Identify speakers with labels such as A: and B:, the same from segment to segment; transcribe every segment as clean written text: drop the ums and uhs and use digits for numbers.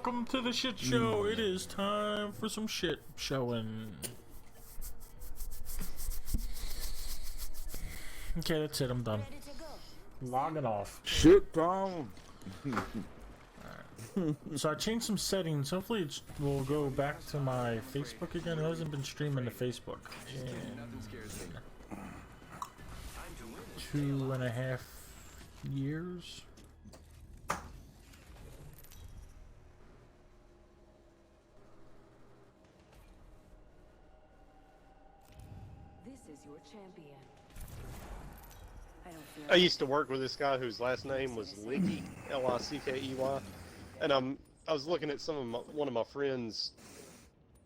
A: welcome to the shit show. It is time for some shit showing. Okay, that's it. I'm done. Logging off.
B: Shit, Tom.
A: So I changed some settings. Hopefully it will go back to my Facebook again. It hasn't been streaming to Facebook in 2.5 years.
C: This is your champion.
D: I used to work with this guy whose last name was Lickey, L-I-C-K-E-Y, and I was looking at one of my friends'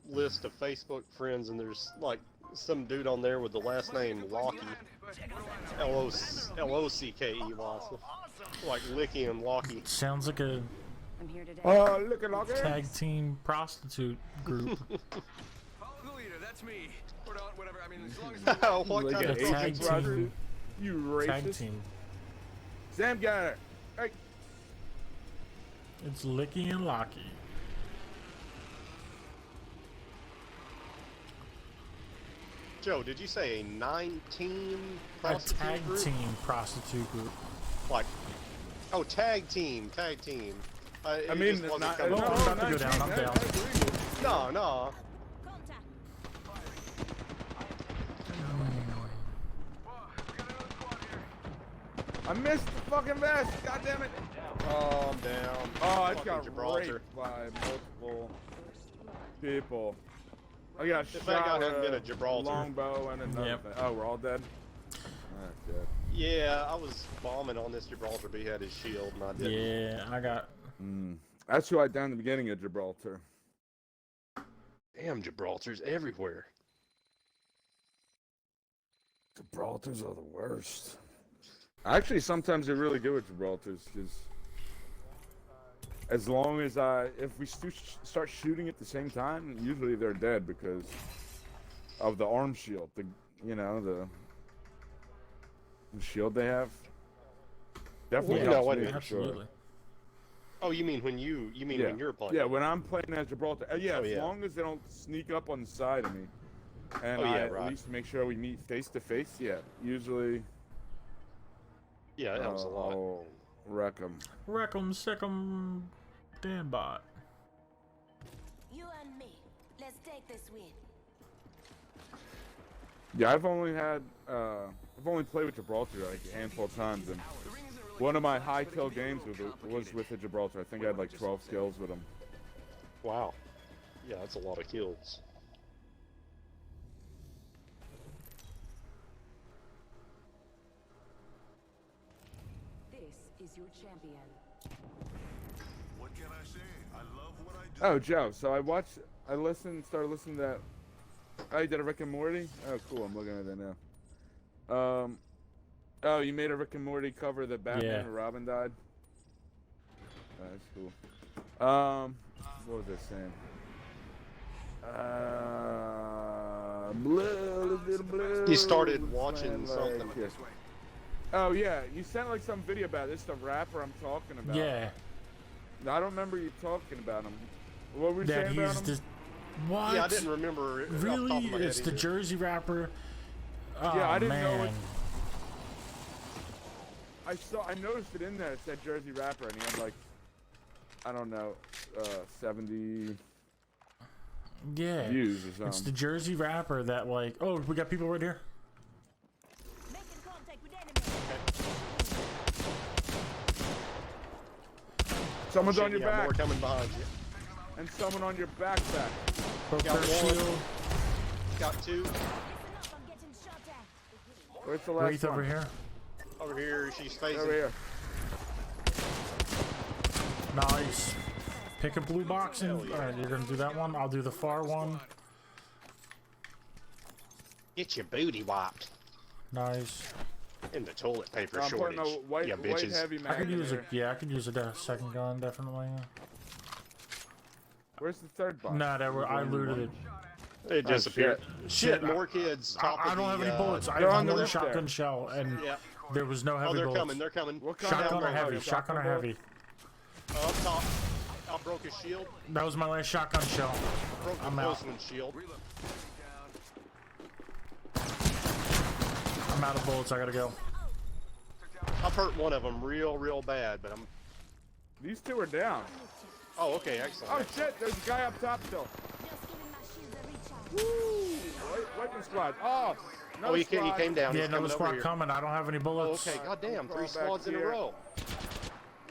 D: list of Facebook friends, and there's like some dude on there with the last name Locky, L-O-C-K-E-Y, so, like Licky and Locky.
A: Sounds like a
C: I'm here today.
B: Look at Locky.
A: tag team prostitute group.
E: Follow the leader, that's me. Or not, whatever, I mean, as long as
D: What
B: Like
D: kind
B: an
D: of
A: Asian
B: Asian
A: team.
B: prostitute? You racist.
A: Tag team.
B: Sam got it. Hey.
A: It's Licky and Locky.
D: Joe, did you say a 9-team
A: A
D: prostitute
A: tag
D: group?
A: team prostitute group.
D: Like, oh, tag team.
B: I mean,
D: just wasn't
B: not,
D: coming
A: no,
D: up.
A: I'm about to go down, I'm down.
D: No.
B: I missed the fucking vest. God damn it.
D: Oh, I'm down.
B: Oh, I
D: Fucking
B: got
D: Gibraltar.
B: raped by multiple people. I got
D: If that
B: shot
D: guy
B: with
D: hadn't been a Gibraltar.
B: longbow and another
A: Yep.
B: thing. Oh, we're all dead? Dead.
D: Yeah, I was bombing on this Gibraltar, but he had his shield, and I didn't.
A: Yeah, I got.
B: That's who I downed in the beginning of Gibraltar.
D: Damn, Gibraltar's everywhere.
B: Gibraltars are the worst. Actually, sometimes they're really good with Gibraltars, because as long as if we start shooting at the same time, usually they're dead because of the arm shield. The shield they have. Definitely
D: Well,
B: helps
D: wait a
B: me
D: minute.
B: for sure.
A: Absolutely.
D: Oh, you mean when you're playing?
B: Yeah, when I'm playing as Gibraltar.
D: Oh,
B: as
D: yeah.
B: long as they don't sneak up on the side of me, and
D: Oh, yeah,
B: I
D: right.
B: at least make sure we meet face to face. Yeah, usually.
D: Yeah, it helps a lot.
B: Oh, wreck 'em.
A: Wreck 'em, sick 'em, damn bot.
C: You and me. Let's take this win.
B: Yeah, I've only played with Gibraltar like a handful of times, and one of my high kill games was with the Gibraltar. I think I had like 12 kills with him.
D: Wow. Yeah, that's a lot of kills.
C: This is your champion.
F: What can I say? I love what I do.
B: Oh, Joe. So started listening to that. Oh, you did a Rick and Morty? Oh, cool. I'm looking at that now. Oh, you made a Rick and Morty cover that Batman
A: Yeah.
B: and Robin died? Oh, that's cool. What was I saying?
D: You started watching something.
B: Yes. Oh, yeah. You sent like some video about this, the rapper I'm talking about.
A: Yeah.
B: I don't remember you talking about him. What were you
A: That
B: saying about
A: he's
B: him?
A: just. What?
D: Yeah, I didn't remember it off the top
A: Really?
D: of my head
A: It's the
D: either.
A: Jersey rapper. Oh,
B: Yeah, I didn't know
A: man.
B: it. I noticed it in there. It said Jersey rapper, and he had like, I don't know, 70
A: Yeah.
B: views or something.
A: It's the Jersey rapper that like. Oh, we got people right here.
C: Making contact with enemy.
B: Someone's on
D: Shit,
B: your
D: yeah,
B: back,
D: more coming behind you.
B: and someone on your backpack.
A: Broke
D: Got
A: her
D: one.
A: shield.
D: Got two
C: Listen up, I'm getting shot at.
B: Where's the last
A: Wraith
B: one?
A: over here.
D: over here. She's facing.
B: Over here.
A: Nice. Pick a blue box and. Alright, you're gonna do that one. I'll do the far one.
D: Get your booty wiped.
A: Nice.
D: In the toilet paper
B: I'm
D: shortage.
B: putting a white
D: Yeah, bitches.
B: heavy
A: I could
B: mag in
A: use
B: here.
A: I could use a second gun definitely.
B: Where's the third box?
A: Nah, I looted it.
D: It disappeared.
A: Shit,
D: More kids. Top
A: I
D: of
A: don't have
D: the,
A: any bullets. I
B: they're
A: have
B: on the
A: one
B: roof there.
A: shotgun shell, and
D: Yeah.
A: there was no heavy
D: Oh, they're
A: bullets.
D: coming. They're coming.
B: What kind
A: Shotgun
B: of
A: or
B: ammo?
A: heavy? Shotgun or
B: bullet?
A: heavy?
D: Up top. Up broke his shield.
A: That was my last shotgun shell.
D: Broke the
A: I'm out.
D: postman's shield.
E: Reload.
A: I'm out of bullets. I gotta go.
D: I've hurt one of them real bad, but I'm.
B: These two are down.
D: Oh, okay, excellent.
B: Oh
D: excellent.
B: shit! There's a guy up top still.
C: Just giving my shields a recharge.
B: Woo! Weapon squad. Oh. No
D: Oh, he
B: squad.
D: came down.
A: Yeah,
D: He's
A: another
D: coming over
A: squad
D: here.
A: coming. I don't have any
D: Oh,
A: bullets.
D: okay, goddamn,
B: Crawl
D: 3
B: back
D: squads in a
B: here.
D: row.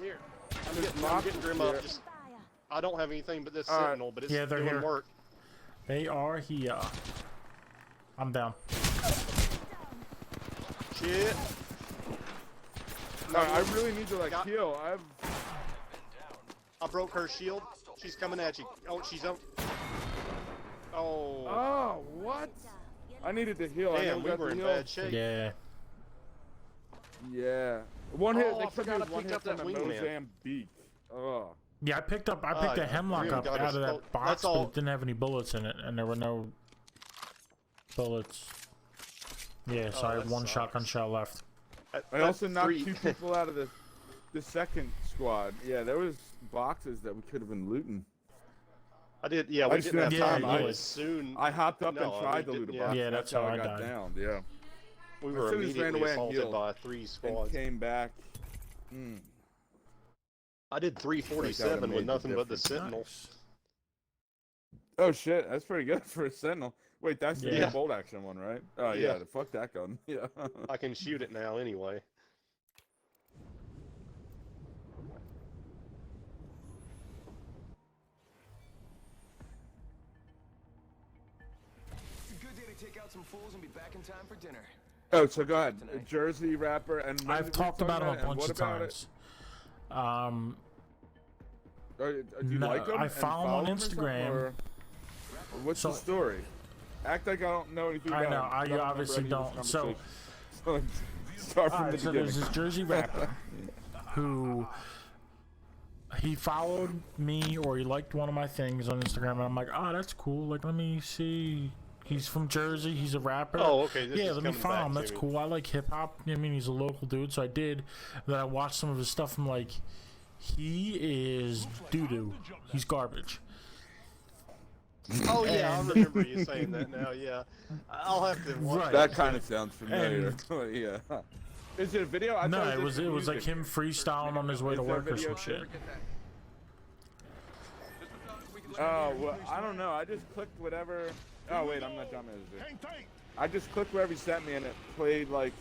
D: Here,
B: I'm
D: I'm
B: just
D: getting
B: locked
D: Grim
B: here.
D: up. Just,
C: Fire.
D: I don't have anything but this
B: Alright.
D: Sentinel, but it's
A: Yeah, they're
D: doing
A: here.
D: work.
A: They are here. I'm down.
D: Shit.
B: No, I really need to like
D: Got-
B: heal.
D: I broke her shield. She's coming at you. Oh, she's up. Oh,
B: Oh, what? I needed to heal. I
D: damn,
B: never
D: we
B: got
D: were
B: the
D: in
B: heal.
D: bad shape.
A: Yeah.
B: Yeah. One hit.
D: Oh,
B: They
D: I forgot
B: took
D: I
B: one
D: picked
B: hit
D: up that
B: from the
D: wingman.
B: Mozambique. Oh.
A: Yeah, I picked a
D: yeah,
A: hemlock
D: Grim
A: up
D: got
A: out
D: us
A: of that
D: both.
A: box,
D: That's
A: but
D: all.
A: it didn't have any bullets in it, and there were no bullets. Yeah, so
D: Oh,
A: I had
D: that
A: one
D: sucks.
A: shotgun shell left.
B: I also knocked
D: three.
B: 2 people out of the second squad. Yeah, there was boxes that we could have been looting.
D: I did. Yeah,
B: I
D: we
B: just
D: didn't have
B: didn't
A: have
D: time.
A: time.
D: I
A: Yeah.
D: was soon.
B: I hopped up
D: No,
B: and
D: we
B: tried to
D: didn't-
B: loot a
D: yeah.
B: box.
A: Yeah, that's how I
B: got
A: died.
B: down. Yeah.
D: We
B: As
D: were
B: soon as ran
D: immediately
B: away and
D: assaulted
B: healed.
D: by 3
B: And
D: squads.
B: came back. Mm.
D: I did 347
B: made
D: with
B: the
D: nothing but the
B: difference.
D: Sentinel.
A: Nice.
B: Oh shit, that's pretty good for a Sentinel. Wait, that's the
A: Yeah.
B: bolt action one, right? Oh
D: Yeah.
B: yeah, fuck that gun. Yeah.
D: I can shoot it now anyway.
E: Good day to take out some fools and be back in time for dinner.
B: Oh, so go ahead.
E: Tonight.
B: Jersey rapper and when
A: I've
B: we
A: talked
B: talking
A: about him a
B: and
A: bunch
B: what
A: of
B: about it?
A: times.
B: Do you
A: No,
B: like him?
A: I
B: and
A: follow him on
B: or something,
A: Instagram.
B: or what's the
A: So-
B: story? Act like I don't know anything
A: I
B: about
A: know,
B: him.
A: I
B: don't remember
A: obviously
B: any of this
A: don't. So,
B: conversation. Start from the
A: alright, so
B: beginning.
A: there's this Jersey rapper who he followed me or he liked one of my things on Instagram, and I'm like, oh, that's cool. Like, let me see. He's from Jersey. He's a rapper.
D: Oh, okay. This
A: Yeah,
D: is
A: let me
D: coming
A: follow
D: back
A: him.
D: to
A: That's
D: me.
A: cool. I like hip hop. I mean, he's a local dude, so I did. Then I watched some of his stuff. I'm like, he is doo doo. He's garbage.
D: Oh yeah, I remember you saying that now. Yeah, I'll have to watch
A: Right.
B: That kind of sounds familiar.
A: And-
B: Yeah. Is it a video? I
A: No,
B: thought
A: it was like
B: music.
A: him freestyling on his way
B: Is
A: to
B: there
A: work or
B: video
A: some
B: too?
A: shit.
B: Oh, well, I don't know. I just clicked whatever. Oh, wait, I'm not dumb as it. I just clicked whatever he sent me and it played like.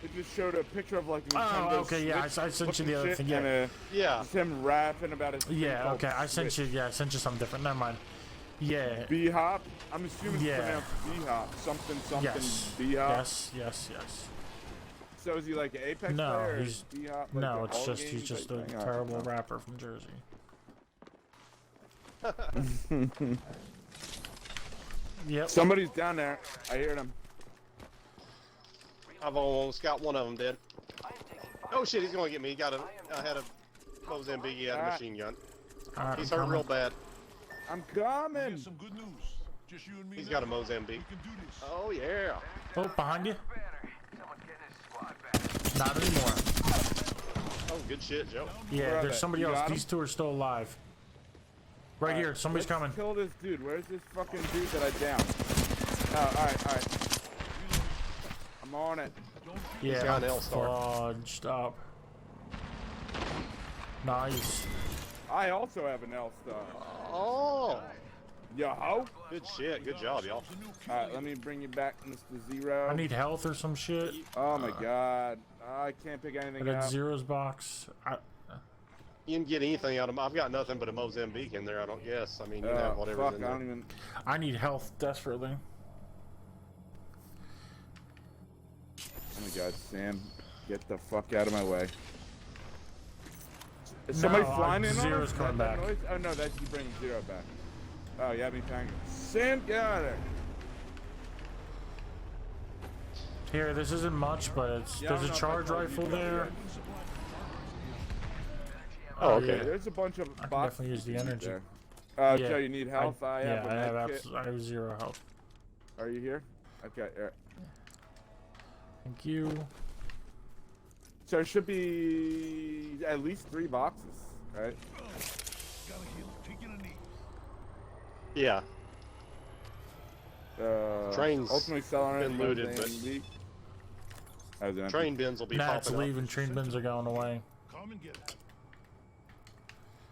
B: It just showed a picture of like. Nintendo
A: Oh, okay, yeah,
B: Switch
A: I sent you the
B: looking
A: other
B: shit
A: thing.
B: and,
A: Yeah,
D: Yeah,
B: just him rapping about his. thing
A: yeah,
B: called
A: okay, I sent you.
B: Switch.
A: Yeah, I sent you something different. Never mind. Yeah.
B: B-hop. I'm assuming
A: Yeah.
B: it's pronounced B-hop. Something
A: Yes.
B: B-hop.
A: Yes.
B: So is he like an Apex
A: No,
B: player? Or
A: he's-
B: is B-hop like
A: No,
B: a
A: it's
B: all
A: just
B: game
A: he's just
B: type
A: a
B: thing? I don't
A: terrible
B: know.
A: rapper from Jersey. Yep.
B: Somebody's down there. I hear them.
D: I've almost got one of them dead. Oh shit, he's gonna get me. I had a Mozambique. He had a
B: Alright.
D: machine gun.
A: All right,
D: He's
A: I'm
D: hurt
A: coming.
D: real bad.
B: I'm coming.
F: Some good news. Just you and me.
D: He's
F: now.
D: got a Mozambique.
F: We can do this.
D: Oh yeah.
A: Oh, behind you.
E: Someone's getting his squad back.
A: Not anymore.
D: Oh, good shit, Joe.
A: Yeah,
B: Where are
A: there's
B: they?
A: somebody
B: You
A: else.
B: got 'em?
A: These two are still alive. Right here. Somebody's
B: Let's
A: coming.
B: Kill this dude. Where's this fucking dude that I downed? Oh, alright. I'm on it.
A: Yeah,
D: got an
A: I'm
D: L-star.
A: fudged up. Nice.
B: I also have an L star.
D: Oh,
B: Yo.
D: good shit. Good job, y'all.
B: Alright, let me bring you back, Mr. Zero.
A: I need health or some shit.
B: Oh my god. I can't pick
A: I
B: anything
A: got
B: up.
A: Zero's box.
D: You can get anything out of them. I've got nothing but a Mozambique in there. I don't guess. I mean, you can have whatever's
B: fuck,
D: in
B: I
D: there.
B: don't even.
A: I need health desperately.
B: Oh my god, Sam. Get the fuck out of my way. Is somebody
A: No,
B: flying in on
A: Zero's
B: us?
A: coming
B: That
A: back.
B: noise? Oh no, that's you bringing Zero back. Oh, you have me thanking. Sam, get out of there.
A: Here, this isn't much, but it's
B: Yeah, I
A: there's
B: don't
A: a
B: know if I
A: charge
B: told you
A: rifle
B: that
A: there.
B: yet.
D: Oh, okay.
A: yeah.
B: There's a bunch of
A: I can
B: boxes
A: definitely use the
B: you need
A: energy.
B: there.
A: Yeah,
B: Joe, you need health? I have a med kit.
A: I have 0 health.
B: Are you here? Okay, alright.
A: Thank you.
B: So there should be at least 3 boxes. right?
F: Gotta heal. Taking a knee.
D: Yeah. Train's
B: ultimately selling
D: been looted, but train bins will be
A: Nah, it's
D: popping up.
A: leaving. Train bins are going away.
F: Come and get it.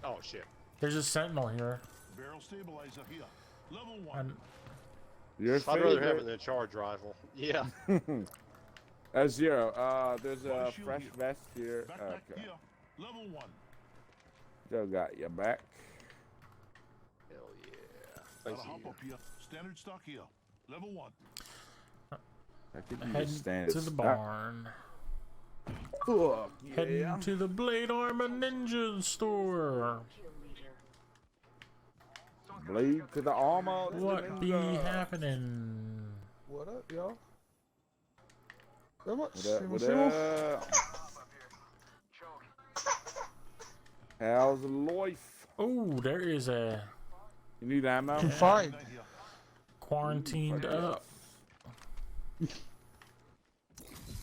D: Oh shit.
A: There's a sentinel here.
F: Barrel stabilizer here. Level 1.
A: And
B: Your
D: I'd rather have it
B: favorite.
D: than a charge rifle. Yeah.
B: Zero. There's a
F: Body shield
B: fresh
F: here.
B: vest here.
F: Backpack
B: Okay.
F: here. Level 1.
B: Joe got your back.
D: Hell yeah.
F: Gotta
D: Thanks
F: hop
D: you.
F: up here. Standard stock here. Level 1.
B: I think you
A: head
B: just stand
A: to the
B: stock.
A: barn.
B: Fuck
A: Heading
B: yeah.
A: to the Blade Armor Ninja store.
B: Blade to the armor. to the
A: What be
B: ninja.
A: happening?
G: What up, y'all? Come on,
B: What up? How's life?
A: Oh, there is a
B: You need ammo?
G: I'm fine.
F: Right here.
A: quarantined up.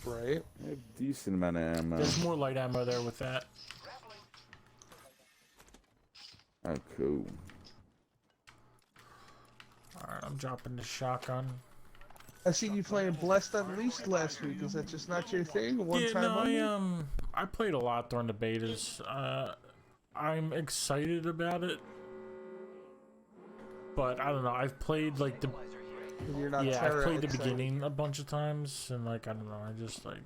G: Right.
B: I have decent amount of ammo.
A: There's more light ammo there with that.
B: Oh, cool.
A: Alright, I'm dropping the shotgun.
G: I seen you playing Blessed Unleashed last week. Is that just not your thing? One
A: Yeah,
G: time
A: no,
G: only?
A: I played a lot during the betas. I'm excited about it, but I don't know. I've played like the
G: And you're not
A: I've
G: terror
A: played the
G: excited.
A: beginning a bunch of times, and like I don't know. I just like,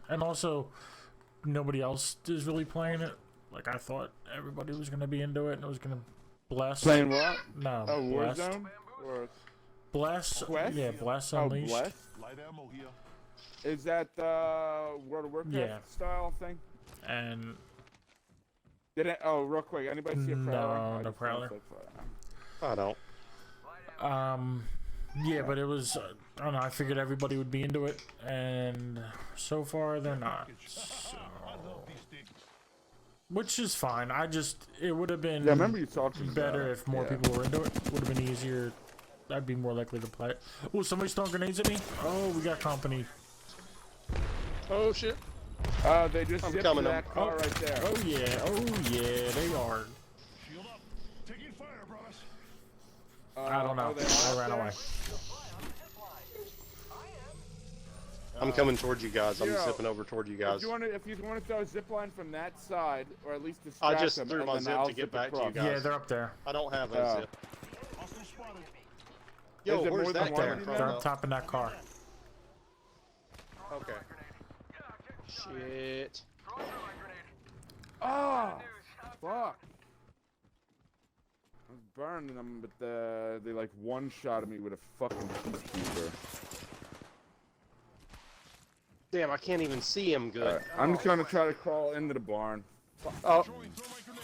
A: and also nobody else is really playing it. Like I thought everybody was gonna be into it and it was gonna bless.
B: Playing what?
A: No,
B: Oh,
A: blessed.
B: Warzone? Or
A: Bless.
B: Quest?
A: Yeah, bless
B: oh,
A: unleashed.
B: Bless?
F: Light ammo here.
B: Is that the World of Warcraft
A: Yeah.
B: style thing?
A: And
B: Did it? Oh, real quick. Anybody see a
A: No,
B: Prowler?
A: no
B: I just
A: Prowler.
B: noticed that.
D: I don't.
A: yeah, but it was. I don't know. I figured everybody would be into it, and so far they're not. So,
F: I love these things.
A: which is fine. It would have been
B: Yeah, I remember you talking about
A: better
B: it.
A: if more
B: Yeah.
A: people were into it. Would have been easier. I'd be more likely to play it. Oh, somebody's throwing grenades at me. Oh, we got company.
D: Oh shit.
B: They just
D: I'm
B: zipped
D: coming
B: to
D: up.
B: that car right there.
A: Oh yeah. Oh yeah. They are.
F: Shield up. Taking fire, brothers.
A: I don't know.
B: Oh, they
A: I
B: are
A: ran
B: there?
A: away.
D: I'm coming towards you guys. I'm
B: Zero.
D: zipping over toward you
B: If
D: guys.
B: you want to throw a zip line from that side, or at least
D: I
B: distract
D: just
B: them,
D: threw
B: and
D: my
B: then
D: zip
B: I'll
D: to get
B: zip
D: back to you
B: across.
D: guys.
A: Yeah, they're up there.
D: I don't have a
B: Oh.
D: zip.
F: Hostile spotted.
D: Yo,
B: Is there
D: where's
B: more than
D: that
B: one
D: coming
B: in
D: from?
B: there?
A: They're
D: though?
A: up top in that car.
D: Okay. Shit.
B: Ah, fuck. I was burning them, but they like one-shotted me with a fucking peacekeeper.
D: Damn, I can't even see him good.
B: Alright, I'm just gonna try to crawl into the barn.
D: Oh,
F: Throwing thermite grenade.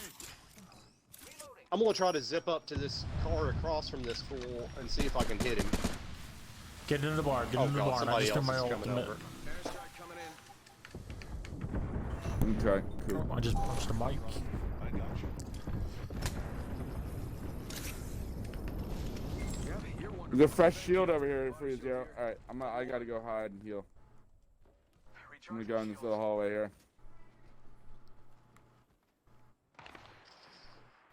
D: I'm gonna try to zip up to this car across from this fool and see if I can hit him.
A: Get into the bar. Get
D: Oh
A: into the
D: god,
A: barn. I
D: somebody
A: just
D: else
A: did my
D: is coming
A: ultimate.
D: over.
E: Airstrike coming in.
B: Okay, cool.
A: I just punched the mic.
F: I got you.
E: Yep, you're one.
B: There's a fresh shield over here for you, Zero. Alright, I gotta go hide and heal. I'm gonna go in this little hallway here.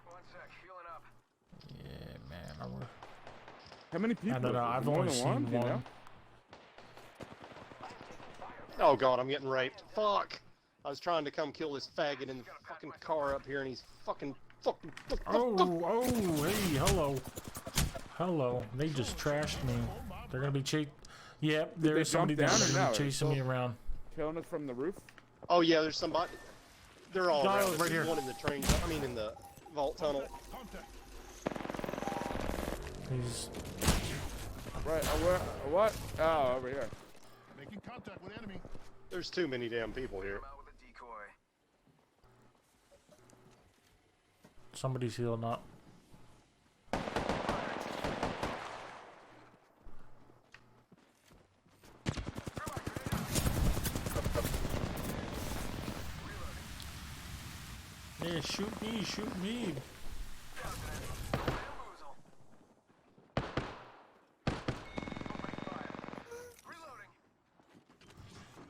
E: One sec, healing up.
A: Yeah, man. I would.
B: How many people?
A: I don't know.
B: is it?
A: I've
B: More
A: only
B: than
A: seen
B: do you
A: one.
B: know?
D: Oh god, I'm getting raped. Fuck! I was trying to come kill this faggot in the fucking car up here and he's fucking.
A: Oh, hey, hello. Hello. They just trashed me. They're gonna be chasing. Yep,
B: they
A: there's somebody
B: jump
A: down
B: down
A: there
B: or
A: gonna be
B: no?
A: chasing me around.
B: Killing us from the roof?
D: Oh yeah, there's somebody. They're all
A: Guy
D: around.
A: right
D: There's
A: here.
D: one in the train. I mean, in the vault tunnel.
F: Contact.
A: He's.
B: Right, what? Oh, over here.
F: Making contact with enemy.
D: There's too many damn people here.
E: Out with a decoy.
A: Somebody's healing up. Yeah, shoot me, shoot me.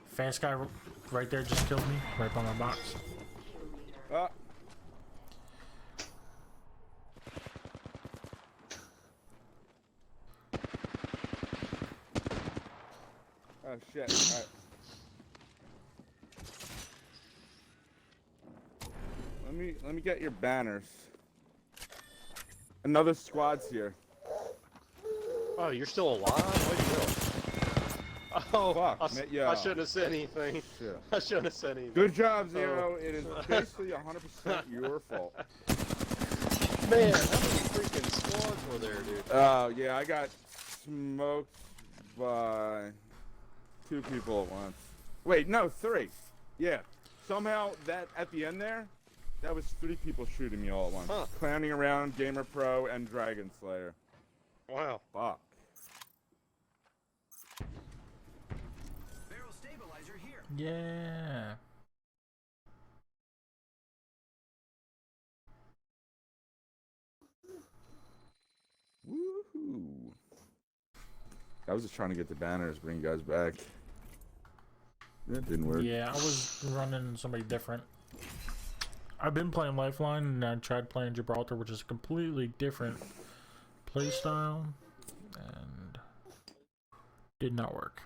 A: Fast guy right there just killed me, right by my box.
B: Ah, Oh shit. Alright. Let me get your banners. Another squad's here.
D: Oh, you're still alive? What are you doing? Oh,
B: Fuck, yeah.
D: I shouldn't have said anything.
B: Shit.
D: I shouldn't have said anything.
B: Good job, Zero. It is basically 100% your fault.
D: Man, how many freaking squads were there, dude?
B: Oh, yeah, I got smoked by 2 people at once. Wait, no, 3. Yeah. Somehow, that at the end there, that was 3 people shooting me all at once.
D: Huh.
B: Clowning around, Gamer Pro, and Dragon Slayer.
D: Wow.
B: Fuck.
E: Barrel stabilizer here.
A: Yeah.
B: Woohoo. I was just trying to get the banners, bring you guys back. That didn't work.
A: Yeah, I was running somebody different. I've been playing Lifeline, and I tried playing Gibraltar, which is a completely different playstyle, and did not work.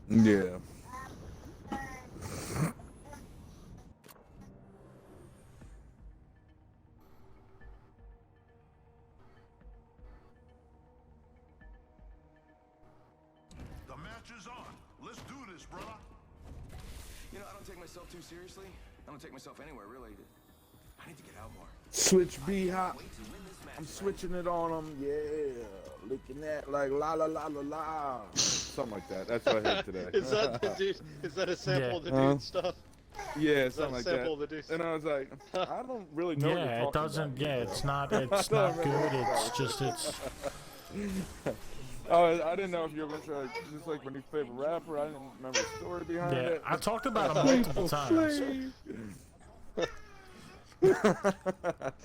B: Yeah.
F: The match is on. Let's do this, brother.
E: You know, I don't take myself too seriously. I don't take myself anywhere, really. I need to get out more.
B: Switch B hop.
E: Wait to win this match.
B: I'm switching it on them. Yeah. Looking at like la la la la la. Something like that. That's what I heard today.
D: Is that the dude? Is that a sample of the dude stuff?
B: Yeah,
D: Is that
B: something
D: a
B: like
D: sample
B: that.
D: of the dude?
B: And I was like, I don't really know what you're
A: Yeah,
B: talking
A: it doesn't.
B: about.
A: Yeah, it's not. It's not good. It's just. It's.
B: Oh, I didn't know if you were going to try just like my new favorite rapper. I didn't remember the story behind
A: Yeah,
B: it.
A: I talked about it multiple times.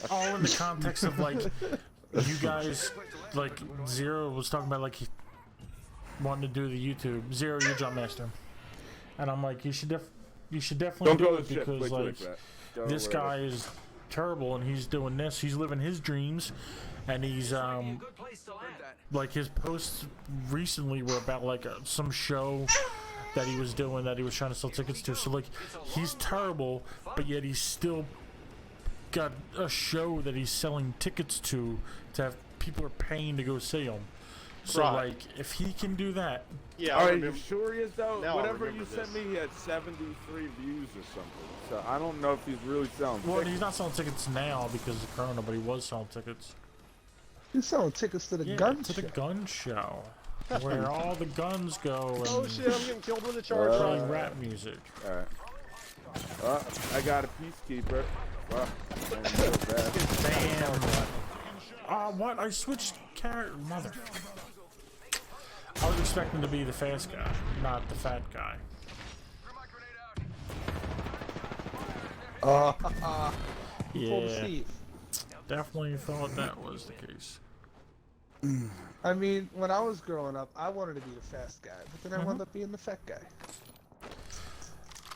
A: All in the context of like, you guys, like Zero was talking about like he wanted to do the YouTube. Zero, you're Jump Master, and I'm like, you should definitely
B: Don't
A: do
B: go
A: it
B: to shit.
A: because
B: Click
A: like
B: that. Go
A: this
B: wherever.
A: guy is terrible and he's doing this. He's living his dreams, and he's
E: Good place to land.
A: like his posts recently were about like some show that he was doing that he was trying to sell tickets to. So like he's terrible, but yet he's still got a show that he's selling tickets to have people are paying to go see him. So
D: Right.
A: like if he can do that,
D: Yeah,
B: All
D: I
B: right, you
D: remember.
B: sure he is though?
D: Now I
B: Whatever you
D: remember
B: sent
D: this.
B: me, he had 73 views or something. So I don't know if he's really selling
A: well,
B: tickets.
A: he's not selling tickets now because of Corona, but he was selling tickets.
G: He's selling tickets to the
A: Yeah,
G: gun
A: to
G: show.
A: the gun show, where all the guns go and
D: Oh shit! I'm getting killed with a charger.
A: playing rap music.
B: All right. I got a peacekeeper. Fuck. I don't know that.
A: Damn. What? I switched character. Mother. I was expecting to be the fast guy, not the fat guy.
G: Full
A: Yeah,
G: Steve.
A: definitely thought that was the case.
G: I mean, when I was growing up, I wanted to be the fast guy, but then I wound up being the fat guy.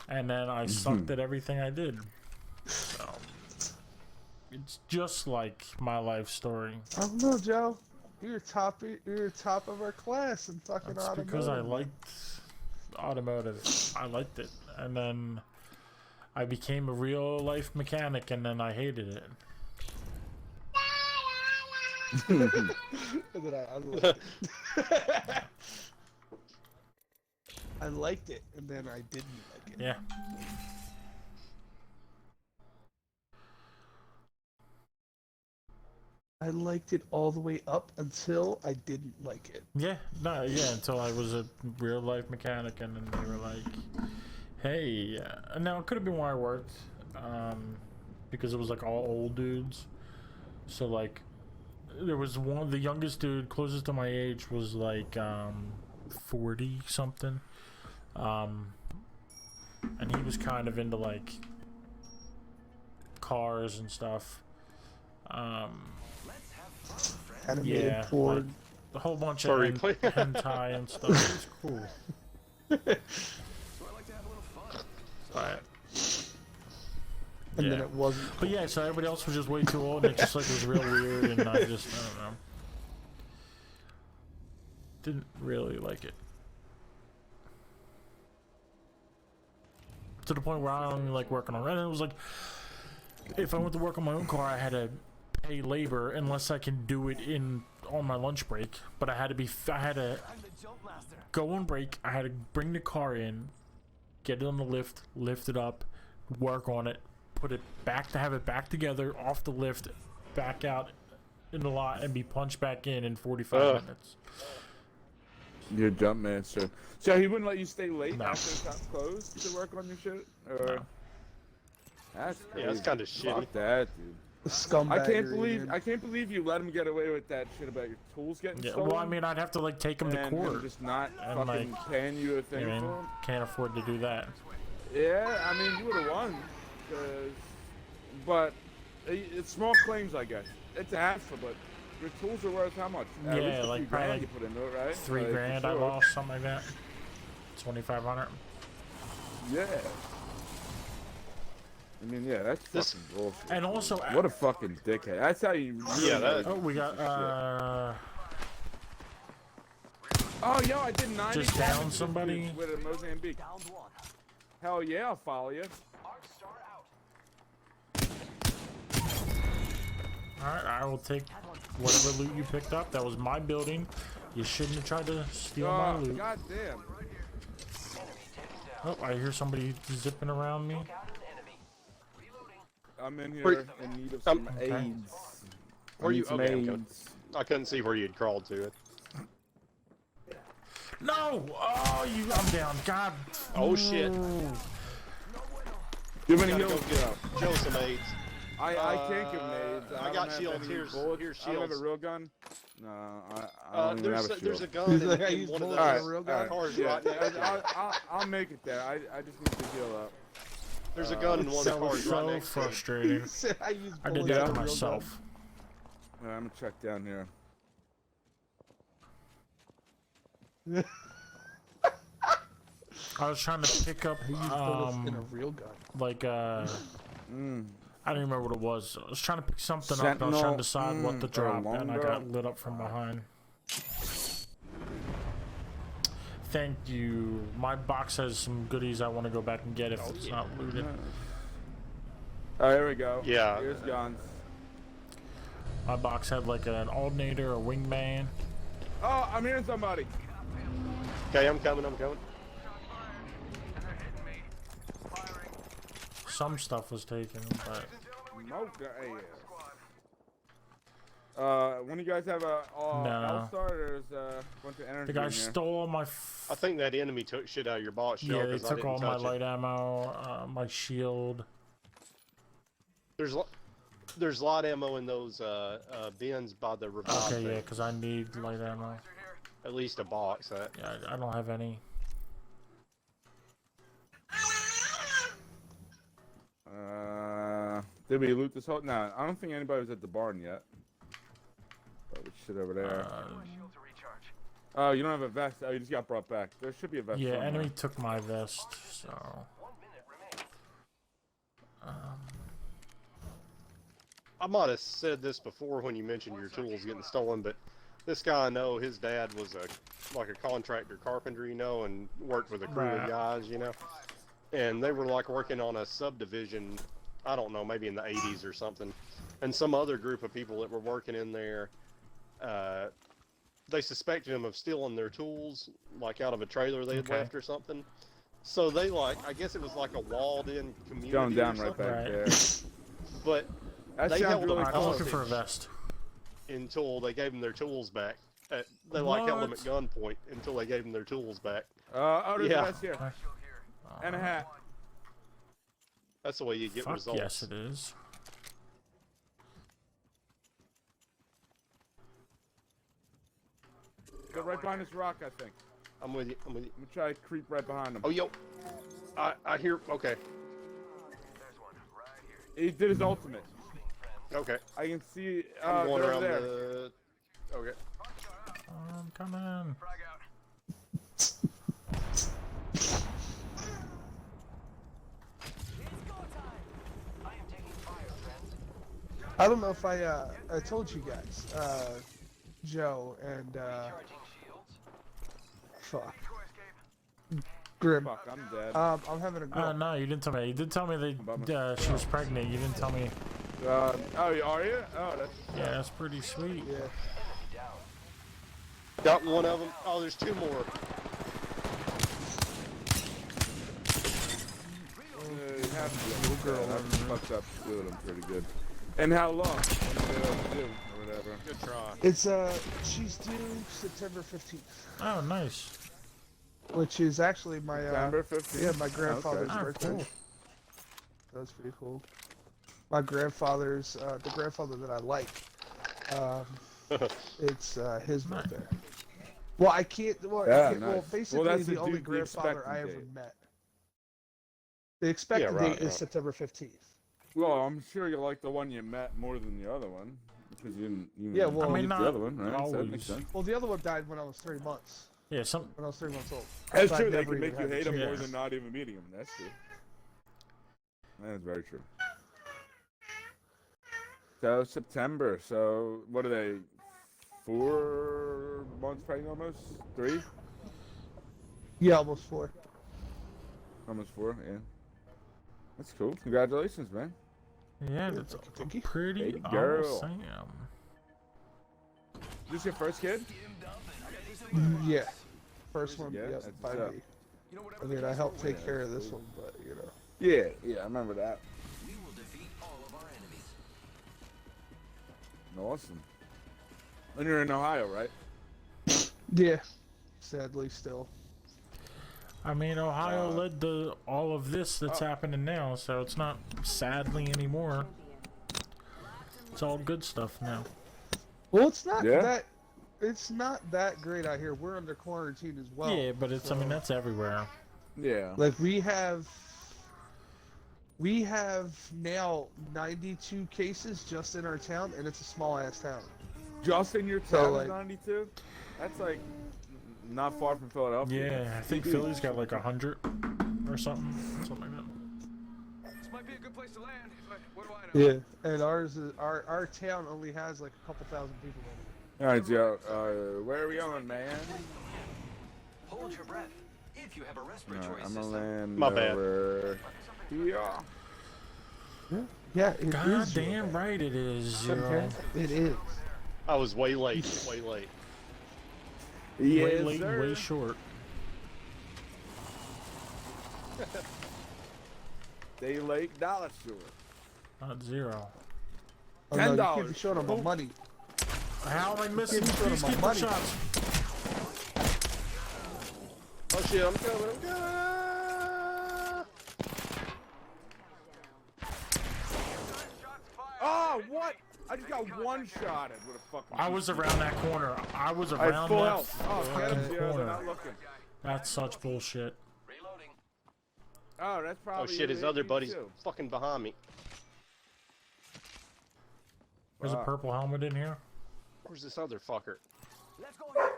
A: And then I sucked at everything I did. So it's just like my life story.
G: I don't know, Joe. You're top of our class in fucking
A: That's
G: automotive.
A: because I liked automotive. I liked it, and then I became a real life mechanic, and then I hated it.
G: And then I liked it. I liked it, and then I didn't like it.
A: Yeah.
G: I liked it all the way up until I didn't like it.
A: Yeah, no, yeah, until I was a real life mechanic, and then they were like, hey, now it could have been where I worked, because it was like all old dudes. So, like, there was one, the youngest dude closest to my age was like 40 something, and he was kind of into like
G: cars and stuff. Animated
A: Yeah,
G: porn.
A: like a whole bunch
D: Sorry,
A: of
D: play-
A: hentai and stuff. It's cool.
E: So I like to have a little fun.
A: But,
G: And
A: yeah.
G: then it wasn't.
A: But yeah, so everybody else was just way too old, and it just like was real weird, and I don't know. didn't really like it. To the point where I only like working on it. And it was like, if I went to work on my own car, I had to pay labor unless I can do it on my lunch break. But I had to go on break. I had to bring the car in, get it on the lift it up, work on it, put it back to have it back together off the lift, back out in the lot, and be punched back in 45 minutes.
B: You're a jump master. So he wouldn't let you stay late
A: No.
B: after the shop closed to work on your shit? Or...
A: No.
B: That's crazy.
D: Yeah, that's kind of shitty.
B: Fuck that, dude.
G: Scumbaggery,
B: I can't believe you let him get away with that shit about your tools getting
A: Yeah,
B: stolen.
A: well, I mean, I'd have to like take him to
B: and
A: court.
B: him just not
A: and,
B: fucking
A: like,
B: paying you a thing
A: I mean,
B: for him.
A: can't afford to do that.
B: Yeah, I mean, you would have won. But it's small claims, I guess. It's a hassle, but your tools are worth how much? At least
A: Yeah,
B: a
A: like
B: few
A: probably
B: grand
A: like
B: you put into it, right?
A: 3
B: Like,
A: grand
B: for
A: I
B: sure.
A: lost, something like that. 2,500.
B: Yeah. I mean, yeah, that's fucking bullshit.
A: And also,
B: What a fucking dickhead. That's how you really
A: oh, we got
B: Oh, yo, I did 90
A: just down
B: damage
A: somebody.
B: with a Mozambique. Hell yeah, I'll follow you.
A: Alright, I will take whatever loot you picked up. That was my building. You shouldn't have tried to steal my loot.
B: Goddamn.
A: Oh, I hear somebody zipping around me.
B: I'm in here in need of some
A: okay.
B: AIDS.
D: Where you?
B: Some
D: Okay, I'm good.
B: AIDS.
D: I couldn't see where you had crawled to it.
A: No! Oh, I'm down. God.
D: Oh shit!
B: Too many
D: Gotta go
B: heals.
D: get Joe some AIDS.
B: I can't give him AIDS.
D: I
B: don't
D: got
B: have
D: shields.
B: any
D: Here's
B: bullets. I don't have
D: shields.
B: a real gun. No, I don't even have a shield.
D: There's a gun
G: He's
D: in,
G: like, I
D: in
G: used
D: one of
G: bullets
D: those
G: on a real gun.
D: cars
B: Yeah,
D: right next to it.
B: I'll make it there. I just need to heal up.
D: There's a gun in one of the
A: That was
D: cars right
A: so
D: next to it.
A: frustrating.
G: He said, I used
A: I did
G: bullets
A: that
G: on
A: to
G: a real
A: myself.
B: Alright, I'm gonna check down here.
A: I was trying to pick up,
G: gun. He used bullets in a real gun.
A: like, I don't remember what it was. I was trying to pick something up and I was
B: Sentinel,
A: trying to decide what to
B: or
A: drop, and I
B: longbow.
A: got lit up from behind. Thank you. My box has some goodies I want to go back and get if it's not looted.
B: Oh, here we go.
D: Yeah.
B: Here's guns.
A: My box had like an alternator, a wingman.
B: Oh, I'm hearing somebody.
D: Okay, I'm coming. I'm coming.
A: Some stuff was taken, but
B: Smoke. Hey. When you guys have a
A: No.
B: L-Star, there's a bunch of energy
A: the guy
B: in here.
A: stole all my.
D: I think that enemy took shit out of your box, Joe,
A: Yeah, they
D: 'cause I
A: took
D: didn't
A: all my
D: touch it.
A: light ammo, my shield.
D: There's light ammo in those bins by the revive
A: Okay, yeah,
D: thing.
A: because I need light ammo.
D: At least a box.
A: Yeah, I don't have any.
B: Did we loot this whole? No, I don't think anybody was at the barn yet. Probably shit over there. Oh, you don't have a vest. Oh, you just got brought back. There should be a vest.
A: Yeah,
B: somewhere.
A: enemy took my vest, so.
D: I might have said this before when you mentioned your tools getting stolen, but this guy I know, his dad was like a contractor carpenter, you know, and worked with a crew
A: Right.
D: of guys, you know. And they were like working on a subdivision, I don't know, maybe in the 80s or something. And some other group of people that were working in there, they suspected him of stealing their tools, like out of a trailer they had
A: Okay.
D: left or something. So they I guess it was like a walled-in community.
B: Going down
D: or
B: right back
D: something.
A: Right.
B: there.
D: But
B: That
D: They
B: sounds
D: held
B: really
D: them
A: Alright, I'm looking for a
B: close.
A: vest.
D: until they gave them their tools back. They like held them at gunpoint until they gave them their tools back.
B: Oh, there's
D: Yeah.
B: a vest here. And a hat.
D: That's the way you get
A: Fuck
D: results.
A: yes, it is.
B: Go right behind this rock, I think.
D: I'm with you. I'm with you.
B: I'm gonna try to creep right behind him.
D: Oh, yo. I hear. Okay.
B: He did his ultimate.
D: Okay.
B: I can see.
D: I'm going
B: they're
D: around
B: there.
D: the. Okay.
A: I'm coming.
G: I don't know if I told you guys, Joe and Fuck. Grim.
B: Fuck, I'm dead.
G: I'm having a girl.
A: No, you didn't tell me. You did tell me that she was pregnant. You didn't tell me.
B: Oh, are you? Oh, that's...
A: Yeah, that's pretty sweet.
G: Yeah.
D: Got one of them. Oh, there's two more.
B: You have to be a little girl. That fucked up with them pretty good. And how long? What do they do, or whatever.
D: Good try.
G: It's she's due September 15th,
A: Oh, nice.
G: which is actually my
B: September 15th?
G: yeah, my grandfather's
A: Oh,
G: birthday.
A: cool.
G: That's pretty cool. My grandfather's the grandfather that I like. It's his
A: Nice.
G: birthday. Well, I can't. Well,
B: Yeah,
G: I can't, well
B: nice.
G: basically
B: Well, that's
G: the
B: the
G: only
B: due- the
G: grandfather I
B: expected
G: ever
B: date.
G: met. The expected
D: Yeah, right,
G: date is
D: right.
G: September 15th.
B: Well, I'm sure you like the one you met more than the other one. Because you didn't
G: Yeah, well-
A: I mean,
B: meet
A: not
B: the other one, right? So that makes
A: always.
B: sense.
G: Well, the other one died when I was 3 months.
A: Yeah,
G: When I was 3 months old.
B: That's
G: So I
B: true. They
G: never
B: can make
G: even
B: you
G: had
B: hate
G: the
B: him more
A: chance.
B: than not even meeting him. That's true. That is very true. So September. So what are they? 4 months pregnant almost? 3?
G: Yeah, almost 4.
B: Almost 4. Yeah. That's cool. Congratulations, man.
A: Yeah, that's
G: Thank you.
A: pretty
B: Hey, girl.
A: awesome.
B: Is this your first kid?
G: Yeah. First one,
B: Yeah,
G: yeah,
B: that's
G: by
B: what's up.
G: me. I mean, I helped take care of this one, but you know.
B: Yeah, I remember that.
E: We will defeat all of our enemies.
B: Awesome. And you're in Ohio, right?
G: Yeah. Sadly, still.
A: I mean, Ohio led to all of this that's happening now, so it's not sadly anymore. It's all good stuff now.
G: Well, it's not
B: Yeah.
G: that. It's not that great out here. We're under quarantine as well.
A: Yeah, but it's, I mean, that's everywhere.
B: Yeah.
G: Like we have now 92 cases just in our town, and it's a small ass town.
B: Just in your
G: So,
B: town,
G: like-
B: 92? That's like not far from Philadelphia.
A: Yeah, I think Philly's got like 100 or something like that.
E: This might be a good place to land, but what do I know?
G: Yeah, and ours is our town only has like a couple thousand people in it.
B: All right, Joe. Where are we going, man?
E: Hold your breath. If you have a respiratory
B: I'm gonna
E: system.
B: land
D: My bad.
B: over here.
G: Yeah, it
A: God
G: is your
A: damn
G: bad.
A: right it is, yo.
G: Okay, it is.
D: I was way late. Way late.
B: Yes,
A: Way late
B: sir.
A: and way short.
B: Day Lake Dollar Store.
A: Not zero.
G: Oh, no, you can't
B: $10.
G: be showing them my money.
A: How am I missing
G: Give me
A: these
G: some of my money.
A: shots?
D: Oh shit, I'm coming.
B: Oh, what? I just got one shot at with a fucking.
A: I was around that corner. I was
B: I had
A: around
B: full
A: that
B: health. Oh, get him,
A: fucking
B: Gio. They're
A: corner.
B: not looking.
A: That's such bullshit.
E: Reloading.
B: Oh, that's
D: Oh
B: probably.
D: shit, his
B: who
D: other
B: hit me,
D: buddy's
B: too.
D: fucking behind me.
A: There's a
B: Wow.
A: purple helmet in here.
D: Where's this other fucker?
E: Let's go here.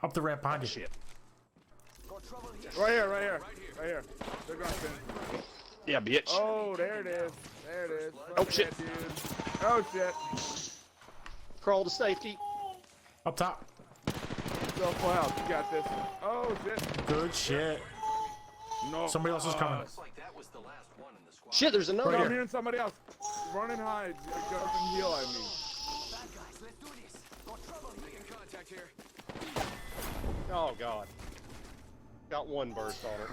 A: Up the ramp behind you.
D: Shit.
E: Got trouble here.
B: Right here, right here, right here. They're gonna finish me.
D: Yeah, bitch.
B: Oh, there it is. There it is.
D: Oh,
B: Fuck
D: shit.
B: that, dude. Oh shit.
D: Crawl to safety.
A: Up top.
B: Still full health. You got this. Oh shit.
A: Good shit.
B: No.
A: Somebody else is coming.
E: Looks like that was the last one in the squad.
D: Shit, there's another.
B: I'm
A: here.
B: hearing somebody else. Run and hide. Go and heal, I mean.
E: Bad guys, let's do this. Got trouble here. Making contact here.
D: Oh god. Got one burst on her.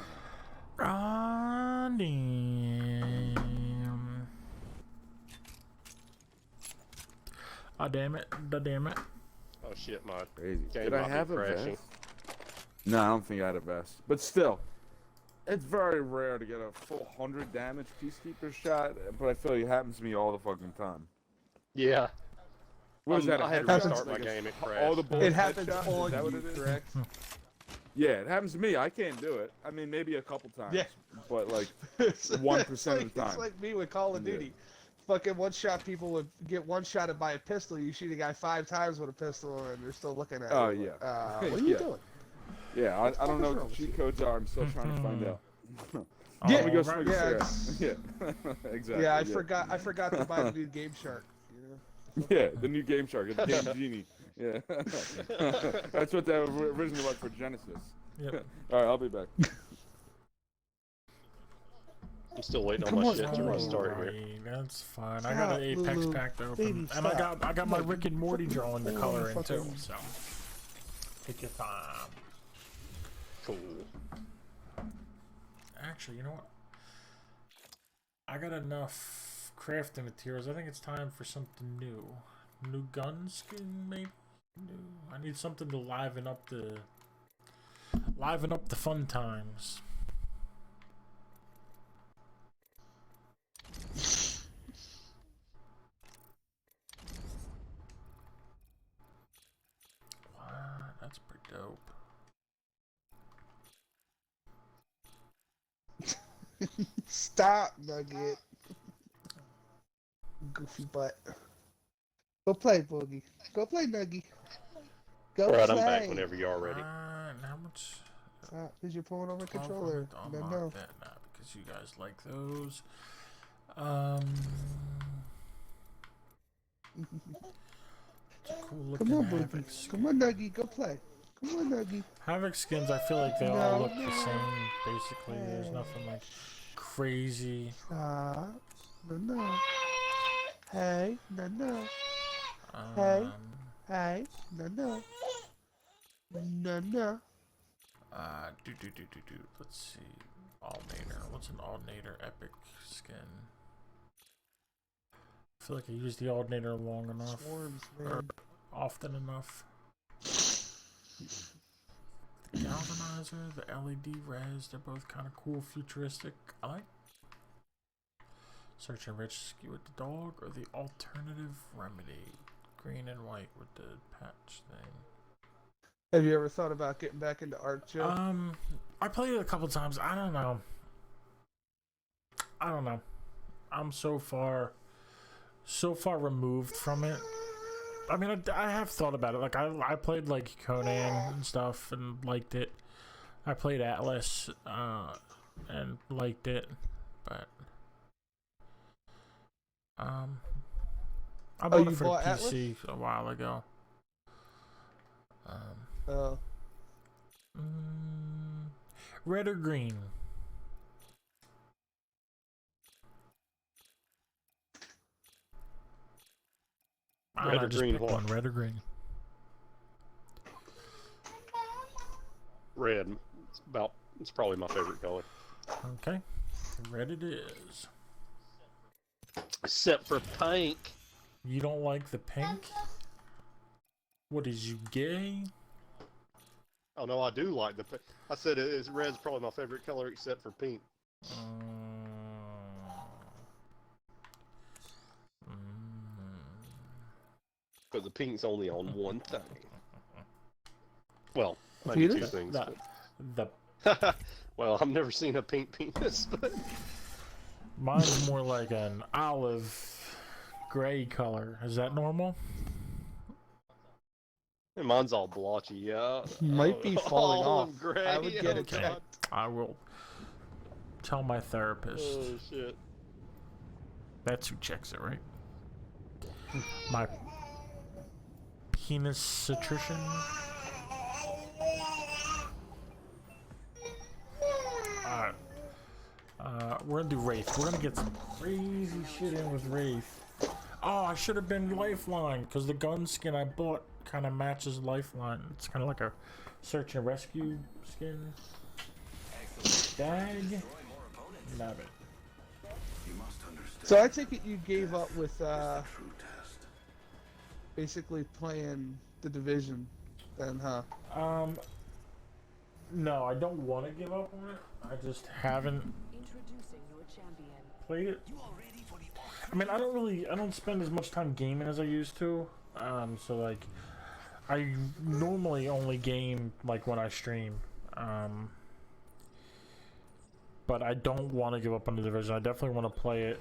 A: Ah, damn. Ah, damn it. Da damn it.
D: Oh shit, my
B: Crazy.
D: game
B: Did I
D: might be
B: have a
D: crashing.
B: vest? No, I don't think I had a vest. But still, it's very rare to get a full 100 damage peacekeeper shot. But I feel like it happens to me all the fucking time.
D: Yeah.
B: What is that? A
D: I had to
B: headshot?
D: restart my
B: Like a-
D: game. It
B: all
D: crashed.
B: the bullets
G: It happens
B: headshots?
G: on
B: Is that what
G: you,
B: it is?
G: correct?
B: Yeah, it happens to me. I can't do it. I mean, maybe a couple times.
G: Yeah.
B: But like,
G: It's
B: 1% of the
G: It's
B: time.
G: like me with Call of
B: Yeah.
G: Duty. Fucking one shot people would get one shotted by a pistol. You shoot a guy 5 times with a pistol and they're still looking at
B: Oh,
G: you.
B: yeah.
G: What are you
B: Yeah.
G: doing?
B: yeah, I don't know
G: wrong
B: what the
G: with
B: cheat
G: you?
B: codes are. I'm still trying to find out.
G: Yeah,
B: Let me go
A: Alright.
B: smoke a
G: Yeah,
B: cigarette.
G: it's-
B: Yeah, exactly.
G: Yeah, I forgot to buy the new Game Shark. You know,
B: Yeah, the new Game Shark, the Game Genie. Yeah. That's what that originally was for Genesis.
A: Yep.
B: Alright, I'll be back.
D: I'm still waiting on
G: Come
D: my
G: on,
D: shit to
G: come on.
D: restart here.
A: Alright, that's fine. I got an
G: Stop,
A: Apex
G: Lulu.
A: pack to open,
G: Baby,
A: and I
G: stop.
A: got my
G: Look,
A: Rick and Morty drawing to
G: oh,
A: color in too.
G: fucking-
A: So take your time.
D: Cool.
A: Actually, you know what? I got enough crafting materials. I think it's time for something new. New gun skin, maybe. New. I need something to liven up the fun times. Wow, that's pretty dope.
G: Stop, Nugget. Goofy butt. Go play, Boogie. Go play, Nuggy. Go
D: Alright,
G: play.
D: I'm back whenever you are ready.
A: And how much?
G: Stop, because you're pulling over
A: 1200.
G: controller.
A: I'll
G: No,
A: mark
G: no.
A: that now because you guys like those. It's a cool looking
G: Come on,
A: Havoc
G: Boogie.
A: skin.
G: Come on, Nuggy. Go play. Come on, Nuggy.
A: Havoc skins, I feel like they all
G: No,
A: look the
G: no.
A: same. Basically, there's nothing like crazy.
G: Stop. No, no. Hey, no, no. Hey. Hey, no, no. No, no.
A: Let's see. Alternator. What's an alternator epic skin? I feel like I used the alternator long enough.
G: Swarms,
A: Or
G: man.
A: often enough. The galvanizer, the LED res, they're both kind of cool, futuristic. I like search and rescue with the dog or the alternative remedy. Green and white with the patch thing.
G: Have you ever thought about getting back into art, Joe?
A: I played it a couple times. I don't know. I'm so far removed from it. I mean, I have thought about it. Like, I played, like, Conan and stuff and liked it. I played Atlas and liked it. But, I bought it
G: you
A: for
G: bought
A: the
G: Atlas?
A: PC a while ago. Red or green?
D: Red or
A: just
D: green
A: pick
D: what?
A: one. Red or green?
D: Red. It's probably my favorite color.
A: Okay. Red it is.
D: Except for pink.
A: You don't like the pink? What is you, gay?
D: Oh no, I do like the pink. I said red's probably my favorite color except for pink. But the pink's only on one thing. Well, maybe two things. Well, I've never seen a pink penis, but
A: Mine's more like an olive gray color. Is that normal?
D: mine's all blotchy. Yeah,
G: Might be falling off.
D: olive gray.
G: I would get it
A: Okay.
G: checked.
A: I will tell my therapist.
D: Oh shit!
A: That's who checks it, right? My penis-satrician. Alright. We're gonna do Wraith. We're gonna get some crazy shit in with Wraith. Oh, I should have been Lifeline, because the gun skin I bought kind of matches Lifeline. It's kind of like a search and rescue skin. Dag. Nabbit.
G: So I take it you gave up with basically playing the Division, then, huh?
A: No, I don't want to give up on it. I just haven't played it. I mean, I don't spend as much time gaming as I used to. So like, I normally only game like when I stream. But I don't want to give up on the Division. I definitely want to play it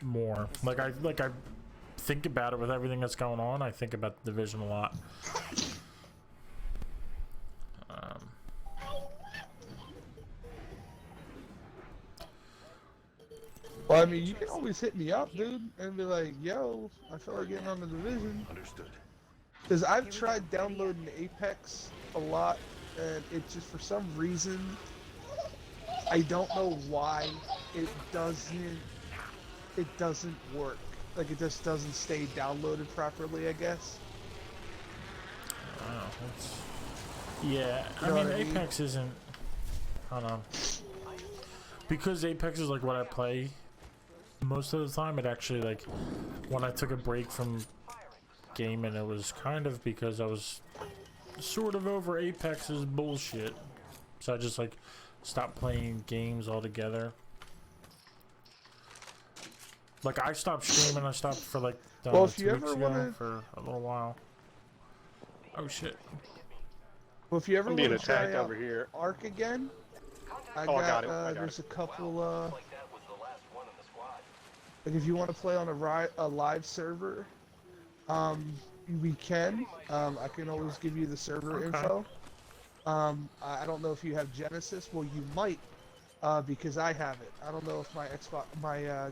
A: more. Like I think about it with everything that's going on. I think about the Division a lot.
G: Well, I mean, you can always hit me up, dude, and be like, yo, I feel like getting on the division.
F: Understood.
G: Because I've tried downloading Apex a lot, and it just, for some reason, I don't know why, it doesn't work. Like, it just doesn't stay downloaded properly, I guess.
A: Oh, yeah,
G: You
A: I
G: know
A: mean,
G: what I mean?
A: Apex isn't. I don't know. Because Apex is like what I play most of the time. It actually, like, when I took a break from gaming, it was kind of because I was sort of over Apex's bullshit. So I just, like, stopped playing games altogether. Like, I stopped streaming. I stopped for, like,
G: Well, if
A: 2
G: you
A: weeks
G: ever
A: ago
G: wanna-
A: for a little while. Oh, shit.
G: Well, if you ever
D: I'm being
G: want to try
D: attacked
G: out
D: over here.
G: Arc again, I
D: Oh, I
G: got,
D: got it. I got
G: there's
D: it.
G: a couple, like, if you want to play on a live server, we can. I can always give you the server info. I don't know if you have Genesis. Well, you might, because I have it. I don't know if my Xbox, my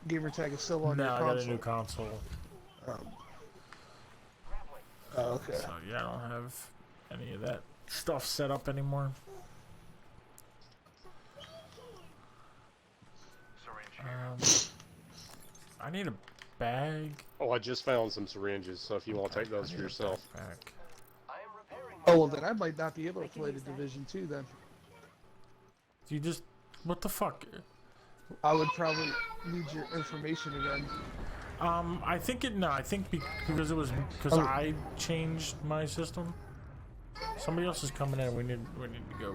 G: gamer tag is still on
A: No,
G: your
A: I
G: console.
A: got a new console.
G: Oh, okay.
A: So, yeah, I don't have any of that stuff set up anymore. I need a bag.
D: Oh, I just found some syringes, so if you want to take those for yourself.
A: Back.
G: Oh, well, then I might not be able to play the Division 2 then.
A: You just... What the fuck?
G: I would probably need your information again.
A: I think it... No, I think because it was... Because I changed my system. Somebody else is coming in. We need to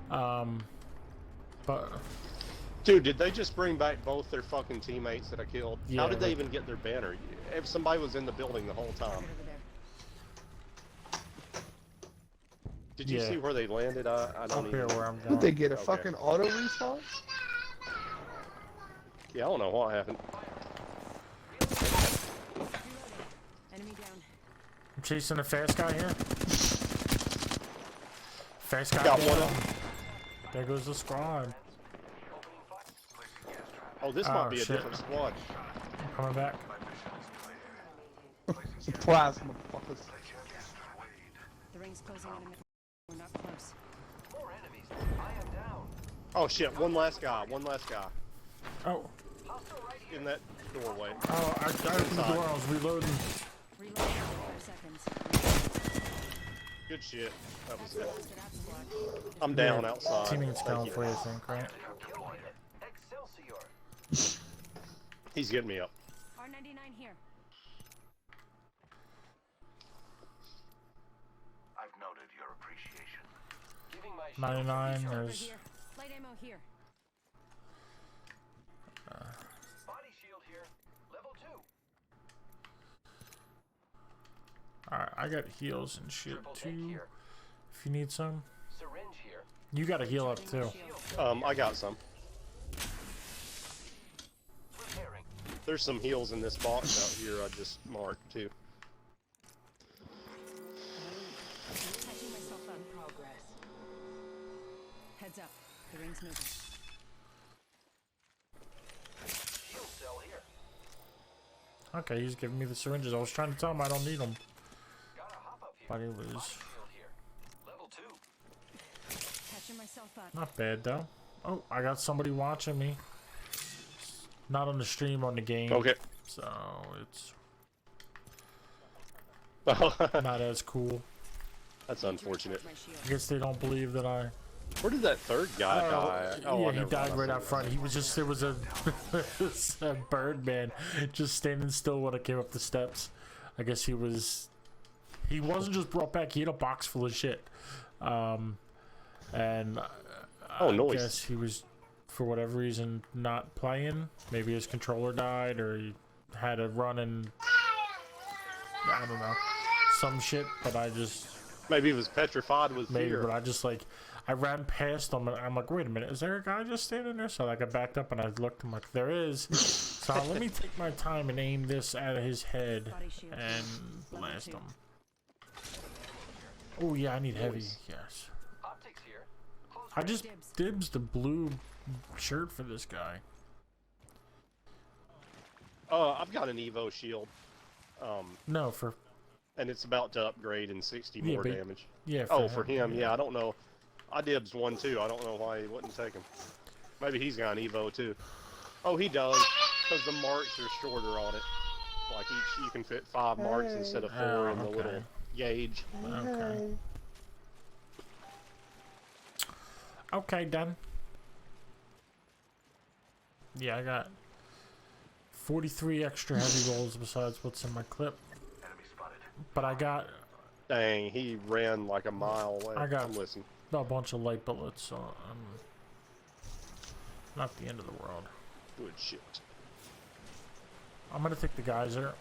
A: go. But...
D: Dude, did they just bring back both their fucking teammates that I killed?
A: Yeah,
D: How did they
A: like-
D: even get their banner? If somebody was in the building the whole time. Did you
A: Yeah.
D: see where they landed? I don't
A: Up here
D: even...
A: where I'm going.
G: Did they get a
D: Okay.
G: fucking auto respawn?
D: Yeah, I don't know what happened.
C: Enemy down.
A: I'm chasing a fast guy here. Fast guy
D: Got
A: down.
D: one.
A: There goes the squad.
D: Oh, this
A: Oh,
D: might be a
A: shit.
D: different squad.
A: I'm coming back.
G: The plasma fuckers.
C: The ring's closing in a minute. We're not close.
D: Oh shit, one last guy.
A: Oh.
D: In that doorway.
A: Oh, I opened the door. I was reloading.
C: Reload in 5 seconds.
D: Good shit. That was it.
C: Get out, squad.
D: I'm down outside.
A: Teammates
D: Thank
A: going
D: you.
A: for you, I think, right?
D: He's getting me up.
C: R99 here.
F: I've noted your appreciation.
A: 99,
C: Over
A: there's...
C: here. Light ammo here.
E: Body shield here. Level 2.
A: Alright, I got heals and shit, too. If you need some.
E: Syringe here.
A: You got a heal up, too.
D: I got some.
E: Repairing.
D: There's some heals in this box out here I just marked too.
C: Catching myself up. Progress. Heads up. The ring's moving.
E: Shield cell here.
A: Okay, he's giving me the syringes. I was trying to tell him I don't need them.
E: Gotta hop up here.
A: But it was
E: Shield here. Level 2.
C: Catching myself up.
A: not bad, though. Oh, I got somebody watching me. Not on the stream, on the game.
D: Okay.
A: So, it's
D: That's
A: not as cool.
D: unfortunate.
C: My shield.
A: I guess they don't believe that I...
D: Where did that third guy die?
A: yeah, he
D: never
A: died
D: mind.
A: right out front. He was just, there was a, a bird man just standing still when I came up the steps. I guess he wasn't just brought back, he had a box full of shit. And
D: Oh,
A: I
D: nice.
A: guess he was, for whatever reason, not playing. Maybe his controller died, or he had a run and, I don't know, some shit, but I just...
D: Maybe he was petrified with
A: Maybe,
D: fear.
A: but I just like, I ran past him and I'm like, wait a minute, is there a guy just standing there? So like I backed up and I looked, I'm like, there is. So let me take my time and aim this at his head
C: Body shield.
A: and blast him. Oh yeah, I need heavy, yes.
E: Optics here. Close
A: I just dibs the blue shirt for this guy.
D: I've got an Evo shield.
A: No, for
D: And it's about to upgrade in 60
A: Yeah,
D: more
A: but-
D: damage.
A: yeah.
D: Oh, for him, yeah, I don't know. I dibs one too. I don't know why he wouldn't take him. Maybe he's got an Evo too. Oh, he does, because the marks are shorter on it. Like each, you can fit 5 marks instead of 4
A: Oh,
D: in the
A: okay.
D: little gauge.
A: Okay. Okay, done. Yeah, I got 43 extra heavy rolls besides what's in my clip. But I got
D: Dang, he ran like a mile away.
A: I got-
D: I'm listening.
A: a bunch of light bullets, so not the end of the world.
D: Good shit.
A: I'm gonna take the geyser.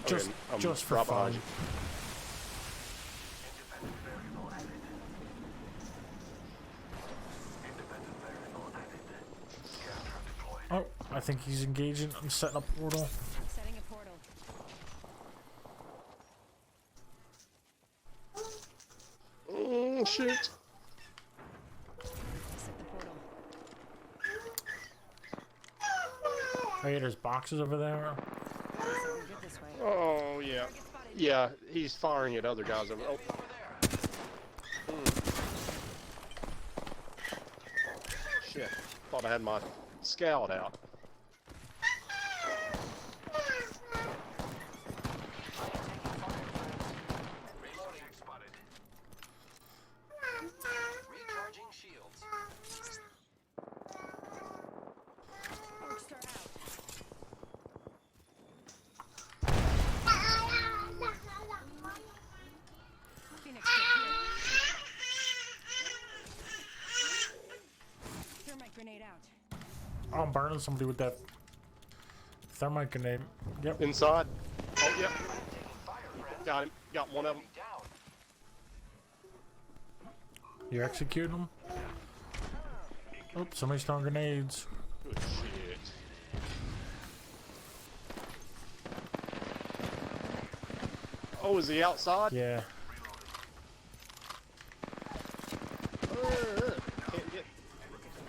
A: Just,
D: Okay, I'm
A: just for
D: right behind
A: fun.
D: you.
A: Oh, I think he's engaging. I'm setting a portal.
C: Setting a portal.
D: Shit.
C: Set the portal.
A: Hey, there's boxes over there.
C: So we're good this way.
D: Oh, yeah. Yeah, he's firing at other guys over. Oh. Shit. Thought I had my scout out.
E: Recharging shields.
C: Rockstar out. Phoenix kit here. Thermite grenade out.
A: Oh, I'm burning somebody with that thermite grenade. Yep.
D: Inside. Oh, yep. Got him. Got one of them.
A: You execute them? Oh, somebody's throwing grenades.
D: Good shit. Oh, is he outside?
A: Yeah.
D: Can't get...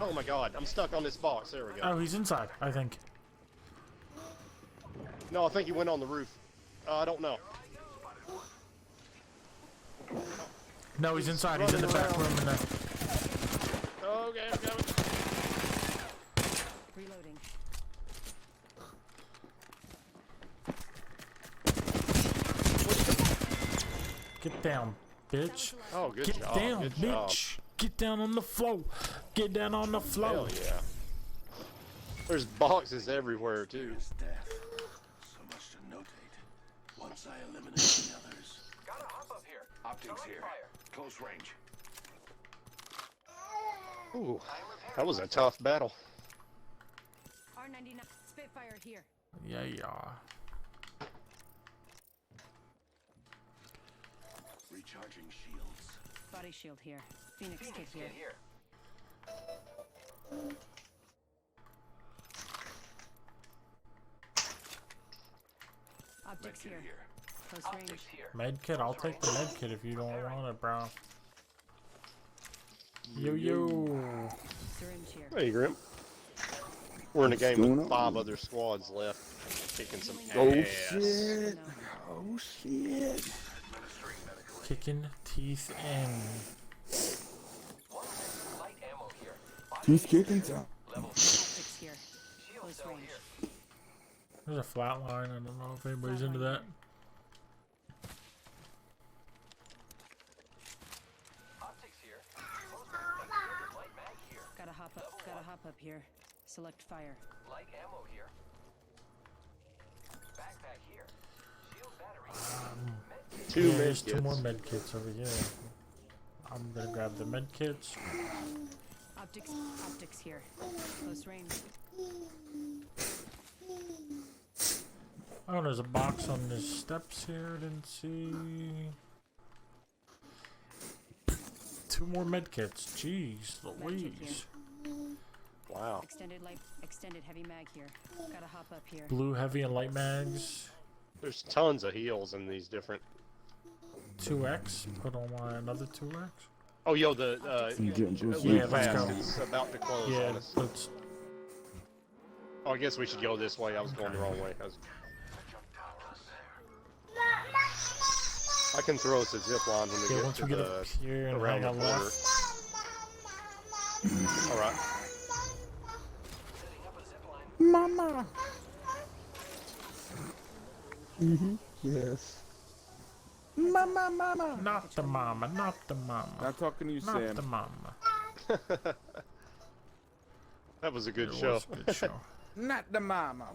D: Oh my god, I'm stuck on this box. There we go.
A: Oh, he's inside, I think.
D: No, I think he went on the roof. I don't know.
A: No, he's inside. He's in the back room. In the...
D: Okay, I'm coming.
C: Reloading.
A: Get down, bitch.
D: Oh, good
A: Get
D: job.
A: down,
D: Good job.
A: bitch. Get down on the floor. Get down on the floor.
D: Hell yeah. There's boxes everywhere too.
F: Death. So much to notate. Once I eliminate the others.
E: Gotta hop up here.
F: Optics here. Close range.
D: Ooh, that was a tough battle.
C: R99 Spitfire here.
A: Yeah, yeah.
F: Recharging shields.
C: Body shield here. Phoenix kit here. Optics here. Close range.
A: Med kit. I'll take the med kit if you don't want it, bro. Yo, yo.
C: Syringe here.
D: Hey, Grim. We're in a game with 5 other squads left, kicking some ass.
B: Shit. Oh shit.
A: Kicking teeth in.
E: Light ammo here.
B: He's kicking some.
C: Optics here. Close range.
A: There's a flat line. I don't know if anybody's into that.
E: Optics here. Light mag here.
C: Gotta hop up here. Select fire.
E: Light ammo here. Backpack here. Shield battery.
D: Two
A: Yeah, there's
D: med
A: 2 more
D: kits.
A: med kits over here. I'm gonna grab the med kits.
C: Optics here. Close range.
A: Oh, there's a box on the steps here. Didn't see. 2 more med kits. Jeez, Louise.
D: Wow.
C: Extended heavy mag here. Gotta hop up here.
A: Blue heavy and light mags.
D: There's tons of heals in these different.
A: 2x. Put on my another 2x.
D: Oh, yo, the
B: You getting
D: loot
B: juicy?
A: Yeah, let's
D: fast
A: go.
D: is about to close
A: Yeah,
D: on us.
A: let's.
D: Oh, I guess we should go this way. I was going the wrong way. I can throw us a zip line when we
A: Yeah,
D: get
A: once
D: to
A: we get
D: the
A: up here and
D: around
A: hang
D: the
A: on
D: corner.
A: left.
D: All right.
B: Mama.
G: Yes.
B: Mama.
A: Not the mama, not the mama.
B: Not talking to you,
A: Not
B: Sam.
A: the mama.
D: That was a good
A: It
D: show.
A: was a good show.
B: Not the mama.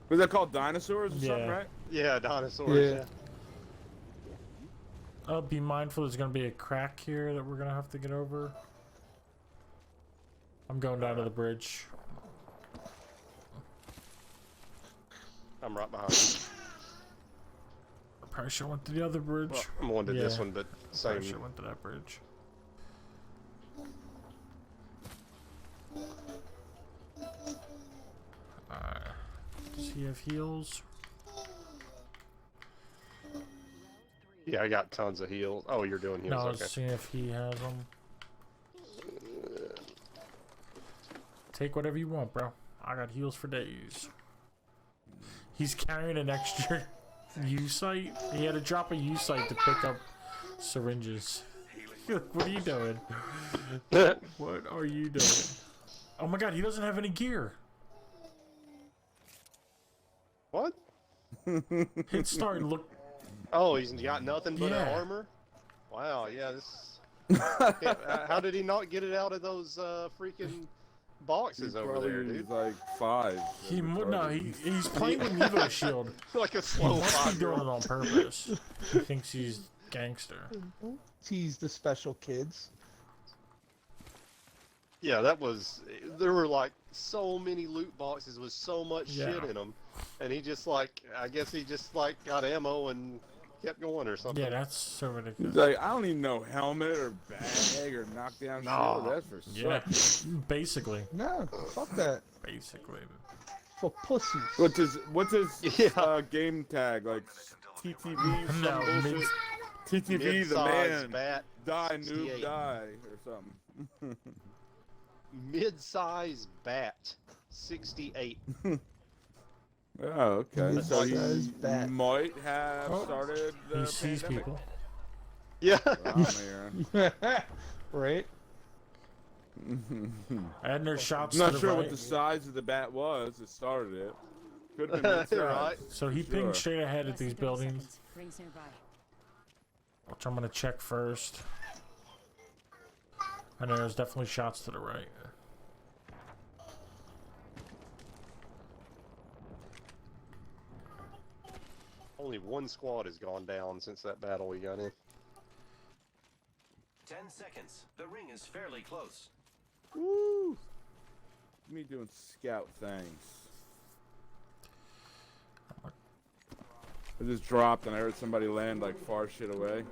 B: Was that called dinosaurs or something,
A: Yeah.
B: right?
D: Yeah, dinosaurs.
G: Yeah.
A: Be mindful there's gonna be a crack here that we're gonna have to get over. I'm going down to the bridge.
D: I'm right behind you.
A: I probably should went to the other bridge.
D: Well, I'm going to this
A: Yeah.
D: one, but
A: Probably
D: same.
A: should went to that bridge. Does he have heals?
D: Yeah, I got tons of heals. Oh, you're doing heals.
A: No, I was
D: Okay.
A: seeing if he has them. Take whatever you want, bro. I got heals for days. He's carrying an extra U-site. He had to drop a U-site to pick up syringes. What are you doing? What are you doing? Oh my god, he doesn't have any gear.
D: What?
A: Hit start and look.
D: Oh, he's got nothing but
A: Yeah.
D: armor? Wow, yeah, this... how did he not get it out of those freaking boxes over
B: Probably
D: there,
B: was
D: dude?
B: like 5.
A: He's playing with Evo Shield.
D: Like a
A: He
D: slow
A: must be doing it
D: 5-year-old.
A: on purpose. He thinks he's gangster.
G: Tease the special kids.
D: Yeah, that was... There were like so many loot boxes with so much
A: Yeah.
D: shit in them. And he just like... I guess he just like got ammo and kept going or something.
A: Yeah, that's so
B: He's
A: ridiculous.
B: like, I don't need no helmet or bag or knockdown
D: Nah.
B: shield. That's for
A: Yeah,
B: sucks.
A: basically.
G: No, fuck that.
A: Basically.
G: For pussies.
B: What's his
D: Yeah.
B: game tag? Like TTV? Some
A: No,
B: bullshit?
A: mid-
B: TTV, the
D: Mid-size
B: man.
D: bat.
B: Die, noob,
D: 68.
B: die. Or something.
D: Mid-size bat. 68.
B: Oh, okay. So
G: Mid-size
B: he
G: bat.
B: might have
A: Oh,
B: started the
A: He sees
B: pandemic.
A: people.
D: Yeah.
B: Oh, man.
G: Right?
A: And there's shots
B: I'm not
A: to the
B: sure
A: right.
B: what the size of the bat was that started it. Could have been mid-size.
D: Right.
A: So he
B: Sure.
A: pinged straight ahead at these
C: Less than 30
A: buildings,
C: seconds. Rings nearby.
A: which I'm gonna check first. And there's definitely shots to the right.
D: Only one squad has gone down since that battle we got in.
F: 10 seconds. The ring is fairly close.
B: Woo! Me doing scout things. I just dropped and I heard somebody land like far shit away.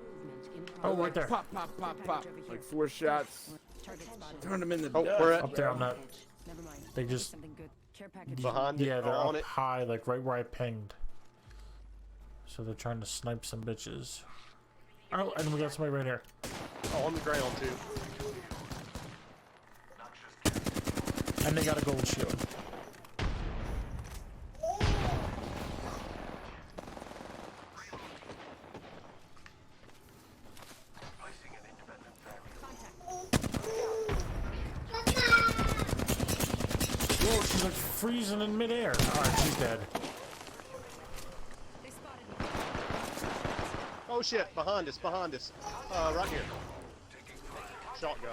A: Oh, right there.
B: Pop, pop, pop, pop. Like 4 shots.
C: Target spotted.
B: Turned them into
D: Oh,
B: dust.
D: we're at
A: Up there on that.
C: Never mind.
A: They just-
C: Something good. Care package.
D: behind it,
A: Yeah, they're
D: on
A: up
D: it.
A: high, like right where I pinged. So they're trying to snipe some bitches. Oh, and we got somebody right here.
D: Oh, on the ground too.
A: And they got a gold shield. Whoa, she's like freezing in midair. Alright, she's dead.
C: They spotted me.
D: Oh shit, behind us, right here. Shotgun.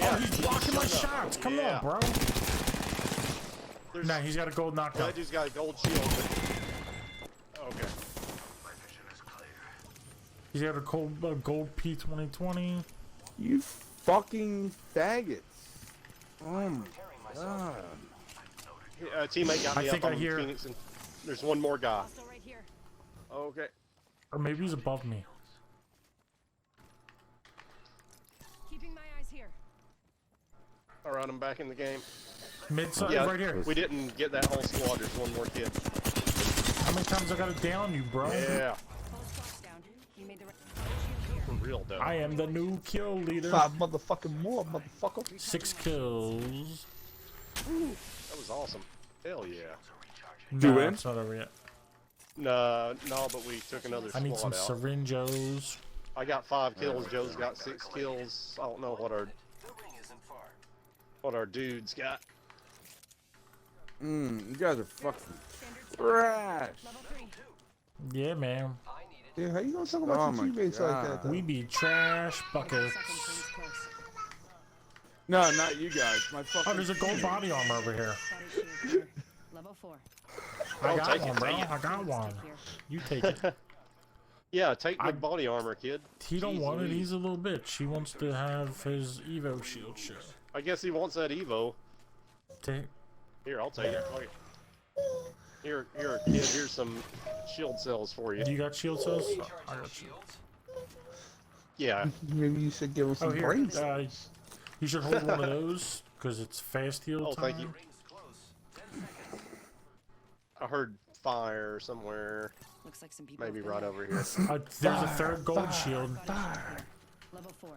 A: Oh, he's blocking my
D: shut up.
A: shots. Come
D: Yeah.
A: on, bro.
D: There's,
A: Nah, he's got a gold knockdown.
D: that dude's got a gold shield. Okay.
A: He's got a gold P2020.
B: You fucking faggots. Oh my god.
D: Teammate got
A: I
D: me
A: think
D: up
A: I
D: on
A: hear-
D: Phoenix, and there's one more guy.
C: Hostile right here.
D: Okay.
A: Or maybe he's above me.
C: Keeping my eyes here.
D: All right, I'm back in the game.
A: Mid-side,
D: Yeah,
A: right here.
D: we didn't get that whole squad. There's one more kid.
A: How many times I gotta down you, bro?
D: Yeah.
C: Whole squad's down. You made the right. Shield here.
D: For real though.
A: I am the new kill leader.
G: 5 motherfucking more, motherfucker.
A: 6 kills.
D: That was awesome. Hell yeah.
B: you win?
A: It's not over yet.
D: No, but we took another
A: I need some
D: squad out.
A: syringes.
D: I got 5 kills. Joe's got 6 kills. I don't know what our dudes got.
B: You guys are fucking trash.
C: Level 3.
A: Yeah, man.
G: Yeah, how you gonna talk about
B: Oh
G: your
B: my
G: teammates like
B: God.
G: that, though?
A: We be trash buckets.
C: Second rings close.
B: No, not you guys. My fucking.
A: Oh, there's a gold body armor over here.
C: Body shield here. Level 4.
A: I got
D: take
A: one,
D: it,
A: bro.
D: take it.
A: I got one.
C: Stick here.
A: You take it.
D: Yeah, take my body armor, kid.
A: He don't
D: Jeez
A: want it.
D: Louise.
A: He's a little bitch. He wants to have his Evo shield show.
D: I guess he wants that Evo.
A: Take.
D: Here, I'll take it. Okay. Here, kid. Here's some shield cells for you.
A: You got shield cells? I got shield.
D: Yeah.
G: Maybe you should give him
A: Oh,
G: some
A: here.
G: brains.
A: You should hold one of those because it's fast heal
D: Oh,
A: time.
D: thank you. I heard fire somewhere.
C: Looks like some people.
D: Maybe
C: have been
D: right
C: there.
D: over here.
A: There's a third gold shield.
C: Level 4.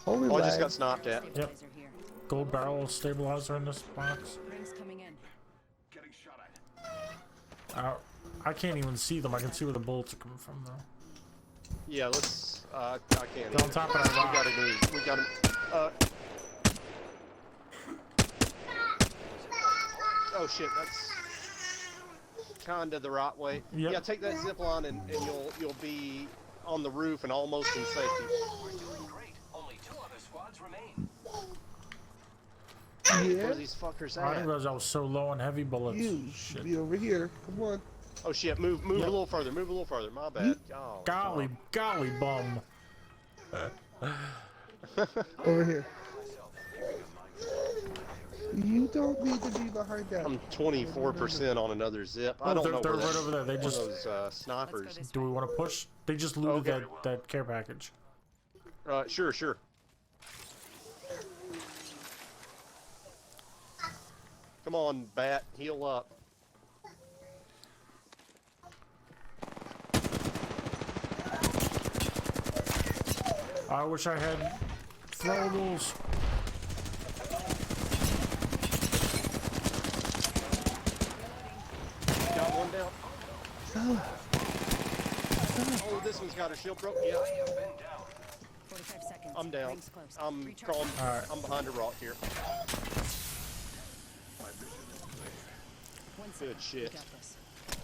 G: Holy
D: Oh, I just
G: lag.
D: got sniped at.
C: Stabilizer here.
A: Gold barrel stabilizer in this box.
C: Rings coming in.
F: Getting shot at.
A: I can't even see them. I can see where the bullets are coming from, though.
D: Yeah, let's. I can't.
A: Get on
D: Even.
A: top of that
D: We
A: rock.
D: gotta move. We gotta. Oh shit, that's kinda the right way.
A: Yep.
D: Yeah, take that zip line and you'll be on the roof and almost in safety.
E: We're doing great. Only 2 other squads remain.
D: Where
G: Yeah,
D: are these fuckers
A: I didn't
D: at?
A: realize I was so low on heavy bullets.
G: you
A: Shit.
G: should be over here. Come on.
D: Oh shit, move
A: Yep.
D: a little further, move a little further. My bad. Oh,
A: Golly, golly bum.
G: Over here. You don't need to be behind that.
D: I'm 24% on another zip. I
A: Oh,
D: don't
A: they're,
D: know
A: they're
D: where
A: right
D: that-
A: over there. They
D: one of
A: just.
D: those snipers.
C: this
A: Do we want to push? They just looted
D: Okay.
A: that care package.
D: Sure. Come on, Bat, heal up.
A: I wish I had throwables.
D: Got one down. Oh, this one's got a shield broke. Yeah,
C: 45 seconds.
D: I'm down.
C: Rings close.
D: I'm
C: Recharge.
D: crawling.
A: Alright.
D: I'm behind a rock here.
C: 1 second.
D: Good shit.
C: We got this.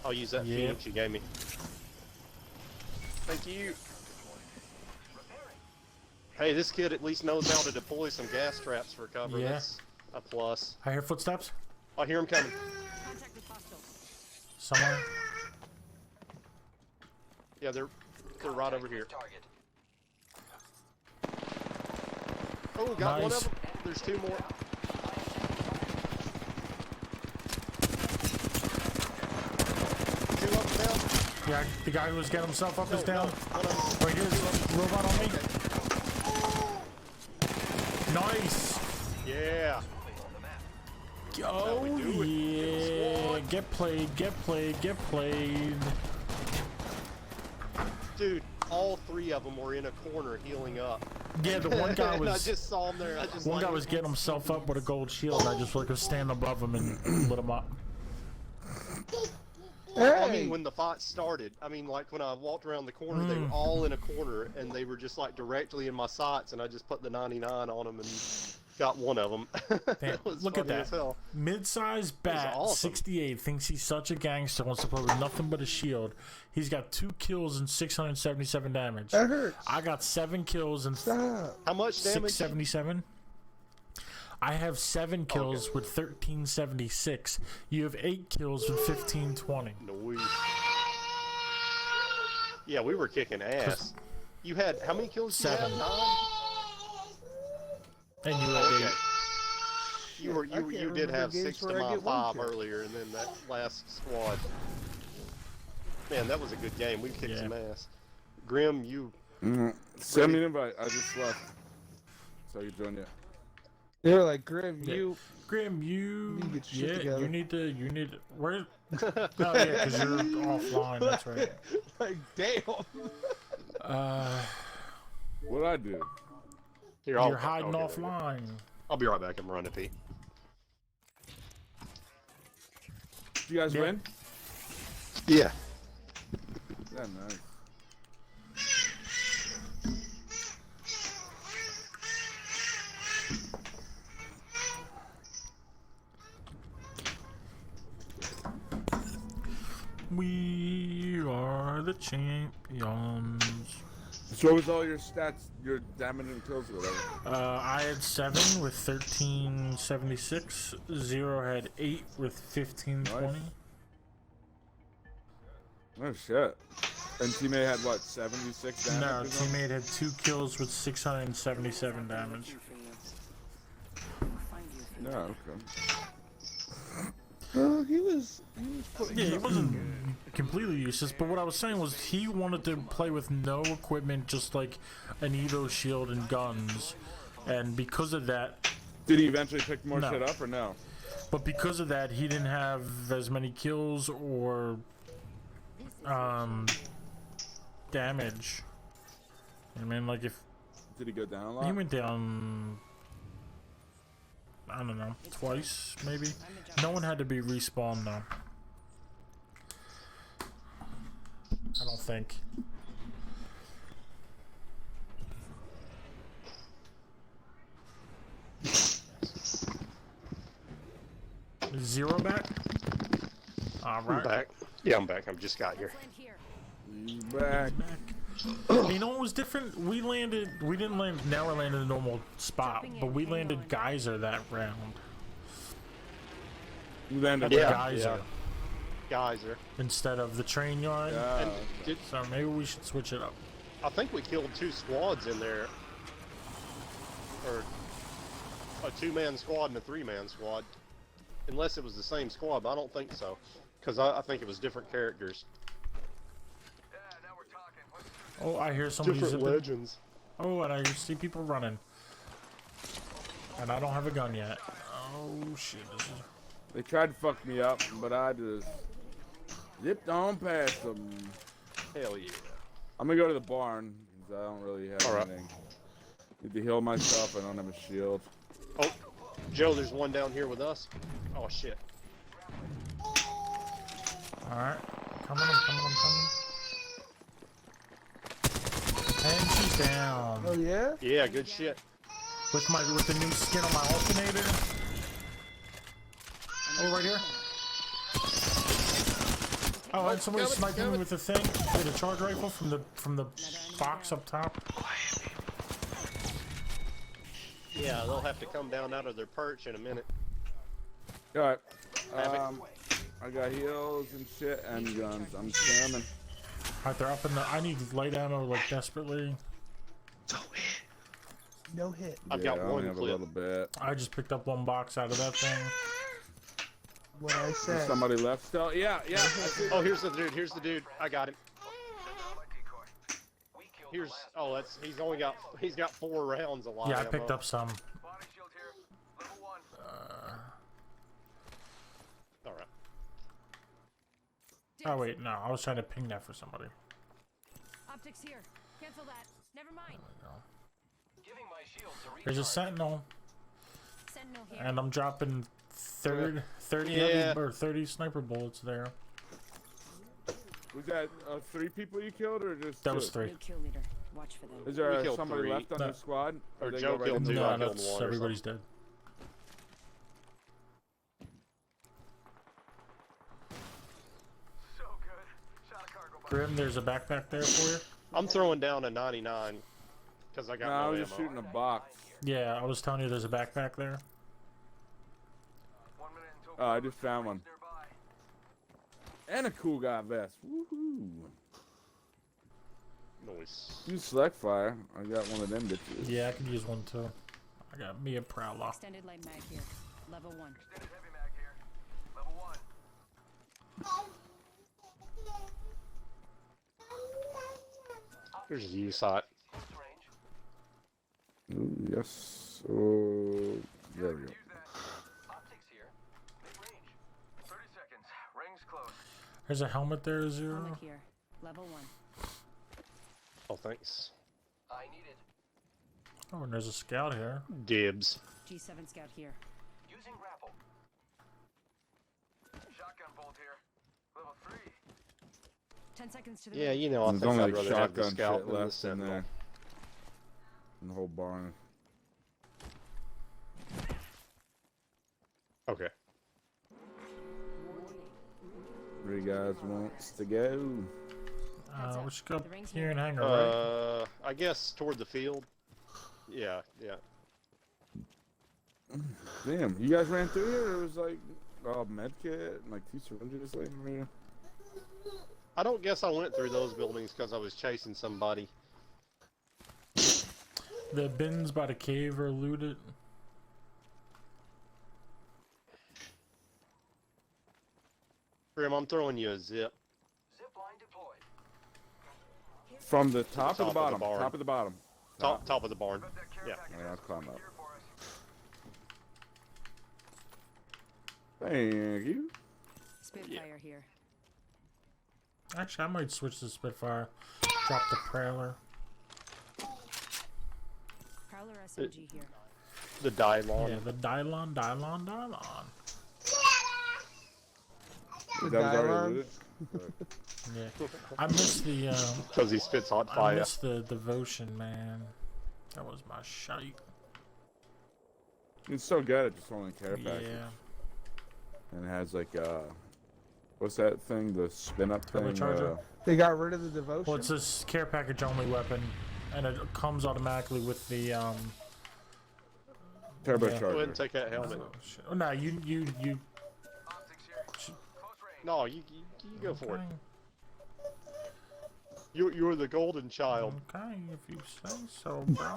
D: I'll use that
A: Yep.
D: Phoenix you gave me. Thank you. Hey, this kid at least knows how to deploy some gas traps for cover.
A: Yeah.
D: That's a plus.
A: I hear footsteps
D: I hear him coming.
C: Contact with hostiles.
A: somewhere.
D: Yeah, they're right over here. Oh, got one
A: Nice.
D: of them. There's 2 more. Two of them down.
A: Yeah, the guy who was getting himself up is
D: No,
A: down.
D: one of them.
A: Right here's robot on me. Nice.
D: Yeah.
A: Oh
D: do it.
A: yeah. Get played. Get played. Get played.
D: Dude, all 3 of them were in a corner healing up.
A: Yeah, the one guy
D: And I
A: was.
D: just saw him there. I just
A: One
D: like,
A: guy was getting himself up with a gold shield, and I just like was standing above him and lit him up.
D: I
G: Hey!
D: mean, when the fight started, I mean, like when I walked around the corner, they were all in a corner, and they were just like directly in my sights, and I just put the 99 on them and got one of them.
A: Damn, look at that. Mid-size bat,
D: awesome.
A: 68, thinks he's such a gangster, wants to play with nothing but a shield. He's got 2 kills and 677 damage.
G: That hurts.
A: I got 7 kills and
G: Stop.
D: How much damage?
A: 677. I have 7 kills with 1376. You have 8 kills with 1520.
D: No. Yeah, we were kicking ass. You had how many kills? did you have?
A: 7.
D: 9?
A: And you had
D: Okay.
A: 8.
D: You
G: can't
D: did
G: remember
D: have
G: games
D: 6 to
G: where I
D: my
G: get 1
D: 5
G: kill.
D: earlier, and then that last squad. Man, that was a good game. We kicked
A: Yeah.
D: some ass. Grim, you
B: Send me an invite. I just left. So you join you.
G: They were like, Grim,
A: Yeah.
G: you.
A: Grim, you.
G: You need to get your shit
A: Yeah,
G: together.
A: you need to. Where? Oh, yeah, because you're offline. That's right.
G: Like, damn.
B: What'd I do?
D: Here,
A: You're hiding
D: okay, there you go.
A: offline.
D: I'll be right back. I'm running, Pete.
B: You guys
A: Yeah.
B: win?
D: Yeah.
B: Yeah, nice.
A: We are the champions.
B: So what was all your stats, your damage and kills or whatever?
A: I had 7 with 1376. 0 had 8 with 1520.
B: Oh shit. And teammate had what, 76 damage?
A: No,
B: or something?
A: teammate had 2 kills with 677 damage.
B: No, okay.
G: He was putting
A: Yeah, he
G: up-
A: wasn't completely useless, but what I was saying was he wanted to play with no equipment, just like an Evo shield and guns. And because of that,
B: Did he eventually pick more
A: No.
B: shit up or no?
A: but because of that, he didn't have as many kills or damage. I mean, like if
B: Did he go down a lot?
A: he went down, I don't know, twice maybe. No one had to be respawned though. I don't think. Is 0 back?
D: I'm
A: Alright.
D: back. Yeah, I'm back. I've just got here.
B: He's back.
A: You know what was different? We didn't land, never landed in a normal spot, but we landed Geyser that round.
B: You landed
D: Yeah.
A: Geyser
D: Geyser.
A: instead of the train yard.
B: Yeah.
D: And did,
A: So maybe we should switch it up.
D: I think we killed 2 squads in there. Or a 2-man squad and a 3-man squad. Unless it was the same squad, but I don't think so. Because I think it was different characters.
A: Oh, I hear somebody
D: Different
A: zipping.
D: legends.
A: Oh, and I see people running. And I don't have a gun yet. Oh shit, this is...
B: They tried to fuck me up, but I just zipped on past them.
D: Hell yeah.
B: I'm gonna go to the barn, because I don't really have
D: Alright.
B: anything. Need to heal myself, I don't have a shield.
D: Oh, Joe, there's one down here with us. Oh shit.
A: Alright. Coming, I'm coming. And she's down.
G: Oh yeah?
D: Yeah, good shit.
A: With the new skin on my alternator. Oh, right here. Oh, and somebody's sniping me with the thing, with a charge rifle from the box up top.
D: Yeah, they'll have to come down out of their perch in a minute.
B: Alright.
D: Havoc.
B: I got heals and shit and guns. I'm spamming.
A: Alright, they're up in the. I need light ammo like desperately.
G: No hit.
D: I've
B: Yeah,
D: got
B: I only
D: one
B: have a
D: clip.
B: little bit.
A: I just picked up 1 box out of that thing.
G: What I
B: There's
G: said.
B: somebody left still? Yeah, yeah. I see.
D: Oh, here's the dude. Here's the dude. I got him. Here's. Oh, that's. He's got 4 rounds of live
A: Yeah, I
D: ammo.
A: picked up some.
D: All right.
A: Oh wait, no, I was trying to ping that for somebody.
C: Optics here. Cancel that. Never mind.
A: There's a sentinel,
C: Sentinel here.
A: and I'm dropping 30
D: Yeah.
A: heavy, or 30 sniper bullets there.
B: Was that 3 people you killed or just
A: That
B: 2?
A: was 3.
C: New kill leader. Watch for them.
B: Is there
D: We killed
B: somebody
D: 3.
B: left on
A: No.
B: your squad?
D: Or
B: they
D: Joe
B: go
D: killed
B: into
D: 2,
B: the-
A: No,
D: I killed
A: that's
D: 1 or
A: everybody's dead. Grim, there's a backpack there for you.
D: I'm throwing down a 99 because I got
B: No, I
D: no
B: was just
D: ammo.
B: shooting a box.
A: Yeah, I was telling you there's a backpack there.
B: Oh, I just found one. And a cool guy vest. Woohoo!
D: Noise.
B: Use select fire. I got one of them bitches.
A: Yeah, I could use one too. I got me a Prowler.
C: Extended light mag here. Level 1.
D: There's a U-Site.
B: Ooh, yes. Oh, there we go.
A: There's a helmet there,
C: Helmet
A: 0.
C: here. Level 1.
D: Oh, thanks.
A: Oh, and there's a scout here.
D: Dibs.
C: G7 scout here.
E: Using grapple. Shotgun bolt here. Level 3.
C: 10 seconds to the
D: Yeah,
C: ring.
D: you know, I
B: There's
D: think
B: only
D: I'd
B: like
D: rather have the
B: shotgun
D: scout
B: shit
D: than the
B: left in
D: sentinel.
B: there. In the whole barn.
D: Okay.
B: Where you guys wants to go?
A: We should go
C: The ring's
A: here
C: here.
A: and hang right?
D: I guess toward the field. Yeah, yeah.
B: Damn, you guys ran through here? It was like med kit and like 2 syringes laying over here.
D: I don't guess I went through those buildings because I was chasing somebody.
A: The bins by the cave are looted.
D: Grim, I'm throwing you a zip.
E: Zip line deployed.
B: From the top or the
D: top of the
B: bottom?
D: barn.
B: Top of the bottom.
D: Top of the barn.
E: Bet that care
D: Yeah.
E: package
B: Alright, I'll
E: has
B: climb
E: something
B: up.
E: here for us.
B: Thank you.
C: Spitfire here.
A: Actually, I might switch to Spitfire. Drop the Prowler.
C: Prowler SMG here.
D: The Dylon.
A: Yeah, the Dylon.
B: That was already
G: Dylon.
B: looted?
A: Yeah. I missed the,
D: Because he spits hot
A: I
D: fire.
A: missed the devotion, man. That was my shite.
B: It's so good, it's just only care package.
A: Yeah.
B: And it has like what's that thing? The spin up thing?
A: Turbocharger?
G: They got rid of the devotion.
A: Well, it's this care package only weapon, and it comes automatically with the
B: Turbocharger.
D: Go ahead and take that helmet.
A: Oh, no, you
E: Optics here. Close range.
D: No, you go for it.
A: okay,
D: You're the golden child.
A: okay, if you say so, bro.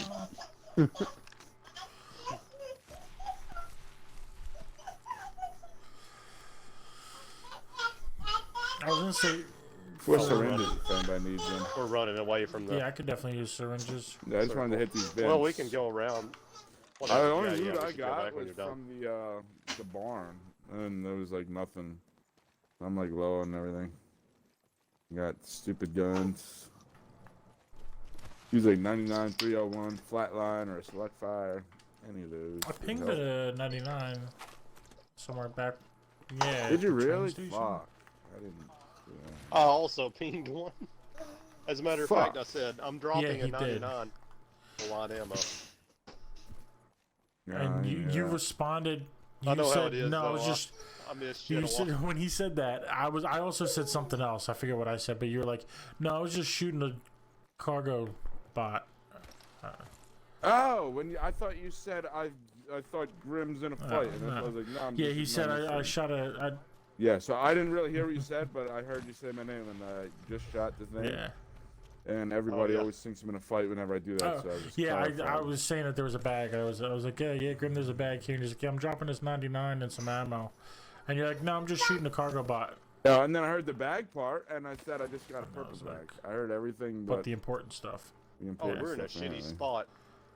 A: I was gonna say,
B: What's syringes if anybody needs them?
D: We're running away from the.
A: yeah, I could definitely use syringes.
B: Yeah, I just wanted to hit these bins.
D: Well, we can go around.
B: The
D: Whatever.
B: only
D: Yeah,
B: loot
D: we
B: I
D: should go
B: got
D: back when
B: was
D: you're done.
B: from the barn, and there was like nothing. I'm like low on everything. Got stupid guns. Use like 99, 301, flatline, or a select fire. Any of those.
A: I
B: would
A: pinged
B: help.
A: a 99 somewhere back. Yeah.
B: Did you
A: at the train
B: really?
A: station.
B: Fuck. I didn't.
D: I also pinged one. As a matter of fact,
B: Fuck.
D: I said I'm dropping
A: he
D: a
A: did.
D: 99. A lot of ammo.
B: Yeah,
A: And you
B: yeah.
A: responded.
D: I
A: You
D: know
A: said
D: how it is.
A: no.
D: though.
A: It was just
D: I missed shit
A: you
D: a
A: said
D: lot.
A: when he said that. I also said something else. I forget what I said, but you were like, "No, I was just shooting a cargo bot."
B: Oh, I thought you said I thought Grim's in a fight, and I
A: no.
B: was like, no. I'm
A: Yeah,
B: just
A: he said I
B: noticing.
A: shot a.
B: Yeah, so I didn't really hear what you said, but I heard you say my name, and I just shot the thing.
A: Yeah.
B: And everybody
D: yeah.
B: always thinks I'm in a fight whenever I do that.
A: Oh,
B: so I just
A: yeah, I
B: clarified.
A: was saying that there was a bag. I was like, yeah, Grim, there's a bag here. And he's like, yeah, I'm dropping this 99 and some ammo. And you're like, no, I'm just shooting a cargo bot.
B: Yeah, and then I heard the bag part, and I said I just got a purple
A: was
B: bag.
A: like-
B: I heard everything
A: But
B: but
A: the important stuff.
B: the
D: Oh,
B: important
D: we're in a
B: stuff,
D: shitty
B: apparently.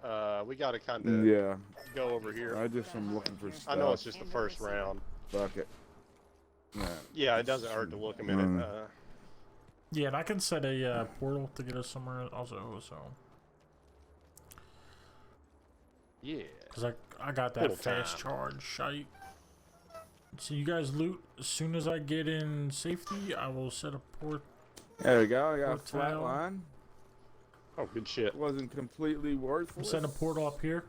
D: spot. We gotta kind of
B: Yeah,
D: go over here.
B: I just am looking for stuff.
D: I know it's just the first round.
B: Fuck it. Yeah.
D: Yeah, it doesn't hurt to look a minute.
A: Yeah, and I can set a portal to get us somewhere also. So,
D: Yeah.
A: because I got that
D: Little
A: fast
D: time.
A: charge shite. So you guys loot. As soon as I get in safety, I will set a port.
B: There we go. I got a flat
A: Hotel.
B: line.
D: Oh, good shit.
B: Wasn't completely
A: I'm
B: worthless.
A: setting a portal up here.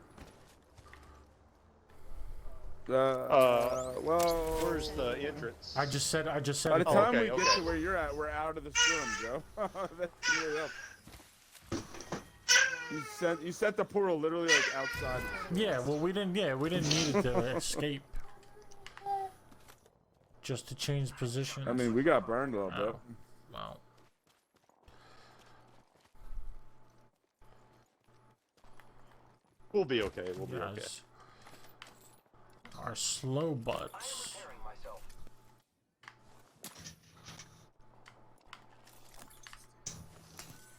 B: Well,
D: Where's the entrance?
A: I just said
B: by the
A: it.
D: Oh,
B: time
D: okay,
B: we get
D: okay.
B: to where you're at, we're out of the storm, Joe. That's really up. You set the portal literally like outside.
A: Yeah, well, we didn't need it to escape. Just to change positions.
B: I mean, we got burned a little bit.
A: Wow.
D: We'll be okay. We'll be okay.
A: Guys are slow butts.
E: Repairing myself.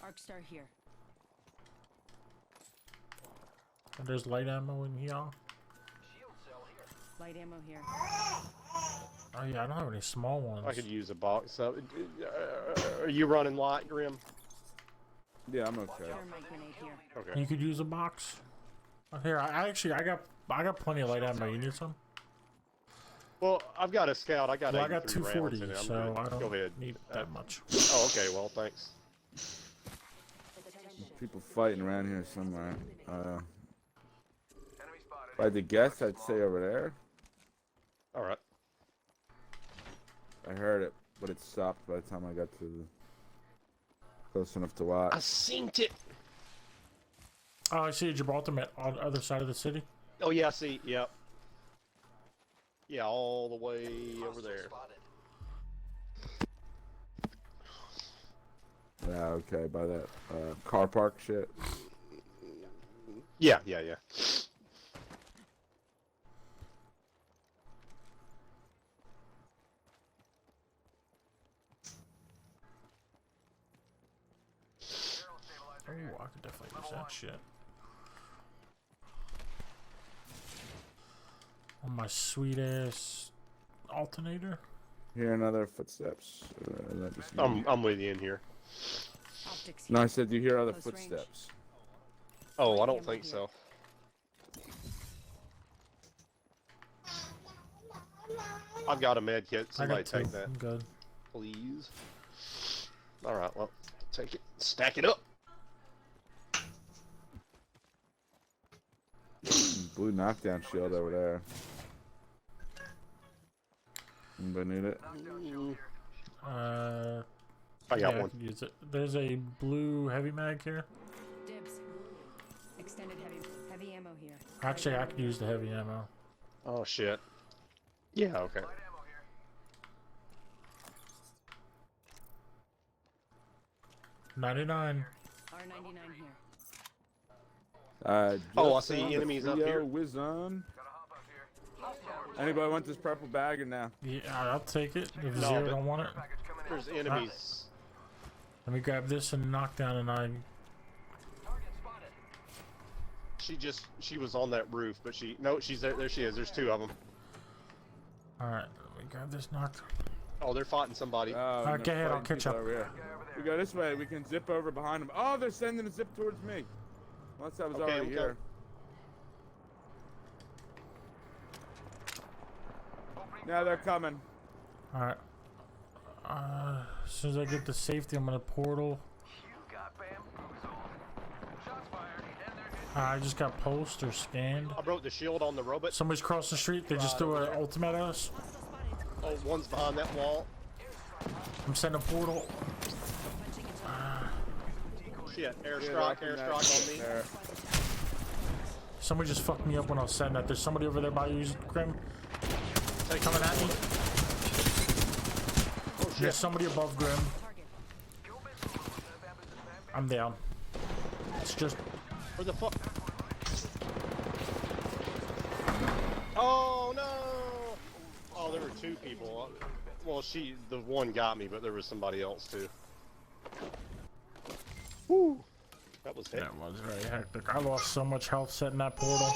C: Arc star here.
A: And there's light ammo in here.
E: Shield cell here.
C: Light ammo here.
A: Oh yeah, I don't have any small ones.
D: I could use a box. Are you running light, Grim?
B: Yeah, I'm okay.
C: Thermite grenade here.
D: Okay.
A: You could use a box. Here, I got plenty of light ammo. You need some?
D: Well, I've got a scout. I got
A: Well, I got
D: 83 rounds
A: 240,
D: in it. I'm
A: so
D: good.
A: I don't
D: Go ahead.
A: need that much.
D: Oh, okay. Well, thanks.
B: People fighting around here somewhere. If I had to guess, I'd say over there.
D: All right.
B: I heard it, but it stopped by the time I got to the close enough to watch.
D: I synced it.
A: Oh, I see Gibraltar on the other side of the city.
D: Oh yeah, I see. Yep. Yeah, all the way over there.
B: Yeah, okay, by that car park shit.
D: Yeah.
A: Oh, I could definitely use that shit. On my sweet ass alternator.
B: Hear another footsteps. That just me.
D: I'm with you in here.
C: Optics
B: No,
C: here.
B: I said, do you hear other
C: Close range.
B: footsteps?
D: Oh, I don't think so. I've got a med kit.
A: I
D: Somebody
A: got two.
D: take that,
A: I'm good.
D: please. All right. Well, take it. Stack it up.
B: Blue knockdown shield over there. Anybody need it?
A: I
D: I got
A: I
D: one.
A: could use it. There's a blue heavy mag here.
C: Dibs. Extended heavy ammo here.
A: Actually, I could use the heavy ammo.
D: Oh shit. Yeah. Okay.
A: $99.
C: R99 here.
D: Oh, I
B: just
D: see
B: found a
D: enemies up
B: Frio
D: here.
B: Whizzon. Anybody want this purple bag or now?
A: Yeah, I'll take it. If
D: No,
A: Zero
D: but-
A: don't want it,
D: There's enemies.
A: let me grab this and knock down and I.
D: She was on that roof, but she's there. There she is. There's two of them.
A: All right, let me grab this knock.
D: Oh, they're fighting somebody.
B: Oh,
A: Alright, go ahead, I'll
B: fighting
A: catch
B: people
A: up.
B: over here. We go this way. We can zip over behind them. Oh, they're sending a zip towards me. Once I was
D: Okay,
B: already
D: okay.
B: here. Now they're coming.
A: All right. As soon as I get to safety, I'm gonna portal. I just got pulsed or scanned.
D: I broke the shield on the robot.
A: Somebody's crossing the street. They just threw an ultimate at us.
D: Oh, one's behind that wall.
A: I'm sending a portal.
D: Shit,
B: Yeah,
D: airstrike
B: rocking that
D: on me.
B: there.
A: Somebody just fucked me up when I was sending that. There's somebody over there by you, Grim.
D: Take
A: Coming at me.
D: Oh
A: There's
D: shit.
A: somebody above Grim. I'm down. It's just.
D: Where the fuck? Oh no! Oh, there were two people. Well, the one got me, but there was somebody else too. Woo! That was hectic.
A: That was very hectic. I lost so much health setting that portal.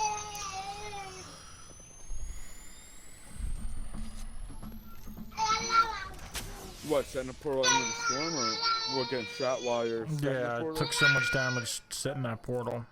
B: What, setting a portal into the storm or what, getting shot while you're setting the
A: Yeah, I
B: portal?
A: took so much damage setting that portal.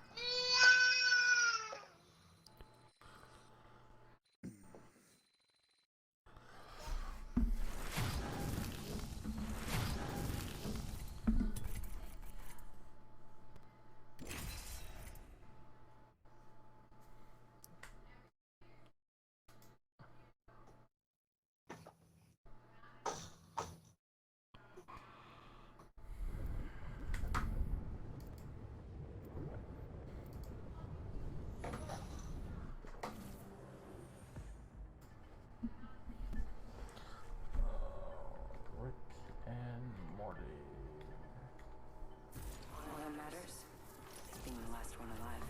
A: Rick and Morty.
C: All that matters, being the last one alive.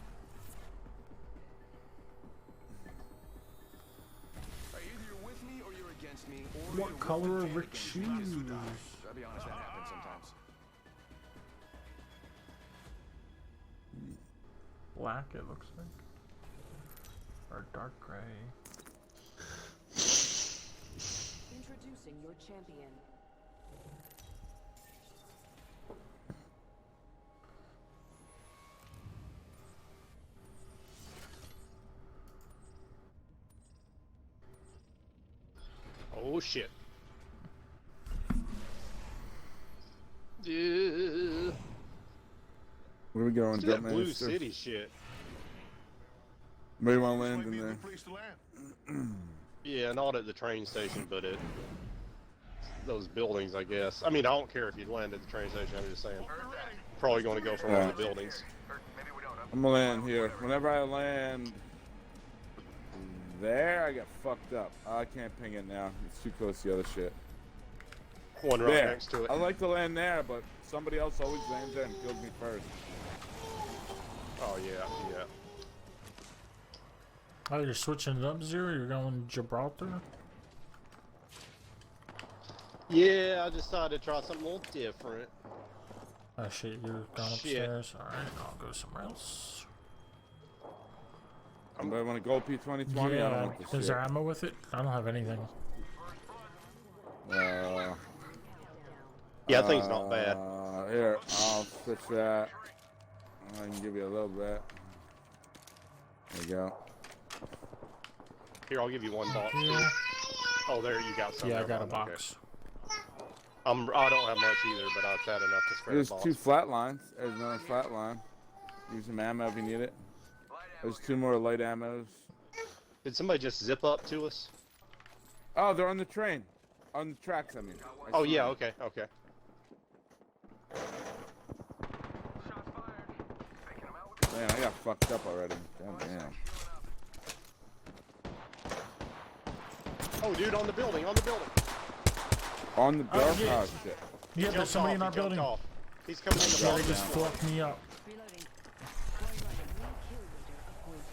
E: Either you're with me or you're against me, or
A: What
E: you're
A: color are
E: willing to
A: Rick's
E: stand against me.
A: shoes?
E: I'll be honest, that happens sometimes.
A: Black, it looks like. Or dark gray.
C: Introducing your champion.
D: Oh shit. Yeah.
B: Where we going?
D: Let's do that
B: Jump
D: Blue
B: Master?
D: City shit.
B: Maybe want to
F: This
B: land
F: might be
B: in
F: a
B: there.
F: good place to land.
D: Yeah, not at the train station, but at those buildings, I guess. I mean, I don't care if you land at the train station. I'm just saying. Probably going to go for one of the buildings.
B: I'm gonna land here. Whenever I land there, I get fucked up. I can't ping it now. It's too close to the other shit.
D: One right
B: There.
D: next to it.
B: I like to land there, but somebody else always lands there and kills me first.
D: Oh yeah, yeah.
A: Oh, you're switching it up, Zero? You're going Gibraltar?
D: Yeah, I decided to try something a little different.
A: Oh shit, you're going
D: Shit.
A: upstairs. Alright, I'll go somewhere else.
B: Anybody want to go P2020? I don't
A: Yeah,
B: want this
A: is
B: shit.
A: there ammo with it? I don't have anything.
D: Yeah, that thing's not bad.
B: Here, I'll switch that. I can give you a little bit. There you go.
D: Here, I'll give you one box.
A: Yeah,
D: Too. Oh, there you got some.
A: yeah I
D: Never
A: got a
D: mind, okay.
A: box.
D: I don't have much either, but I've had enough to spread
B: There's
D: a box.
B: 2 flat lines. There's another flat line. Use some ammo if you need it. There's 2 more light ammos.
D: Did somebody just zip up to us?
B: Oh, they're on the train. On the tracks, I mean. I
D: Oh
B: see
D: yeah,
B: them.
D: okay, okay.
B: Man, I got fucked up already. God damn.
D: Oh, dude, on the building, on the building.
B: On the building?
A: yeah.
B: Oh, shit.
A: Yeah, there's
D: Jumped
A: somebody
D: off,
A: in our
D: he jumped
A: building.
D: off. He's coming in the
A: Yeah,
D: box.
A: they just fucked me up.
C: Reloading. One running. New kill leader appointed.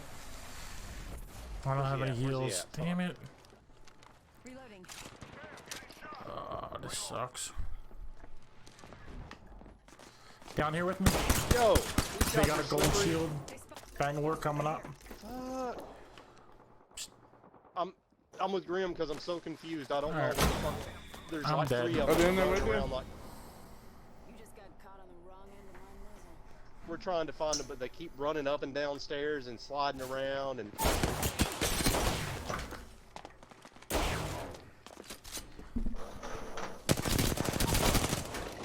A: I don't have
D: he
A: any
D: at? Where's he
A: heals.
D: at?
A: Damn it.
C: Reloading.
A: This sucks. Down here with me.
D: Yo,
A: They got a gold shield. Bangalore coming up.
D: I'm with Grim because I'm so confused. I don't know
A: Alright.
D: what the fuck. There's
A: I'm
D: like
A: dead.
D: 3 of
B: Are they
D: them
B: in there
D: running
B: with you?
D: around like
C: You just got caught on the wrong end of my muzzle.
D: we're trying to find them, but they keep running up and down stairs and sliding around and.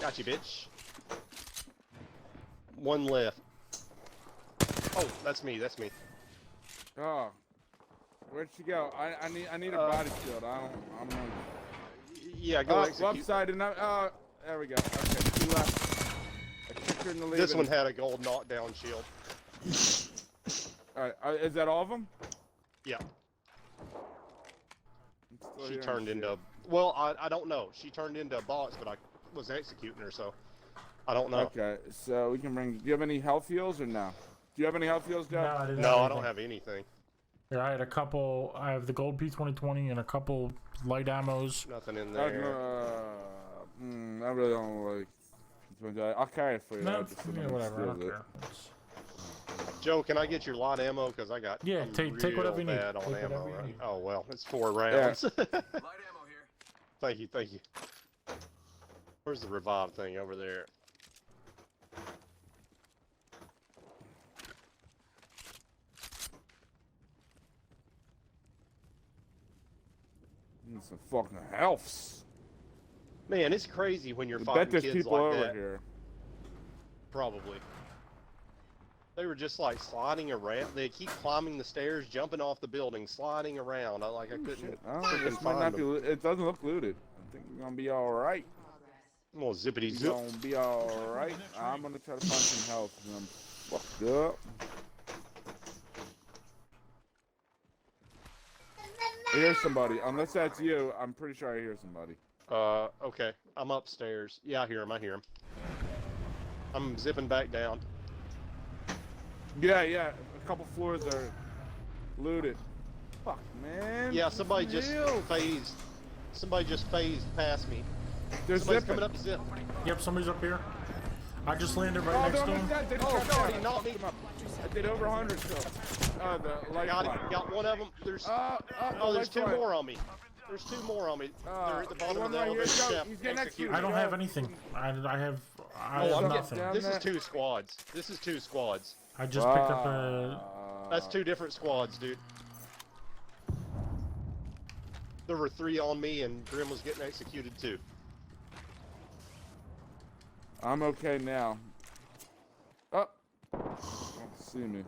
D: Got you, bitch. One left. Oh, that's me. That's me.
B: Oh. Where'd she go? I need a body shield. I'm on.
D: Yeah, go
B: Left
D: execute.
B: side and there we go. Okay, 2 left. I kicked her in the lead.
D: This one had a gold knockdown shield.
B: Alright, is that all of them?
D: Yeah,
B: Oh,
D: she turned into. Well, I don't know. She turned into a box, but I was executing her, so I don't know.
B: Okay, so we can bring. Do you have any health heals or no? Do you have any health heals, Joe?
A: No, I didn't
D: No,
A: have
D: I
A: anything.
D: don't have anything.
A: Here, I had a couple. I have the gold P2020 and a couple light ammos.
D: Nothing in
B: I
D: there.
B: really don't like. I'll carry it for you.
A: No,
B: just so
A: yeah,
B: nobody
A: whatever. I don't
B: steals it.
A: care. It's-
D: Joe, can I get your light ammo? Because I got.
A: Yeah,
D: I'm
A: take whatever you
D: real
A: need.
D: bad on
A: Take
D: ammo.
A: whatever you
D: Right?
A: need.
D: Oh well, it's 4 rounds.
E: Light ammo here.
D: Thank you, thank you. Where's the revive thing over there?
B: Need some fucking healths.
D: Man, it's crazy when you're
B: I
D: fighting
B: bet there's
D: kids
B: people
D: like
B: over
D: that.
B: here.
D: Probably. They were just like sliding around. They keep climbing the stairs, jumping off the building, sliding around. I couldn't.
B: Shit. Oh,
D: freaking
B: this might
D: find
B: not be.
D: them.
B: It doesn't look looted. I think we're gonna be all right.
D: I'm gonna zippity
B: We're
D: zip.
B: gonna be all right. I'm gonna try to find some health. 'Cause I'm fucked up. I hear somebody. Unless that's you, I'm pretty sure I hear somebody.
D: Okay. I'm upstairs. Yeah, I hear him. I hear him. I'm zipping back down.
B: Yeah. A couple floors are looted. Fuck, man.
D: Yeah, somebody
B: Some
D: just
B: heals.
D: phased. Somebody just phased past me.
B: They're
D: Somebody's
B: zipping.
D: coming up to zip.
A: Yep, somebody's up here. I just landed right
B: Oh,
A: next
B: they're
A: to
B: almost
A: him.
B: dead. They just
D: Oh,
B: got
D: God,
B: down.
D: he knocked me.
B: Fucked them up. I did over 100 kills. The light
D: Got
B: line.
D: it. Got one of them. There's. Oh,
B: the
D: there's
B: light
D: 2
B: line.
D: more on me. There's 2 more on me. They're at the bottom
B: one
D: of the
B: right here.
D: elevator
B: Go.
D: shaft.
B: He's getting
D: Executed.
A: I don't
B: Go.
A: have anything. I have
D: Oh,
A: have
D: I'm
A: nothing.
B: down.
D: This is
B: there.
D: 2 squads. This is 2 squads.
A: I just picked up a.
D: That's 2 different squads, dude. There were 3 on me, and Grim was getting executed too.
B: I'm okay now. Oh, see me.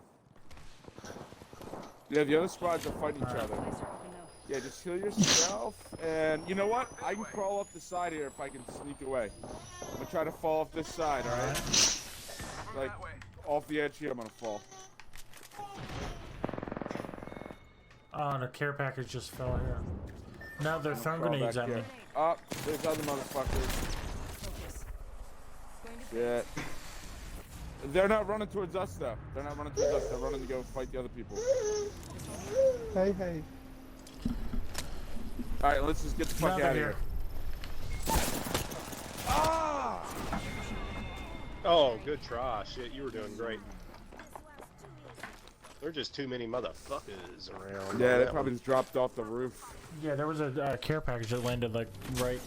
B: Yeah, the other squads are fighting each other.
C: Eyes are open though.
B: Yeah, just heal yourself, and you know what? I can crawl up the side here if I can sneak away. I'm gonna try to fall off this side, alright? Like, off the edge here, I'm gonna fall.
A: Oh, and a care package just fell here. Now they're throwing
B: Crawl
A: grenades
B: back
A: at me.
B: here. Oh, there's other motherfuckers.
C: Focus. Going to
B: Yeah. They're not running towards us, though. They're not running towards us. They're running to go fight the other people.
G: Hey, hey.
B: Alright, let's just get the fuck
A: Now
B: out of
A: they're
B: here. Ah!
D: Oh, good try. Shit, you were doing great. There are just too many motherfuckers around.
B: Yeah,
D: on
B: they
D: that
B: probably
D: one.
B: just dropped off the roof.
A: Yeah, there was a care package that landed like right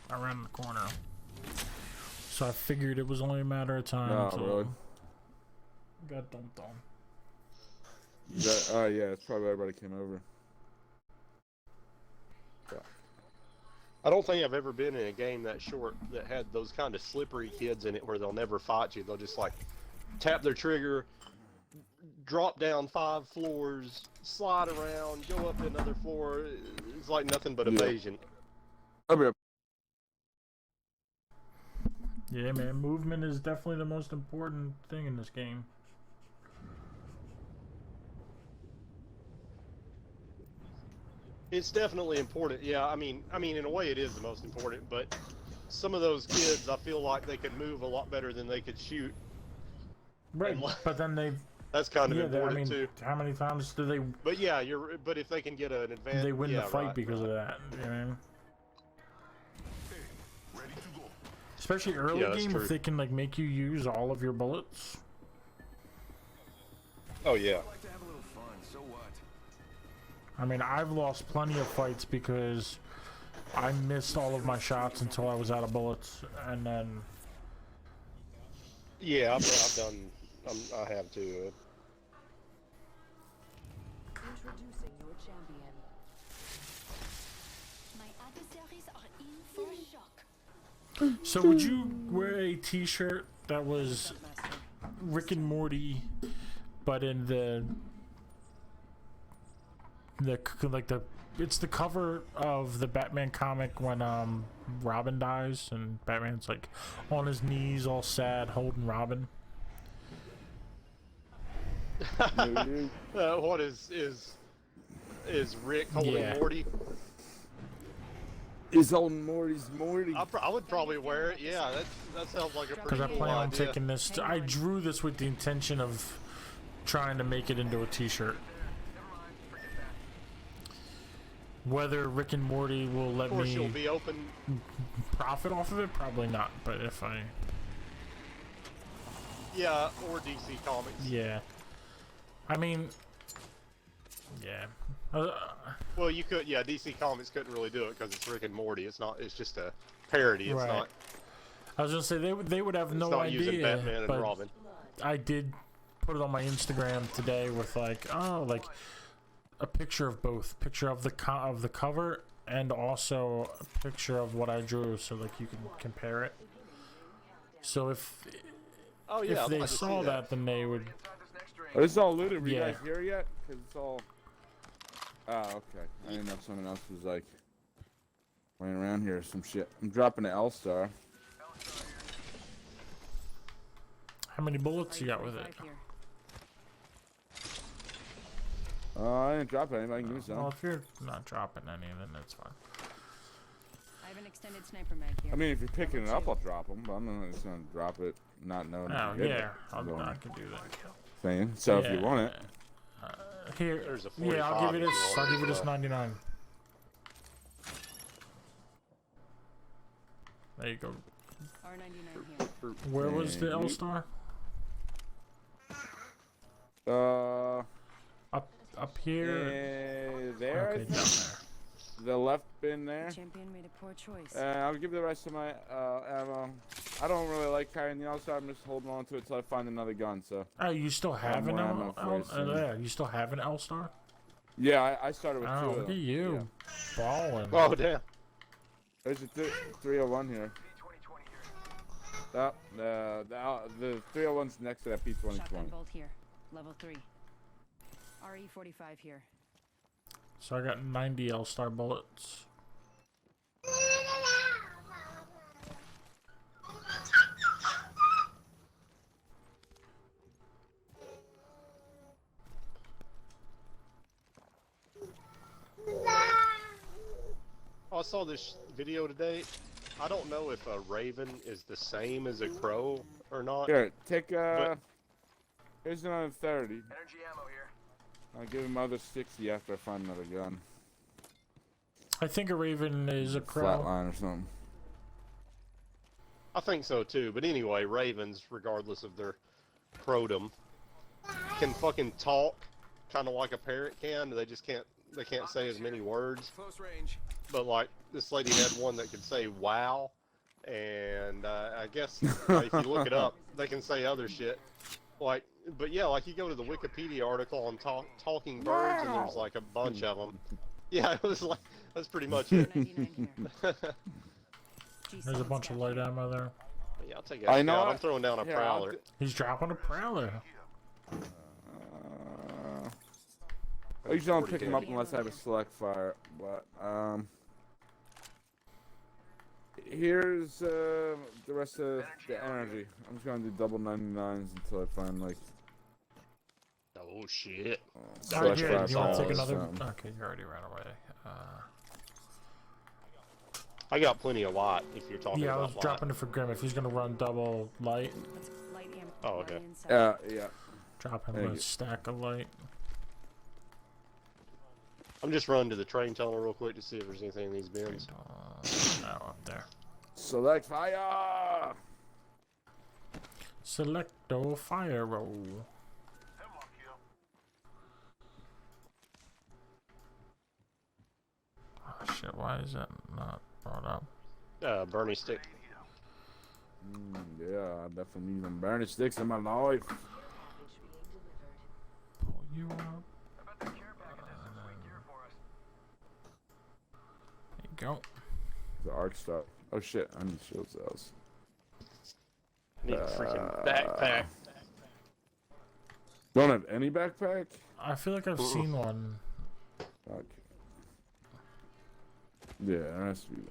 A: around the corner. So I figured it was only a matter of time.
B: No,
A: so
B: really?
A: got dumped on.
B: Oh, yeah, that's probably why everybody came over.
D: I don't think I've ever been in a game that short that had those kind of slippery kids in it where they'll never fight you. They'll just like tap their trigger, drop down 5 floors, slide around, go up another floor. It's like nothing but
B: Yeah.
D: evasion.
A: Yeah, man, movement is definitely the most important thing in this game.
D: It's definitely important. Yeah, I mean, in a way, it is the most important. But some of those kids, I feel like they could move a lot better than they could shoot.
A: Right,
D: And,
A: but then they,
D: That's kind of
A: yeah,
D: important
A: I mean,
D: too.
A: how many times do they
D: But yeah, but if they can get an advantage,
A: they win
D: yeah,
A: the fight
D: right,
A: because
D: right.
A: of that? You know what I mean?
F: Ready to go.
A: Especially early
D: Yeah, that's
A: game,
D: true.
A: if they can like make you use all of your bullets.
D: Oh yeah.
E: I like to have a little fun, so what?
A: I mean, I've lost plenty of fights because I missed all of my shots until I was out of bullets, and then
D: Yeah, I've done. I have too.
C: Introducing your champion.
H: My adversaries are in for shock.
A: So would you wear a T-shirt that was
C: Master.
A: Rick and Morty, but in the it's the cover of the Batman comic when Robin dies and Batman's like on his knees, all sad, holding Robin.
D: What is Rick holding
A: Yeah.
D: Morty?
B: He's holding Morty's Morty.
D: I would probably wear it. Yeah, that sounds like a
A: Because
D: pretty
A: I
D: cool
A: plan on
D: idea.
A: taking this. I drew this with the intention of trying to make it into a T-shirt. Whether Rick and Morty will let
D: Of course, you'll
A: me
D: be open.
A: profit off of it, probably not. But if I,
D: Yeah, or DC Comics.
A: yeah, I mean, yeah.
D: Well, you could. Yeah, DC Comics couldn't really do it because it's Rick and Morty. It's not. It's just a parody. It's
A: Right.
D: not.
A: I was gonna say they would have
D: It's
A: no
D: not
A: idea.
D: using Batman and
A: but
D: Robin.
A: I did put it on my Instagram today with like a picture of both, picture of the cover and also a picture of what I drew, so like you can compare it. So if
D: Oh yeah,
A: if
D: I'd
A: they
D: like to see
A: saw that, then they would.
B: Oh, this is all looted. Were you
A: Yeah.
B: guys here yet? Because it's all... Oh, okay. I didn't know if someone else was, like, playing around here or some shit. I'm dropping an L-Star.
A: How many bullets you got with it?
C: 45 here.
B: I didn't drop any. I can give me
A: Well,
B: some.
A: if you're not dropping any, then that's fine.
C: I have an extended sniper mag here.
B: I mean, if you're picking it
C: Level
B: up,
C: 2.
B: I'll drop them. But I'm not just going to drop it not knowing
A: Oh
B: if you get
A: yeah,
B: it.
A: I can do that.
B: Thing. So if
A: Yeah.
B: you want it...
A: Here,
D: There's a
A: yeah, I'll give
D: 45
A: you
D: if
A: this.
D: you
A: I'll
D: want
A: give you
D: it,
A: this
D: so.
A: 99. There you go.
C: R99 here.
A: Where was the
B: Thank
A: L
B: you.
A: star? Up here.
B: There, I
A: Okay, down
B: think.
A: there.
B: The left bin there.
C: Champion made a poor choice.
B: I'll give the rest of my ammo. I don't really like carrying the L-Star. I'm just holding on to it till I find another gun. So
A: Oh, you still have an
B: more ammo
A: L?
B: for you soon.
A: Yeah, you still have an L star?
B: Yeah, I started with 2
A: Oh,
B: of
A: look
B: them.
A: at you. Balling.
D: Oh damn.
B: There's a 301 here. The 301's next to that
C: Shotgun
B: P2020.
C: bolt here. Level 3. RE45 here.
A: So I got 90 L-Star bullets.
D: I saw this video today. I don't know if a raven is the same as a crow or not.
B: Here, take here's another 30.
E: Energy ammo here.
B: I'll give him another 60 after I find another gun.
A: I think a raven is a crow.
B: Flatline or something.
D: I think so too. But anyway, ravens, regardless of their crowdom, can fucking talk, kind of like a parrot can. They just can't. They can't say as many words.
E: Close range.
D: But like this lady had one that could say "wow," and I guess if you look it up, they can say other shit. Like, but yeah, like you go to the Wikipedia article on talking birds, and there's like a bunch of them. Yeah, it was like that's pretty much it.
C: 99 here.
A: There's a bunch of light ammo there.
D: Yeah, I'll take it.
B: I know
D: I'm throwing down a
B: Here, I'll
D: prowler.
A: He's dropping a prowler.
B: I usually don't
D: Pretty
B: pick them
D: good.
B: up unless I have a select fire, but here's the rest of the energy. I'm just gonna do double 99s until I find like
D: Oh shit!
A: Alright,
B: select
A: here,
B: fire
A: do you want to take
B: balls,
A: another?
B: something.
A: Okay, you already ran away.
D: I got plenty of light. If you're talking
A: Yeah, I
D: about
A: was
D: light.
A: dropping it for Grim. If he's gonna run double light,
C: Light ammo.
D: Oh, okay.
C: Light inside.
B: Yeah.
A: drop him
B: Thank
A: a
B: you.
A: stack of light.
D: I'm just running to the train tunnel real quick to see if there's anything in these bins.
A: No, up there.
B: Select fire.
A: Selecto fire roll. Oh shit, why is that not brought up?
D: Bernie stick.
B: Yeah, I definitely need some burning sticks in my life.
A: Pull you up. There you go.
B: The arc stuff. Oh shit, I need shield cells.
D: I need a freaking backpack.
B: Don't have any backpack?
A: I feel like I've seen one.
B: Fuck. Yeah, there has to be one.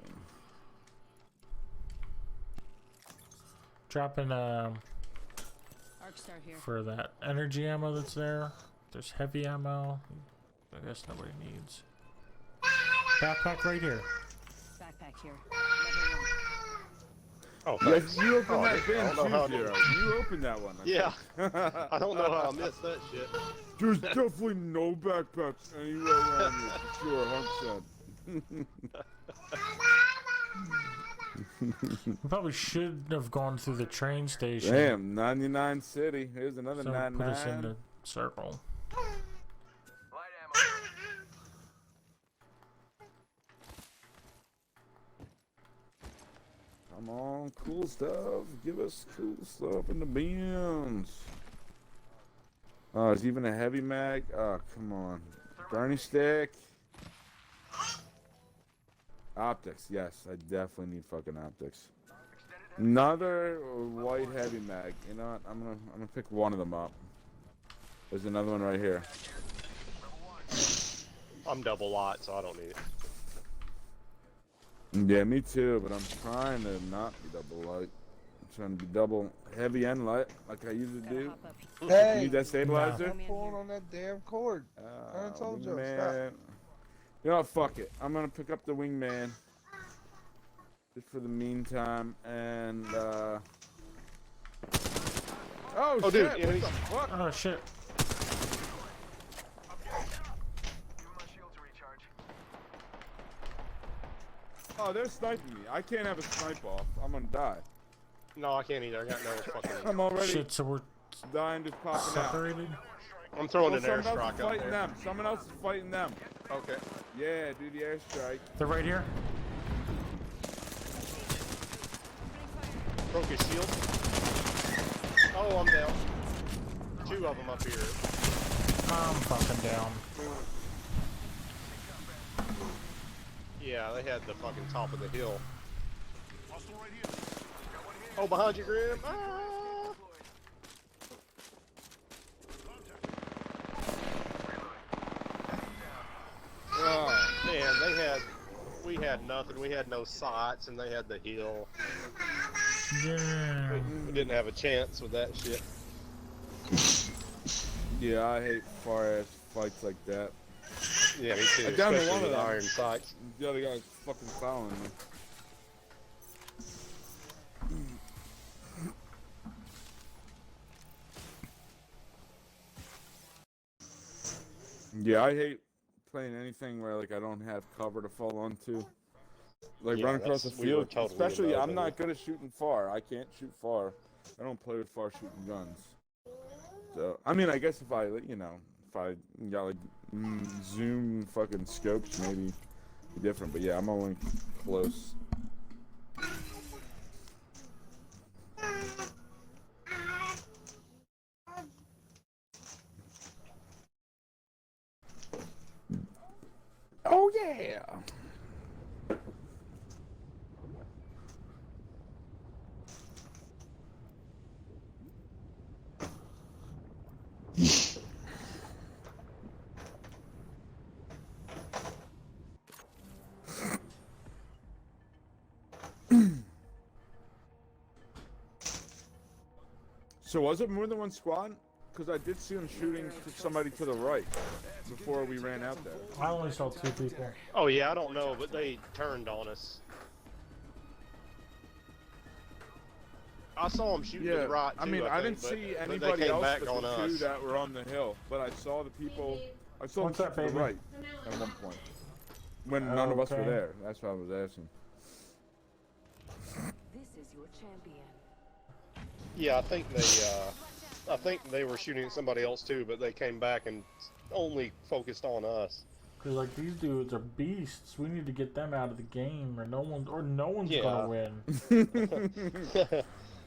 A: Dropping
C: Arc star here.
A: for that energy ammo that's there. There's heavy ammo. I guess nobody needs. Backpack right here.
C: Backpack here. Level 1.
D: Oh,
B: Yeah,
D: thanks.
B: you opened
D: Oh,
B: that
D: I
B: bin
D: don't know how
B: too,
D: I
B: Zero.
D: did-
B: You opened that one.
D: Yeah,
B: think.
D: I don't know how I missed that shit.
B: There's definitely no backpacks anywhere around here. For sure, 100%.
A: We probably should have gone through the train station.
B: Damn, 99 city. Here's another
A: So put us in
B: 99.
A: the circle.
E: Light ammo.
B: Come on, cool stuff. Give us cool stuff in the bins. Oh, there's even a heavy mag. Oh, come on. Bernie stick. Optics. Yes, I definitely need fucking optics. Another white heavy mag. You know what? I'm gonna pick one of them up. There's another one right here.
D: I'm double light, so I don't need it.
B: Yeah, me too, but I'm trying to not be double light. I'm trying to be double heavy and light, like I usually
C: Gotta
B: do.
C: hop up.
G: Hey,
B: Need that stabilizer?
G: I'm pulling on that damn cord. I told you,
B: wingman. You know what, fuck it. I'm gonna pick up the wingman. Just for the meantime, and Oh,
D: Oh,
B: shit,
D: dude,
B: what
D: enemies.
B: the fuck?
A: Oh shit.
E: Give my shield to recharge.
B: Oh, they're sniping me. I can't have a snipe off. I'm gonna die.
D: No, I can't either. I got no fucking.
B: I'm already
A: Shit, so we're
B: dying, just popping out.
A: separated?
D: I'm throwing
B: Well,
D: an
B: someone else
D: airstrike
B: is
D: out
B: fighting
D: there.
B: them. Someone else is fighting them.
D: Okay.
B: Yeah, do the airstrike.
A: They're right here?
D: Broke his shield. Oh, I'm down. Two of them up here.
A: I'm fucking down.
D: Yeah, they had the fucking top of the hill.
F: Hostile right here. Got one here.
D: Oh, behind you, Grim! Ah!
B: Oh,
D: Man, we had nothing. We had no sights, and they had the hill.
A: Yeah.
D: We didn't have a chance with that shit.
B: yeah, I hate far ass fights like that.
D: Yeah, me too.
B: I'm down to
D: Especially
B: one of
D: with
B: them.
D: iron sights.
B: The other guy's fucking following me. Yeah, I hate playing anything where like I don't have cover to fall onto. Like
D: Yeah,
B: run across the
D: we were
B: field.
D: totally
B: Especially,
D: above
B: I'm
D: it.
B: not good at shooting far. I can't shoot far. I don't play with far shooting guns. So I mean, I guess if I got like zoom fucking scopes, maybe be different. But yeah, I'm only close. Oh yeah. So was it more than one squad? Because I did see him shooting to somebody to the right before we ran out there.
A: I only saw 2 people.
D: Oh yeah, I don't know, but they turned on us. I saw them shooting to
B: Yeah,
D: the right too,
B: I mean, I didn't
D: think,
B: see
D: but
B: anybody
D: they came
B: else
D: back
B: but
D: on
B: the
D: us.
B: 2 that were on the hill. But I saw the people. I saw
A: What's
B: them
A: up,
B: to the
A: baby?
B: right at one point when none of us were
A: Okay.
B: there. That's why I was asking.
C: This is your champion.
D: Yeah, I think they were shooting at somebody else too, but they came back and only focused on us.
A: Cause like these dudes are beasts. We need to get them out of the game, or no one's
D: Yeah.
A: gonna win.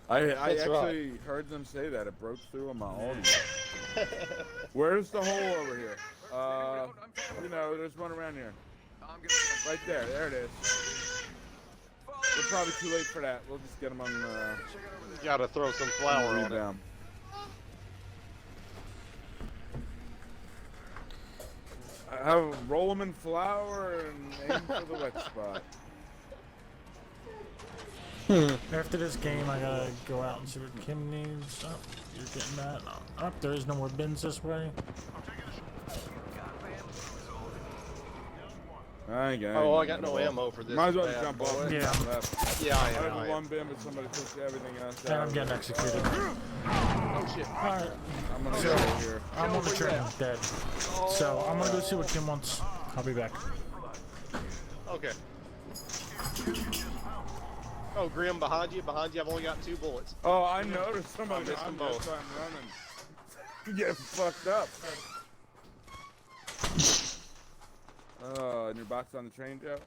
B: I
D: That's
B: actually heard them say that. It broke through on my audio. Where's the hole over here? There's one around here. Right there. There it is. We're probably too late for that. We'll just get them on
D: Gotta throw some flour on it.
B: rebound. Roll them in flour and aim for the wet spot.
A: After this game, I gotta go out and see what Kim needs. Oh, you're getting that. Oh, there is no more bins this way.
B: I
D: got no ammo for this.
B: Might as well
D: bad
B: just jump
D: boy.
B: off.
A: Yeah.
B: Left.
D: Yeah, I
B: I
D: am.
B: have
D: I am.
B: one bin, but somebody took everything else
A: And
B: out.
A: I'm getting executed.
D: Oh shit.
A: Alright,
B: I'm gonna go here.
A: I'm on the train, dead. So I'm gonna go see what Kim wants. I'll be back.
D: Okay. Oh, Grim, behind you. I've only got 2 bullets.
B: Oh, I noticed somebody
D: missed them
B: behind me.
D: both.
B: That's why I'm running. You get fucked up. And your box on the train, Joe?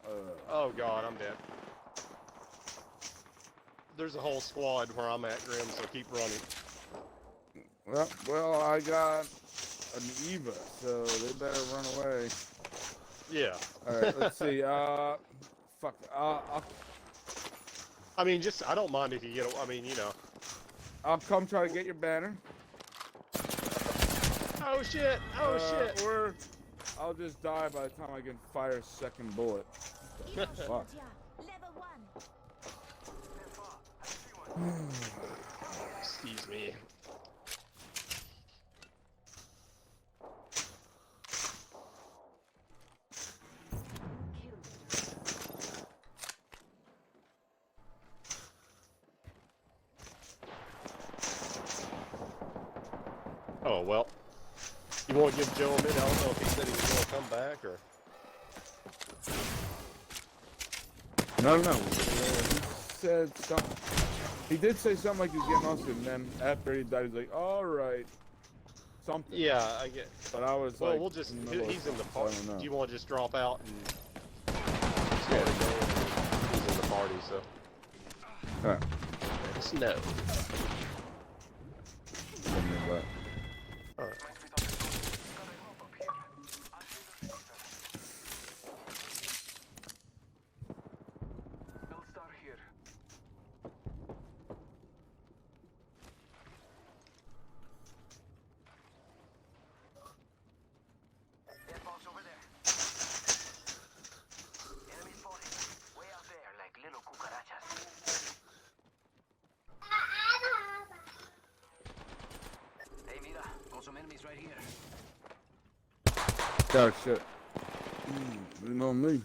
D: Oh god, I'm dead. There's a whole squad where I'm at, Grim, so keep running.
B: Well, I got an Eva, so they better run away.
D: Yeah.
B: Alright, let's see. Fuck.
D: I mean, I don't mind if you get,
B: I'll come try to get your banner.
D: Oh shit! Oh shit!
B: Or I'll just die by the time I can fire a second bullet. Fuck.
H: Level 1.
D: Excuse me. Oh well. You want to give Joe a minute? I don't know if he said he was going to come back or.
B: No. He said something. He did say something like he was getting lost, and then after he died, he's like, "All right." Something.
D: Yeah, I get.
B: But I was
D: Well,
B: like,
D: we'll just.
B: in the middle of
D: He's in the
B: something, so I
D: party.
B: don't know.
D: Do you want to just drop out and start going? He's in the party, so.
B: Alright.
D: Snow. Alright.
E: Got some enemies right here.
B: Oh shit. Didn't know me.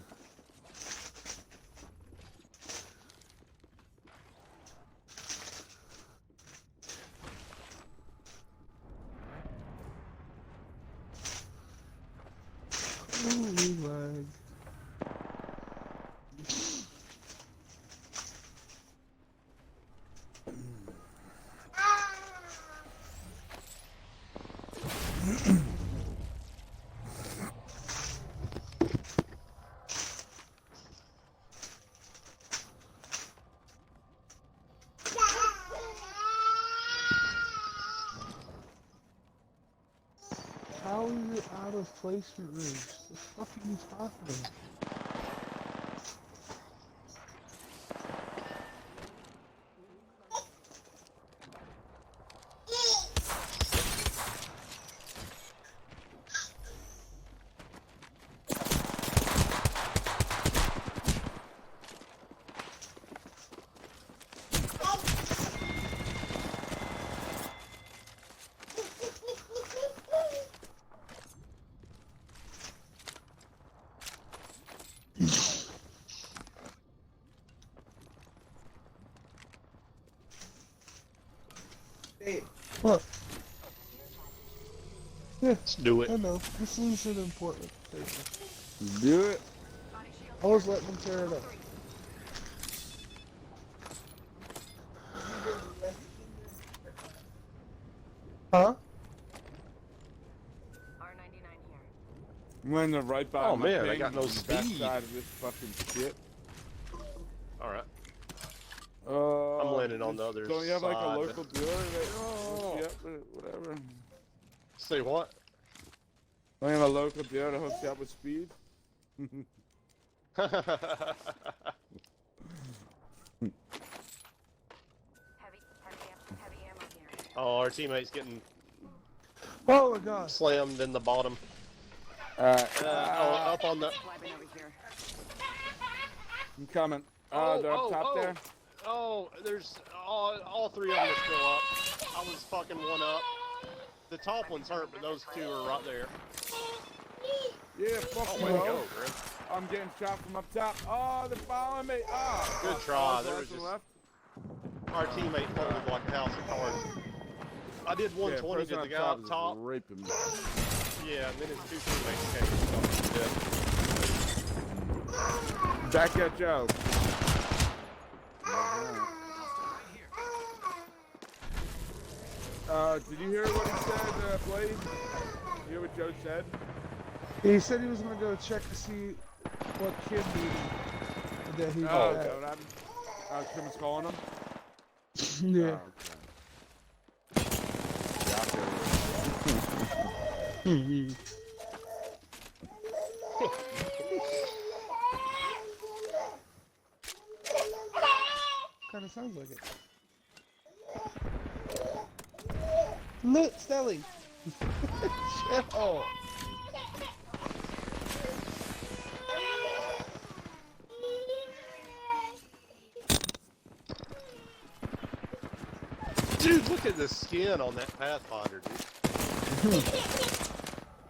G: Holy lag. How is it out of placement range? The fuck are you talking about? What? Yeah,
D: Let's do it.
G: I know. This is an important thing.
B: Do it.
G: I was letting them tear it up. Huh?
H: R99 here.
B: When they're right by
D: Oh,
B: my
D: man, I
B: ping
D: got no
B: on the back
D: speed.
B: side of this fucking shit.
D: Alright.
B: I'm
D: landing on the other
B: Don't you have like a
D: side.
B: local dealer that hooks you up with whatever?
D: Say what?
B: Don't you have a local dealer that hooks you up with speed?
H: Heavy ammo here.
D: Oh, our teammate's getting
G: Oh my god.
D: slammed in the bottom. Up on the.
C: Flapping over here.
B: I'm coming. They're up top there.
D: Oh, there's all three of them are still up. I was fucking one up. The top one's hurt, but those two are right there.
B: Yeah, fuck
D: Oh,
B: you,
D: way to
B: bro.
D: go, Grim.
B: I'm getting shot from up top. Oh, they're following me. Oh,
D: Good try. There
B: right
D: was
B: to
D: just
B: left.
D: our teammate folded like a house of cards. I did 120 to the guy up top.
B: Is raping me.
D: Yeah, and then his two teammates came and stuff.
B: Back at Joe. Did you hear what he said, Blade? You hear what Joe said?
G: He said he was gonna go check to see what kid needed that he
B: Oh,
G: got.
B: okay. What happened? Kim was calling him?
G: Yeah.
B: Oh, okay. Yeah,
G: Mhm. Kind of sounds like it. Look, Stelly. Chill.
D: Dude, look at the skin on that Pathfinder, dude.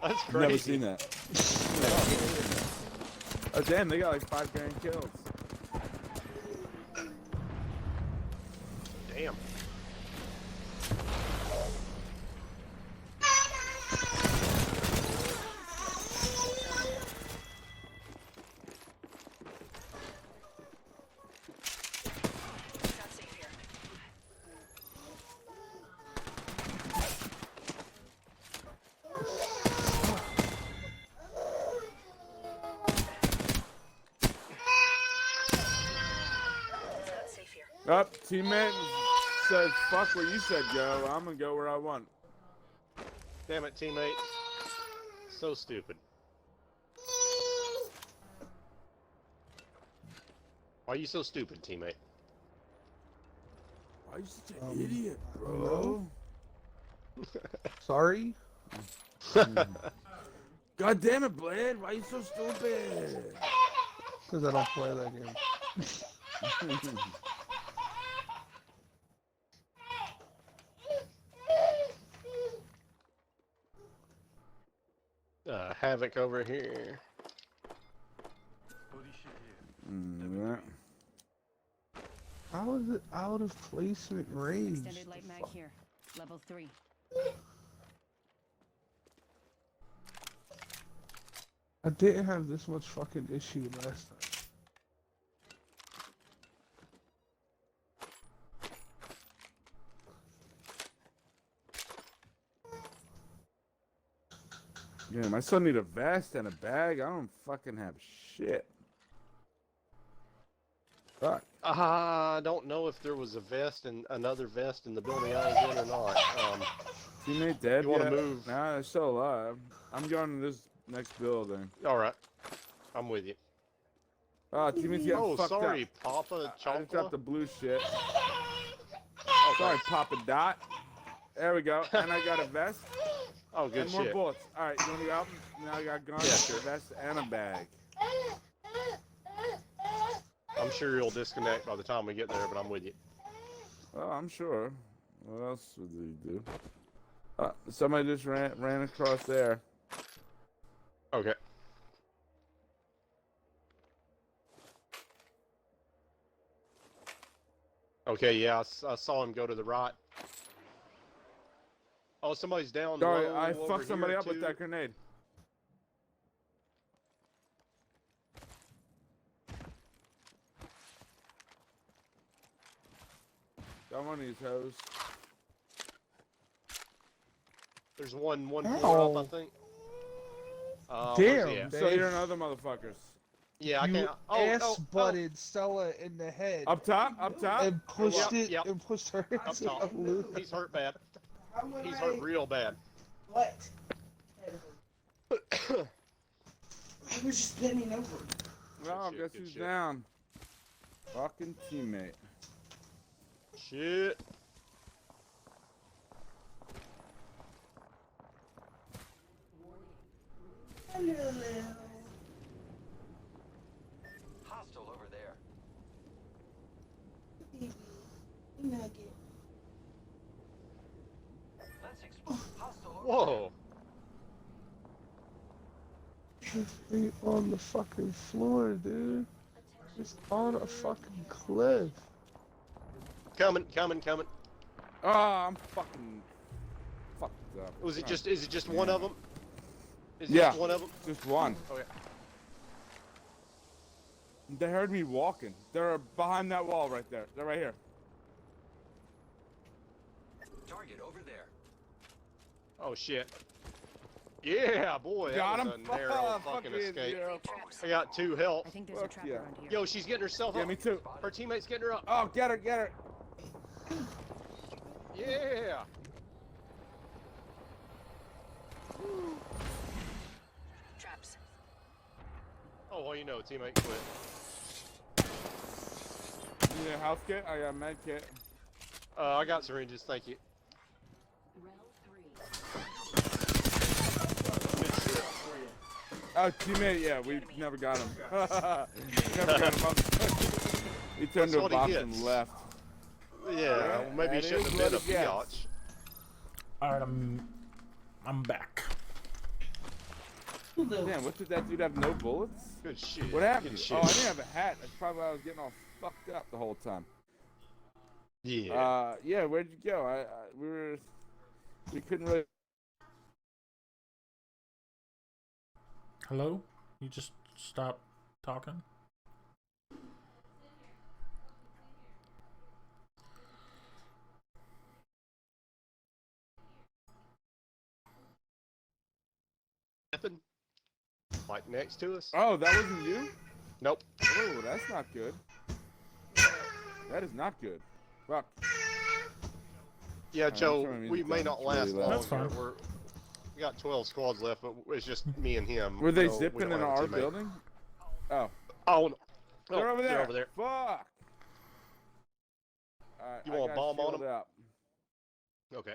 D: That's crazy.
B: Never seen that. Oh damn, they got like 5 grand kills.
D: Damn.
C: Not safe here. Not safe here.
B: Up, teammate says, fuck what you said, go. I'm gonna go where I want.
D: Damn it, teammate. So stupid. Why are you so stupid, teammate?
B: Why are you such an idiot, bro?
G: Sorry.
B: God damn it, Blade. Why are you so stupid?
G: Because I don't play that game.
D: Havoc over here.
F: Booty shit here.
B: Yeah.
G: How is it out of placement range?
C: Extended light mag here. Level 3.
G: I didn't have this much fucking issue last time.
B: Damn, I still need a vest and a bag. I don't fucking have shit. Fuck.
D: I don't know if there was a vest and another vest in the building I was in or not.
B: Teammate dead?
D: You wanna
B: yet?
D: move?
B: Nah, they're still alive. I'm going to this next building.
D: All right, I'm with you.
B: Oh, teammate's getting
D: Oh,
B: fucked
D: sorry,
B: up.
D: Papa
B: I just
D: Chocolate.
B: dropped the blue shit.
D: Oh,
B: Sorry,
D: thanks.
B: Papa Dot. There we go. And I got a vest
D: Oh, good
B: and more
D: shit.
B: bullets. All right, you want to go out? Now I got guns,
D: Yeah, sure.
B: a vest, and a bag.
D: I'm sure you'll disconnect by the time we get there, but I'm with you.
B: Oh, I'm sure. What else would they do? Somebody just ran across there.
D: Okay. Okay, yeah, I saw him go to the right. Oh, somebody's down
B: Sorry,
D: low
B: I
D: over
B: fucked somebody
D: here,
B: up with
D: too.
B: that grenade. Got one of these hoes.
D: There's one floor
G: Ow.
D: up, I think.
G: Damn,
D: where's he at?
B: So
G: Dave.
B: you're another motherfuckers.
D: Yeah, I
G: You
D: can't.
G: ass-butted Stella in the head
B: Up top, up top.
G: and pushed
D: Yep,
G: it
D: yep.
G: and pushed her
D: Up
G: into
D: top.
G: a loop.
D: He's hurt bad. He's hurt real bad.
I: What? I was just bending over.
B: Oh,
D: shit,
B: guess
D: good
B: who's
D: shit.
B: down? Fucking teammate.
D: Shit.
E: Hostile over there.
I: Nugget.
E: Let's explore. Hostile over
D: Whoa.
G: Right on the fucking floor, dude. Just on a fucking cliff.
D: Coming.
B: Oh, I'm fucking fucked up.
D: Was it
B: Oh,
D: just? Is it just one of them? Is it
B: Yeah.
D: just one of them?
B: Just one.
D: Okay.
B: They heard me walking. They're behind that wall right there. They're right here.
E: Target over there.
D: Oh shit. Yeah, boy.
B: Got
D: That
B: him.
D: was a narrow fucking escape. I got 2 health.
C: I think there's a
B: Fuck
C: trap
B: yeah.
C: around here.
D: Yo, she's getting herself
B: Yeah,
D: up.
B: me too.
D: Her teammate's getting her up.
B: Oh, get her, get her.
D: Yeah.
C: Traps.
D: Oh, well, you know, teammate quit.
B: You need a house kit? I got a med kit.
D: I got syringes, thank you.
B: Oh, teammate, yeah, we never got him. Never got him up. He turned
D: That's
B: to a
D: what he
B: box
D: gets.
B: and left.
D: Yeah, well, maybe
B: that
D: he shouldn't
B: is
D: have been a
B: what he gets.
D: biatch.
A: All right, I'm back.
B: Damn, what did that dude have? No bullets?
D: Good shit.
B: What happened?
D: Good shit.
B: Oh, I didn't have a hat. That's probably why I was getting all fucked up the whole time.
D: Yeah.
B: Yeah, where'd you go? We couldn't really.
A: Hello? You just stopped talking?
D: Nothing. Like next to us?
B: Oh, that wasn't you?
D: Nope.
B: Oh, that's not good. That is not good. Fuck.
D: Yeah,
B: I'm
D: Joe,
B: sorry,
D: we may
B: it's
D: not
B: really
D: last
B: loud.
D: long.
A: That's fine.
D: We got 12 squads left, but it's just me and him.
B: Were they
D: so we
B: zipping
D: don't
B: in
D: have a
B: our
D: teammate.
B: building? Oh.
D: Oh, no.
B: They're over there.
D: They're over there.
B: Fuck. Alright,
D: You
B: I
D: want a
B: got
D: bomb on
B: shielded
D: them?
B: up.
D: Okay.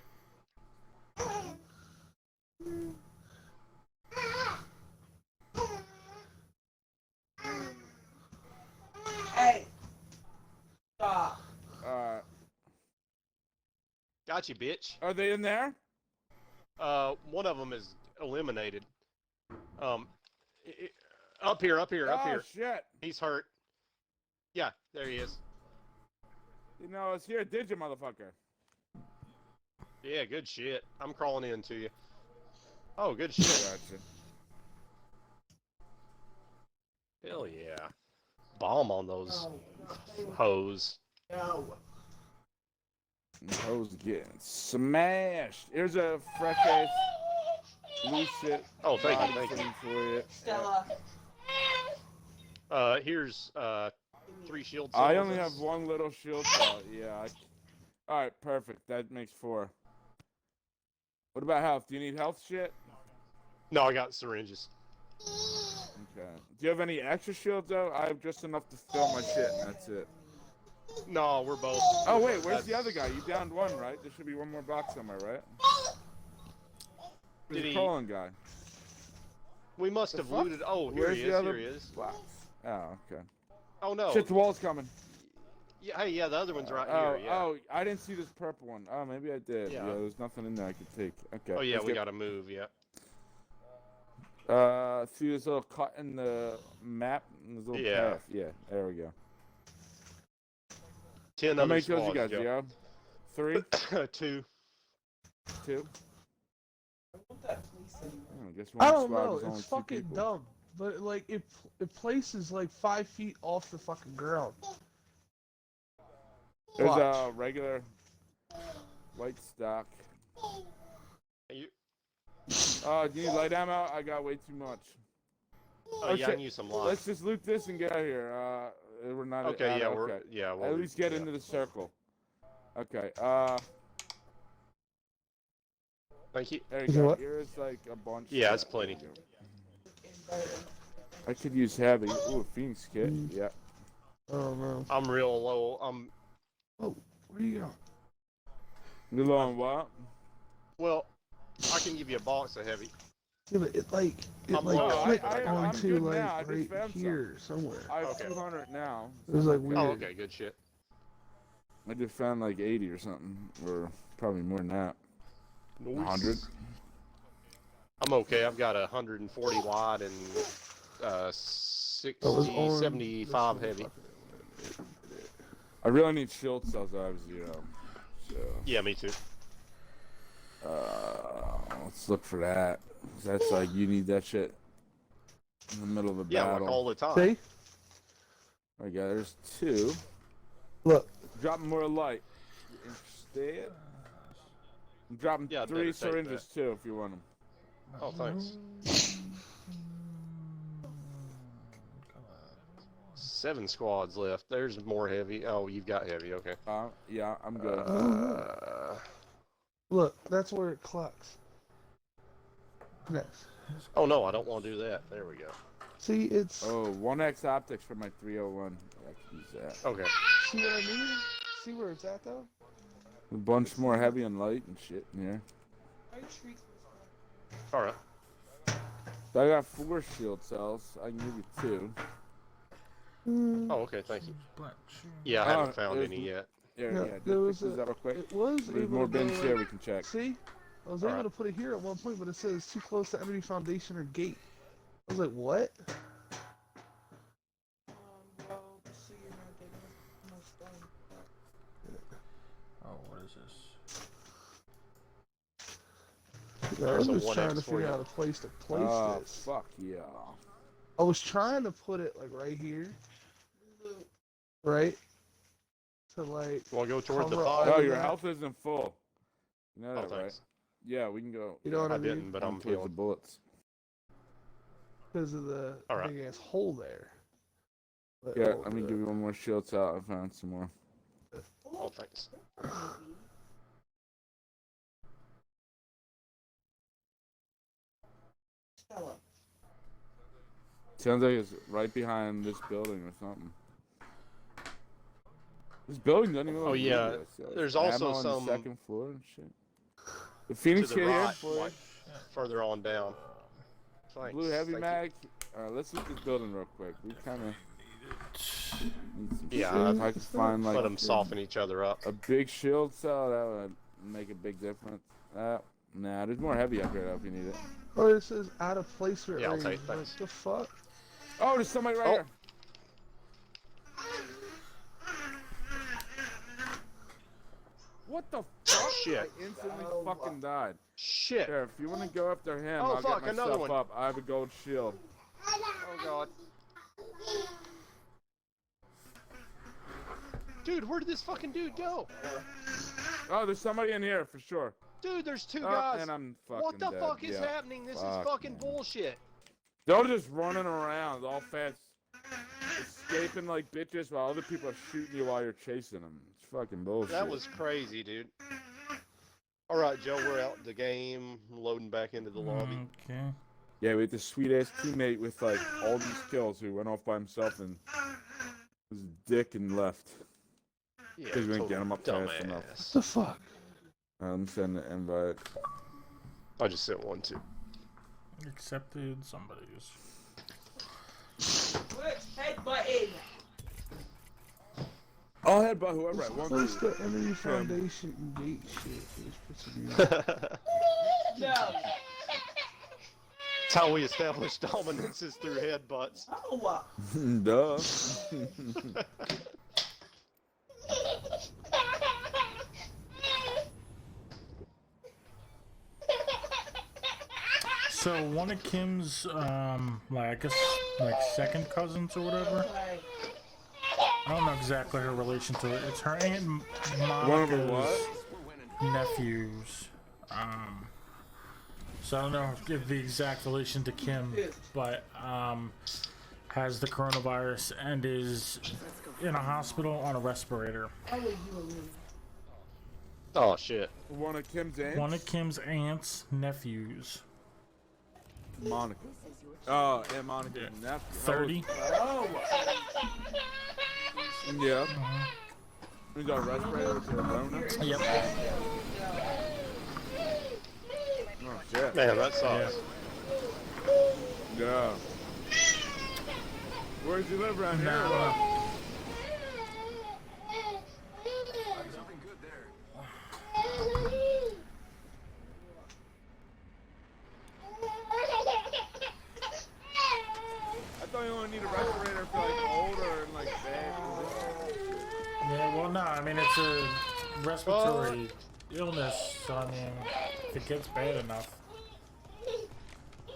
I: Hey. Stop.
B: Alright.
D: Got you, bitch.
B: Are they in there?
D: One of them is eliminated. Up here, up
B: Oh
D: here.
B: shit!
D: He's hurt. Yeah, there he is.
B: You know, it's here, did you, motherfucker?
D: Yeah, good shit. I'm crawling into you. Oh, good shit.
B: Gotcha.
D: Hell yeah. Bomb on those hoes.
I: No.
B: Hoes getting smashed. Here's a fresh ass loose shit.
D: Oh, thank you, thank you.
B: thing for you.
I: Stella.
D: Here's 3 shield cells.
B: I only have one little shield cell. Yeah. All right, perfect. That makes 4. What about health? Do you need health shit?
D: No, I got syringes.
B: Okay. Do you have any extra shields though? I have just enough to fill my shit, and that's it.
D: No, we're both.
B: Oh wait, where's the other guy? You downed one, right? There should be one more box somewhere, right? Where's the crawling guy?
D: We must have looted. Oh, here
B: Where's
D: he
B: the
D: is.
B: other
D: Here he is.
B: box? Oh, okay.
D: Oh no.
B: Shit, the wall's coming.
D: Yeah, hey, yeah, the other one's right
B: Oh,
D: here. Yeah.
B: oh, I didn't see this purple one. Oh, maybe I did.
D: Yeah.
B: Yeah, there's nothing in there I could take. Okay.
D: Oh yeah,
B: let's
D: we
B: get-
D: gotta move. Yeah.
B: See this little cut in the map? This little path. Yeah, there we go.
D: 10
B: How
D: other
B: many kills you
D: squads,
B: guys,
D: Joe.
B: Three?
D: 2.
B: 2?
I: I want that police anymore.
B: I guess one
G: I don't
B: squad
G: know.
B: was only
G: It's
B: 2
G: fucking
B: people.
G: dumb. But like it places like 5 feet off the fucking ground.
B: There's
G: Watch.
B: a regular white stock.
D: You...
B: Do you need light ammo? I got way too much.
D: Oh yeah, I
B: shit.
D: can use some light.
B: Let's just loot this and get out of here. We're not.
D: Okay, yeah,
B: okay.
D: we'll
B: At least get into the circle. Okay.
D: Thank you.
B: There you
G: Is it
B: go.
G: what?
B: Here's like a bunch.
D: Yeah, it's plenty.
B: I could use heavy. Ooh, a Phoenix kit. Yeah.
G: Oh no.
D: I'm real low.
G: Oh, where you going?
B: You low on what?
D: Well, I can give you a box of heavy.
G: Yeah, but it like
D: I'm
G: clicked
B: I'm
G: onto
B: good
G: like
B: now. I just
G: right
B: found some.
G: here somewhere.
B: I have
D: Okay.
B: 200 now.
G: It was like weird.
D: Oh, okay, good shit.
B: I just found like 80 or something, or probably more than that. 100.
D: I'm okay. I've got 140 wide and 60,
G: That was on
D: 75
G: this
D: heavy.
G: motherfucker.
B: I really need shield cells. I have 0. So.
D: Yeah, me too.
B: Let's look for that. 'Cause that's like you need that shit in the middle of a
D: Yeah,
B: battle.
D: like all the time.
G: See?
B: Okay, there's 2.
G: Look.
B: Dropping more light. You interested? I'm dropping
D: Yeah, I'd
B: 3
D: better take
B: syringes too if you want them.
D: Oh, thanks. 7 squads left. There's more heavy. Oh, you've got heavy. Okay.
B: Yeah, I'm good.
G: Look, that's where it clocks. Next.
D: Oh no, I don't want to do that. There we go.
G: See, it's.
B: Oh, 1x optics for my 301. I can use that.
D: Okay.
G: See what I mean? See where it's at though?
B: A bunch more heavy and light and shit in here.
D: All right.
B: So I got 4 shield cells. I can give you 2.
D: Oh, okay. Thank you. Yeah, I haven't found
B: there's-
D: any yet.
B: Yeah,
G: Yeah,
B: yeah.
G: there
B: Just
G: was
B: fix these up real quick.
G: It was
B: There's
G: able
B: more
G: to go,
B: bins here we can check.
G: See? I was
D: All
G: able
D: right.
G: to put it here at one point, but it says too close to enemy foundation or gate. I was like, what?
I: Bro, so you're not getting much done.
A: Oh, what is this?
G: I
D: There's
G: was
D: a
G: just trying
D: 1X
G: to
D: for
G: figure
D: you.
G: out a place to place
B: Oh,
G: this.
B: fuck yeah.
G: I was trying to put it like right here, right? To like,
D: Want to go toward the
G: Cover
D: thought?
G: all
B: Oh,
G: of
B: your
G: that.
B: health isn't full. You know
D: Oh,
B: that, right?
D: thanks.
B: Yeah, we can go.
G: you know what I
D: I
G: mean?
D: didn't, but I'm
B: towards the
D: healed.
B: bullets.
G: Because of the
D: All right.
G: big ass hole there. But,
B: Yeah,
G: oh,
B: let me
G: good.
B: give you one more shield cell. I found some more.
D: Oh, thanks.
I: Stella.
B: Sounds like it's right behind this building or something. This building doesn't even look
D: Oh, yeah.
B: good. So
D: There's
B: ammo
D: also
B: on
D: some-
B: the 2nd floor and shit. The
D: To
B: Phoenix
D: the
B: kit here
D: right,
B: for you.
D: like, further on down. Thanks.
B: Blue heavy
D: Thank you.
B: mag. Alright, let's look this building real quick. We kind of need some
D: Yeah,
B: shit. If I could find like
D: Let them soften each other up.
B: a big shield cell, that would make a big difference. Nah, there's more heavy upgrade if you need it.
G: Oh, it says out of placement
D: Yeah, I'll
G: range.
D: take it,
G: What
D: thanks.
G: the fuck?
B: Oh, there's somebody right
D: Oh.
B: here. What the fuck?
D: Shit.
B: I instantly fucking died.
D: Shit.
B: Here, if you want to go after him,
D: Oh,
B: I'll
D: fuck,
B: get
D: another
B: myself
D: one.
B: up. I have a gold shield.
D: Oh god. Dude, where did this fucking dude go?
B: Oh, there's somebody in here for sure.
D: Dude, there's two
B: Oh,
D: guys.
B: and I'm fucking
D: What the
B: dead.
D: fuck is
B: Yeah.
D: happening? This is
B: Fuck,
D: fucking
B: man.
D: bullshit.
B: They're just running around all fast, escaping like bitches while other people are shooting you while you're chasing them. It's fucking bullshit.
D: That was crazy, dude. Alright, Joe, we're out the game. Loading back into the lobby.
A: Okay.
B: Yeah, we had this sweet ass teammate with like all these kills who went off by himself and was a dick and left.
D: Yeah,
B: Because we didn't get him up fast
D: dumbass.
B: enough.
G: What the fuck?
B: I'm sending an invite.
D: I just sent one too.
A: Accepted somebody's.
I: Headbutting.
B: I'll headbutt whoever I want
G: What's
B: to.
G: the Enemy Foundation and Gate shit? It's pissing me off.
I: No.
D: That's how we establish dominance is through headbutts.
I: Oh.
B: Duh.
A: So one of Kim's, like I guess, like second cousins or whatever. I don't know exactly her relation to it. It's her aunt
B: One of them
A: Monica's
B: what?
A: nephews. So I don't know if the exact relation to Kim, but has the coronavirus and is in a hospital on a respirator.
D: Oh shit.
B: One of Kim's aunts?
A: One of Kim's aunt's nephews.
B: Monica. Oh, yeah, Monica's nephew.
A: 30.
B: Yeah. We got a respirator with the Rona.
A: Yep.
B: Oh, shit.
D: Man, that sucks.
B: Yeah. Where does he live around here? or what?
E: Something good there.
B: I thought you only need a respirator for like older and like bad.
A: Yeah, well, no, I mean, it's a respiratory illness, so I mean, if it gets bad enough.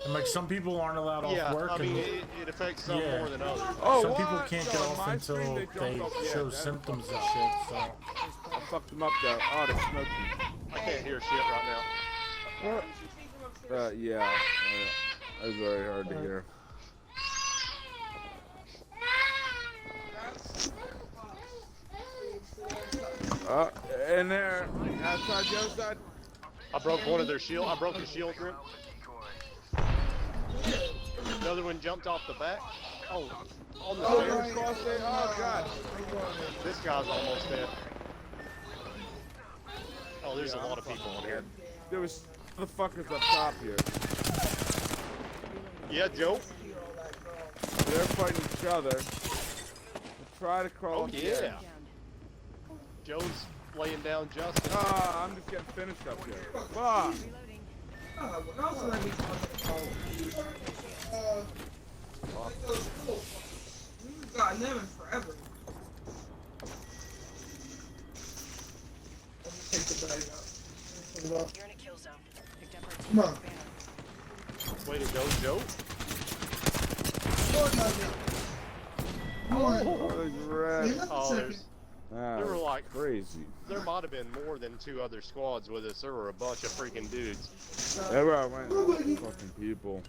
A: And like, some people aren't allowed off
D: Yeah,
A: work,
D: I mean,
A: and
D: it affects some
A: Yeah.
D: more than others.
B: Oh,
A: some
B: what?
A: people can't
B: So
A: get
B: on
A: off
B: my
A: until
B: screen, jumped
A: they
B: up. Yeah,
A: show
B: that-
A: symptoms and shit, so.
B: I fucked them up though. Oh, they smoked me.
D: I can't hear shit right now.
B: Yeah. That was very hard to hear. In there, outside the other side.
D: I broke one of their shield. I broke the shield grip. Another one jumped off the back. Oh, on the stairs.
B: Oh, God.
D: This guy's almost dead. Oh, there's a lot of people in here.
B: There was motherfuckers up top here.
D: Yeah, Joe.
B: They're fighting each other. They try to crawl
D: Oh
B: up the
D: yeah.
B: edge.
D: Joe's laying down Justin.
B: Ah, I'm just getting finished up here. Fuck.
I: God, never forever.
G: Take the bag out. Put it up.
C: You're in a kill zone. Picked up our
G: Come on.
D: Way to go, Joe.
B: Oh, there's red.
D: Oh, there's,
B: Ah,
D: there were like,
B: crazy.
D: there might have been more than 2 other squads with us. There were a bunch of freaking dudes.
B: Everywhere I went, fucking people.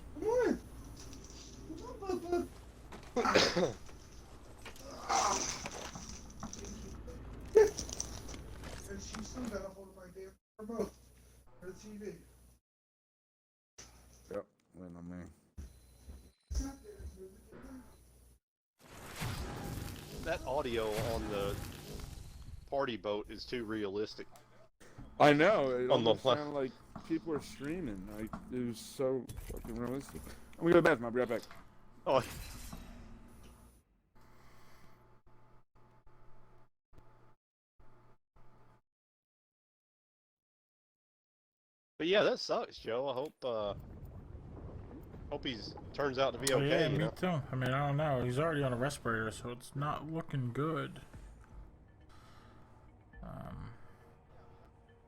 G: And she still got a hold of my damn remote for the TV.
B: Yep, wait on me.
D: That audio on the party boat is too realistic.
B: I know. It
D: On the
B: almost
D: left.
B: sounded like people were screaming. Like, it was so fucking realistic. I'm gonna go to the bathroom. I'll be right back.
D: Oh, But yeah, that sucks, Joe. I hope he's turns out to be okay.
A: Yeah,
D: you
A: me
D: know?
A: too. I mean, I don't know. He's already on a respirator, so it's not looking good.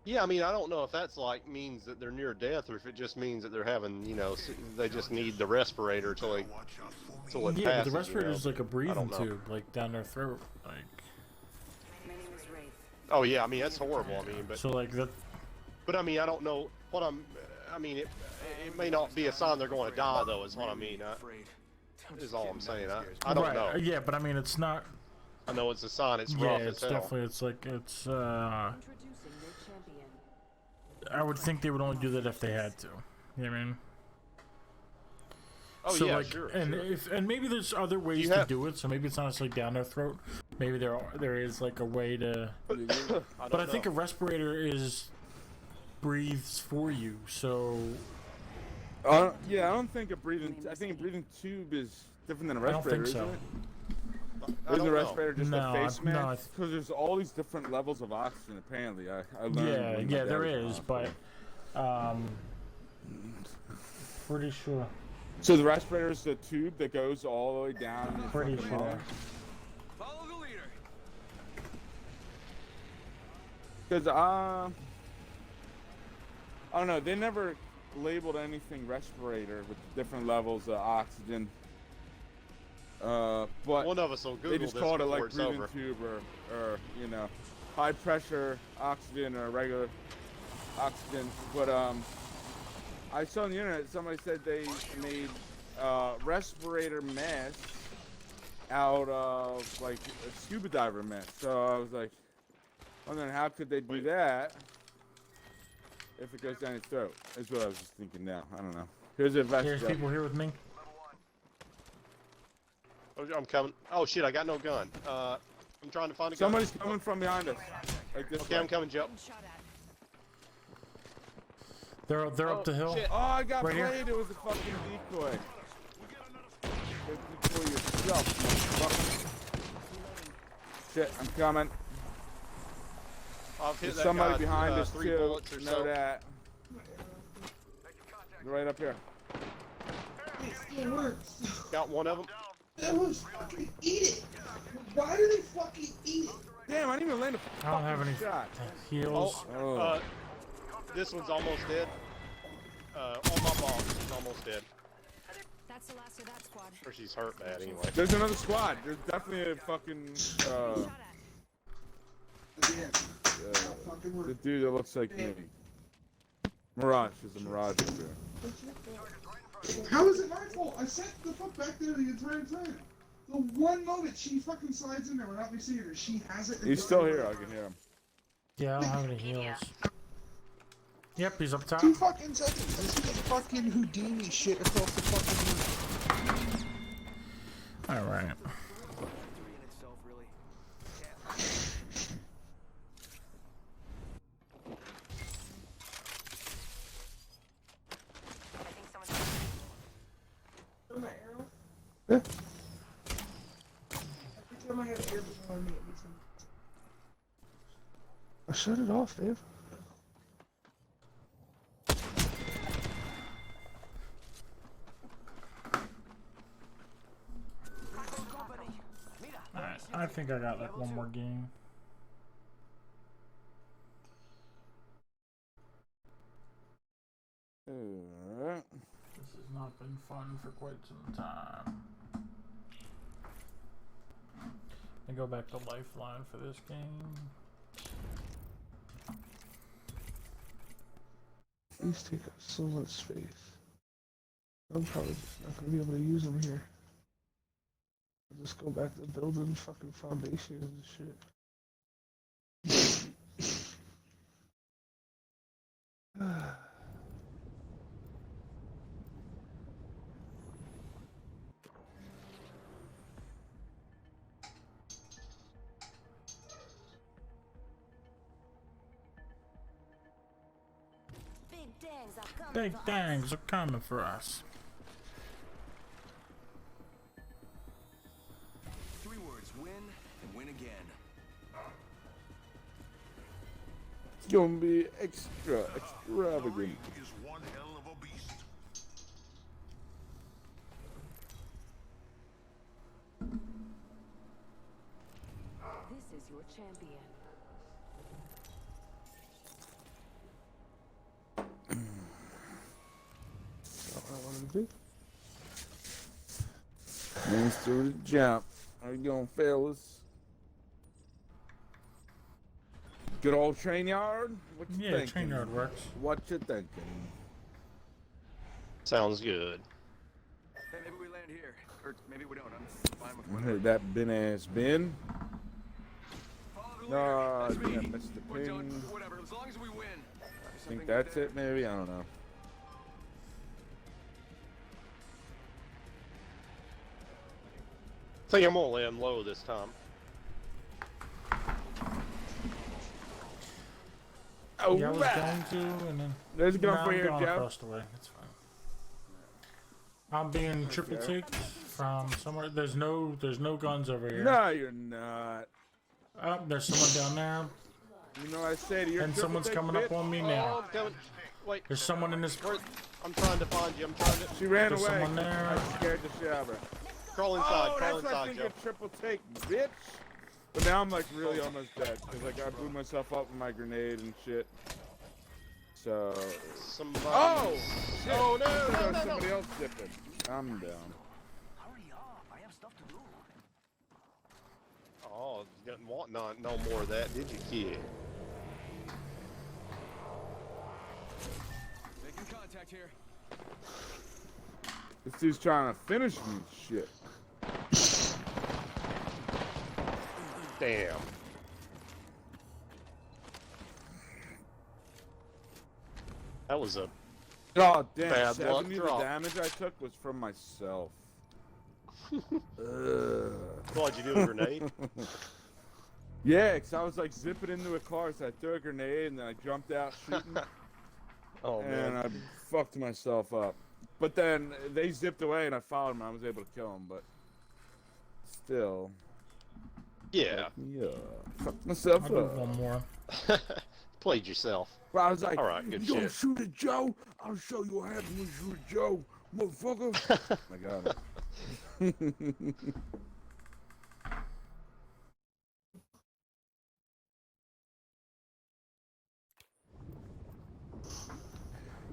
D: Yeah, I mean, I don't know if that's like means that they're near death, or if it just means that they're having, you know, they just need the respirator till it passes.
A: Yeah, but the respirator is
D: you know?
A: like a breathing
D: know.
A: tube, like down their throat, like.
C: My name is Wraith.
D: Oh yeah, I mean that's horrible. I mean, but
A: So like that.
D: I mean, I don't know what I mean, it may not be a sign they're going to die though. Is what I mean. Is all I'm saying. I don't know.
A: Yeah, but I mean, it's not.
D: I know it's a sign. It's
A: Yeah,
D: rough
A: it's
D: as hell.
A: definitely. It's like it's.
C: Introducing their champion.
A: I would think they would only do that if they had to. You know what I mean?
D: Oh
A: So
D: yeah,
A: like,
D: sure.
A: and
D: sure.
A: maybe there's other ways to do it. So maybe it's not necessarily down their throat. Maybe there is like a way to. But I think a respirator breathes for you. So.
B: Yeah, I don't think a breathing. I think a breathing tube is different than a
A: I don't
B: respirator.
A: think so.
B: Isn't it? Isn't a respirator just
A: No,
B: a face
A: no,
B: mask? Because there's all these different levels of oxygen. Apparently, I learned.
A: Yeah, there is, but pretty sure.
B: So the respirator is the tube that goes all the way down. Your
A: Pretty
B: fucking
A: sure.
B: lung?
E: Follow the leader.
B: Because I don't know. They never labeled anything respirator with different levels of oxygen. But
D: One of us will Google
B: they just
D: this
B: called it
D: before
B: like
D: it's
B: breathing
D: over.
B: tube or you know, high pressure oxygen or regular oxygen. But I saw on the internet somebody said they made respirator masks out of like a scuba diver mask. So I was like, wondering how could they do that if it goes down your throat? Is what I was just thinking now. I don't know. Here's a vest.
A: There's people here with me.
D: Oh, I'm coming. Oh shit, I got no gun. I'm trying to find a gun.
B: Somebody's coming from behind us. Like this
D: Okay,
B: way.
D: I'm coming, Joe.
C: Shot at.
A: They're up the hill.
D: Shit.
B: Oh, I got
A: Right here.
B: played. It was a fucking decoy. Go decoy yourself, motherfucker. Shit, I'm coming.
D: I've hit
B: There's
D: that
B: somebody
D: guy,
B: behind us
D: 3
B: too.
D: bullets or
B: Know
D: so.
B: that. Right up here.
G: It still works.
D: Got one of them.
G: That was fucking eat it. Why do they fucking eat it?
B: Damn, I didn't even land a
A: I don't have any
B: shot.
A: heals.
B: Oh.
D: This one's almost dead. On my box, she's almost dead.
C: That's the last of that squad.
D: Or she's hurt bad anyway.
B: There's another squad. There's definitely a fucking
C: Shot at.
G: Yeah. Fucking
B: the
G: work.
B: dude that looks like me. Mirage. There's a Mirage up there.
G: How is it my fault? I sat the fuck back there the entire time. The one moment she fucking slides in there without me seeing her, she has it.
B: He's still here. I can hear him.
A: Yeah, I don't have any heals. Yep, he's up top.
G: 2 fucking seconds. This is fucking Houdini shit across the fucking room.
A: All right.
E: Victory in itself, really.
I: My arrow?
G: Yeah.
I: Every time I have earbuds on me, it makes me.
G: I shut it off, Dave.
A: Alright, I think I got like one more game. This has not been fun for quite some time. I go back to Lifeline for this game.
G: These take up so much space. I'm probably just not gonna be able to use them here. I'll just go back to building fucking foundations and shit.
H: Big dangs are coming.
A: Big
H: for us.
A: things are coming for us.
E: 3 words: win and win again.
B: It's gonna be extravagant.
F: Is one hell of a beast.
C: This is your champion.
G: That's what I wanted to do.
B: Minister the jump. How you going, fellas? Good old train yard? What you
A: Yeah,
B: thinking?
A: train yard works.
B: What you thinking?
D: Sounds good.
E: Hey, maybe we land here. Or maybe we don't. I'm fine with
B: I
E: whatever.
B: heard that bin ass bin.
E: Follow the leader.
B: No,
E: That's me.
B: yeah, Mr.
E: We're done.
B: Ping.
E: Whatever. As long as we win.
B: I think that's it, maybe? I don't know.
D: I think I'm gonna land low this time.
B: Oh,
A: Yeah, I was
B: right.
A: going to, and then
B: There's a gun
A: no,
B: for
A: I'm
B: you,
A: going
B: Joe.
A: across the way. It's fine. I'm being triple taked from somewhere. There's no guns over here.
B: No, you're not.
A: Oh, there's someone down there,
B: You know I say to your
A: and
B: triple
A: someone's
B: dick
A: coming
B: bitch.
A: up on me
D: Oh,
A: now.
D: I'm coming. Wait.
A: There's someone in this.
D: Where, I'm trying to find you. I'm trying to
B: She ran
A: There's
B: away.
A: someone there.
B: I scared the shit out of her.
D: crawl inside.
B: Oh,
D: Crawl
B: that's what I
D: inside,
B: think
D: Joe.
B: you're triple take, bitch. But now I'm like really almost dead. Cause like I blew myself up with my grenade and shit. So.
D: Somebody.
B: Oh! Shit.
D: Oh no!
B: I thought
D: No!
B: there was
D: No! No!
B: somebody else dipping. I'm down.
E: Hurry up. I have stuff to do.
D: Oh, you didn't want no more of that, did you, kid?
E: Making contact here.
B: This dude's trying to finish me, shit.
D: Damn. That was a
B: Oh damn!
D: Bad luck
B: 70 of the
D: drop.
B: damage I took was from myself. Ugh.
D: why'd you do a grenade?
B: Yeah, cause I was like zipping into a car, so I threw a grenade and then I jumped out shooting,
D: Oh
B: and
D: man.
B: I fucked myself up. But then they zipped away and I followed them. I was able to kill them, but still,
D: Yeah.
B: yeah, fucked myself
A: I'll do
B: up.
A: one more.
D: Played yourself.
B: But I was like,
D: All right, good
B: you gonna
D: shit.
B: shoot at Joe? I'll show you what happens when you shoot at Joe, motherfucker. I got it.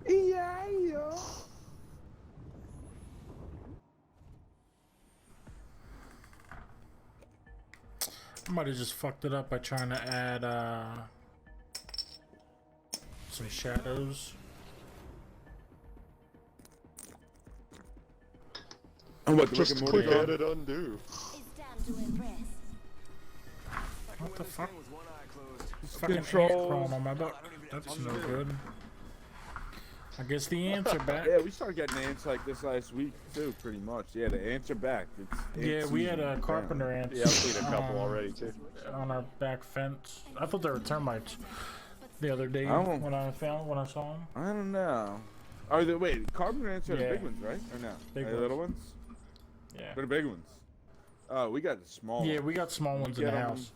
B: Yeah, yeah.
A: I might have just fucked it up by trying to add some shadows.
B: And what, the Rick
D: Just
B: and Morty
D: click
B: guy?
D: on it undo.
H: It's time to impress.
A: What the fuck?
E: With one eye closed.
A: Fucking ant
B: Controls.
A: crawling on my butt. That's no good. I guess the ants are back.
B: Yeah, we started getting ants like this last week too, pretty much. Yeah, the ants are back. It's
A: Yeah,
B: ant
A: we had
B: season,
A: a carpenter ants.
D: Yeah, I've seen a couple already too.
A: On our back fence. I thought they were termites the other day
B: I don't-
A: when I saw them.
B: I don't know. Are they wait? Carpenter ants are the
A: Yeah.
B: big ones, right? Or no?
A: Big
B: Are they little ones?
A: Yeah.
B: They're the big ones. Oh, we got the small.
A: Yeah, we got small ones in
B: get
A: the
B: 'em-
A: house.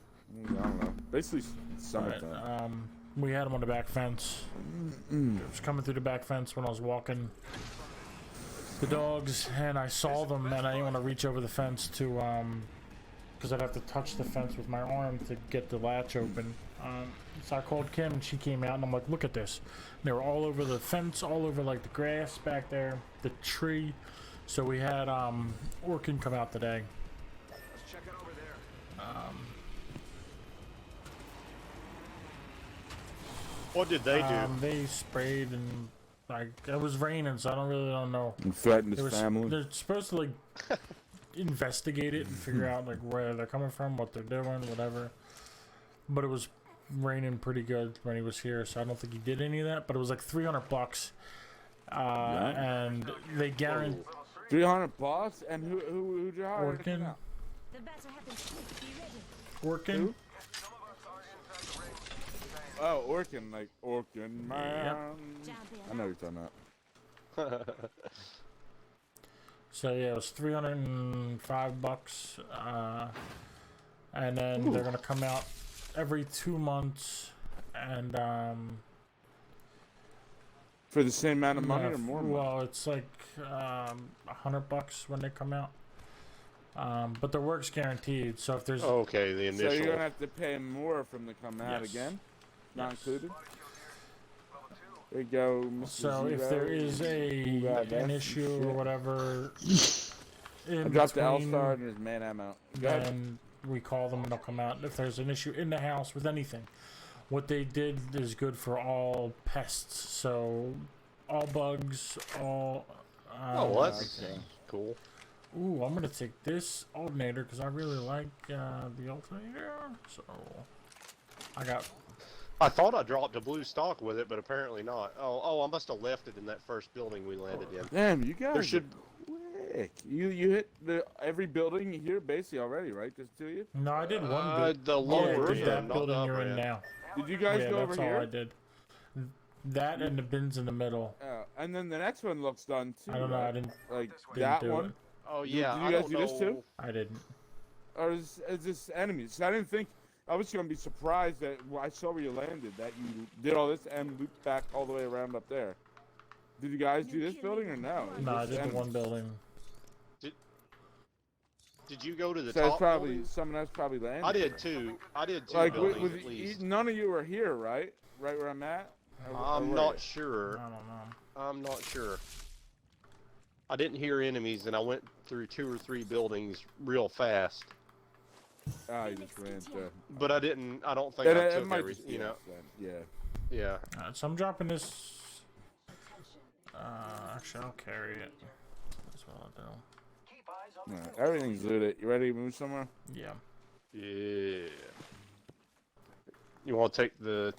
B: I don't know. Basically,
A: But,
B: summertime.
A: we had them on the back fence. It was coming through the back fence when I was walking the dogs, and I saw them, and I didn't want to reach over the fence to, because I'd have to touch the fence with my arm to get the latch open. So I called Kim, and she came out, and I'm like, look at this. And they were all over the fence, all over like the grass back there, the tree. So we had Orkin come out today.
E: Let's check it over there.
D: What did they do?
A: They sprayed, and like it was raining, so I don't know.
B: And threatened
A: They
B: his
A: were
B: family.
A: they're supposed to like investigate it and figure out like where they're coming from, what they're doing, whatever. But it was raining pretty good when he was here, so I don't think he did any of that. But it was like $300, and they guarantee
B: 300 bucks, and who'd you hire? to
A: Working.
B: come out?
H: The battle happens quick. Be ready.
A: working.
B: Who? Oh, Orkin, like Orkin man.
H: Champion.
B: I know what you're talking about.
A: So yeah, it was $305, and then they're gonna come out every 2 months and
B: For the same amount of money
A: yeah,
B: or more money?
A: well, it's like $100 when they come out. But their work's guaranteed, so if there's
D: Okay, the
B: So
D: initial.
B: you're gonna have to pay more from the come out
A: Yes.
B: again? Not
A: Yes.
B: included? There you go, Mr.
A: So if
B: Zero.
A: there is an issue or whatever
B: I
A: in
B: dropped the
A: between,
B: L-Star and his man ammo. Go ahead.
A: then we call them and they'll come out. If there's an issue in the house with anything, what they did is good for all pests. So all bugs, all.
D: Oh, well, that's
B: Okay.
D: cool.
A: Ooh, I'm gonna take this alternator because I really like the alternator. So I got.
D: I thought I dropped a blue stock with it, but apparently not. Oh, I must have left it in that first building we landed in.
B: Damn, you guys
D: There should.
B: are quick. You hit every building here basically already, right? Just to you?
A: No, I did one.
D: The
A: Yeah,
D: lower
A: I did
D: end,
A: that
D: not
A: building
D: the
A: you're
D: upper
A: in
D: end.
A: now.
B: Did you guys
A: Yeah,
B: go
A: that's
B: over
A: all
B: here?
A: I did. That and the bins in the middle.
B: And then the next one looks done too.
A: I don't know.
B: right?
A: I didn't
B: that
A: do
B: one.
A: it.
D: Oh yeah,
B: did you
D: I
B: guys
D: don't
B: do this too?
D: know.
A: I didn't.
B: Or is this enemies? I didn't think. I was gonna be surprised that I saw where you landed, that you did all this and looped back all the way around up there. Did you guys do this building or no?
A: No, I
B: Just
A: did the
B: enemies?
A: one building.
D: Did you go to the
B: So it's
D: top
B: probably
D: building?
B: someone else probably landed.
D: I did
B: there.
D: too. I did two
B: Like
D: buildings
B: with
D: at least.
B: none of you were here, right? Right where I'm at. Or
D: I'm
B: were
D: not
B: you?
D: sure.
A: I don't know.
D: I'm not sure. I didn't hear enemies, and I went through 2 or 3 buildings real fast.
B: Ah, you just ran through.
D: But I didn't. I don't think I
B: It
D: took
B: might
D: every.
B: just be
D: You know.
B: us then. Yeah.
D: Yeah.
A: Alright, so I'm dropping this. Actually, I'll carry it. That's what I'll do.
B: Alright, everything's looted. You ready to move somewhere?
A: Yeah.
D: Yeah. You want to take the?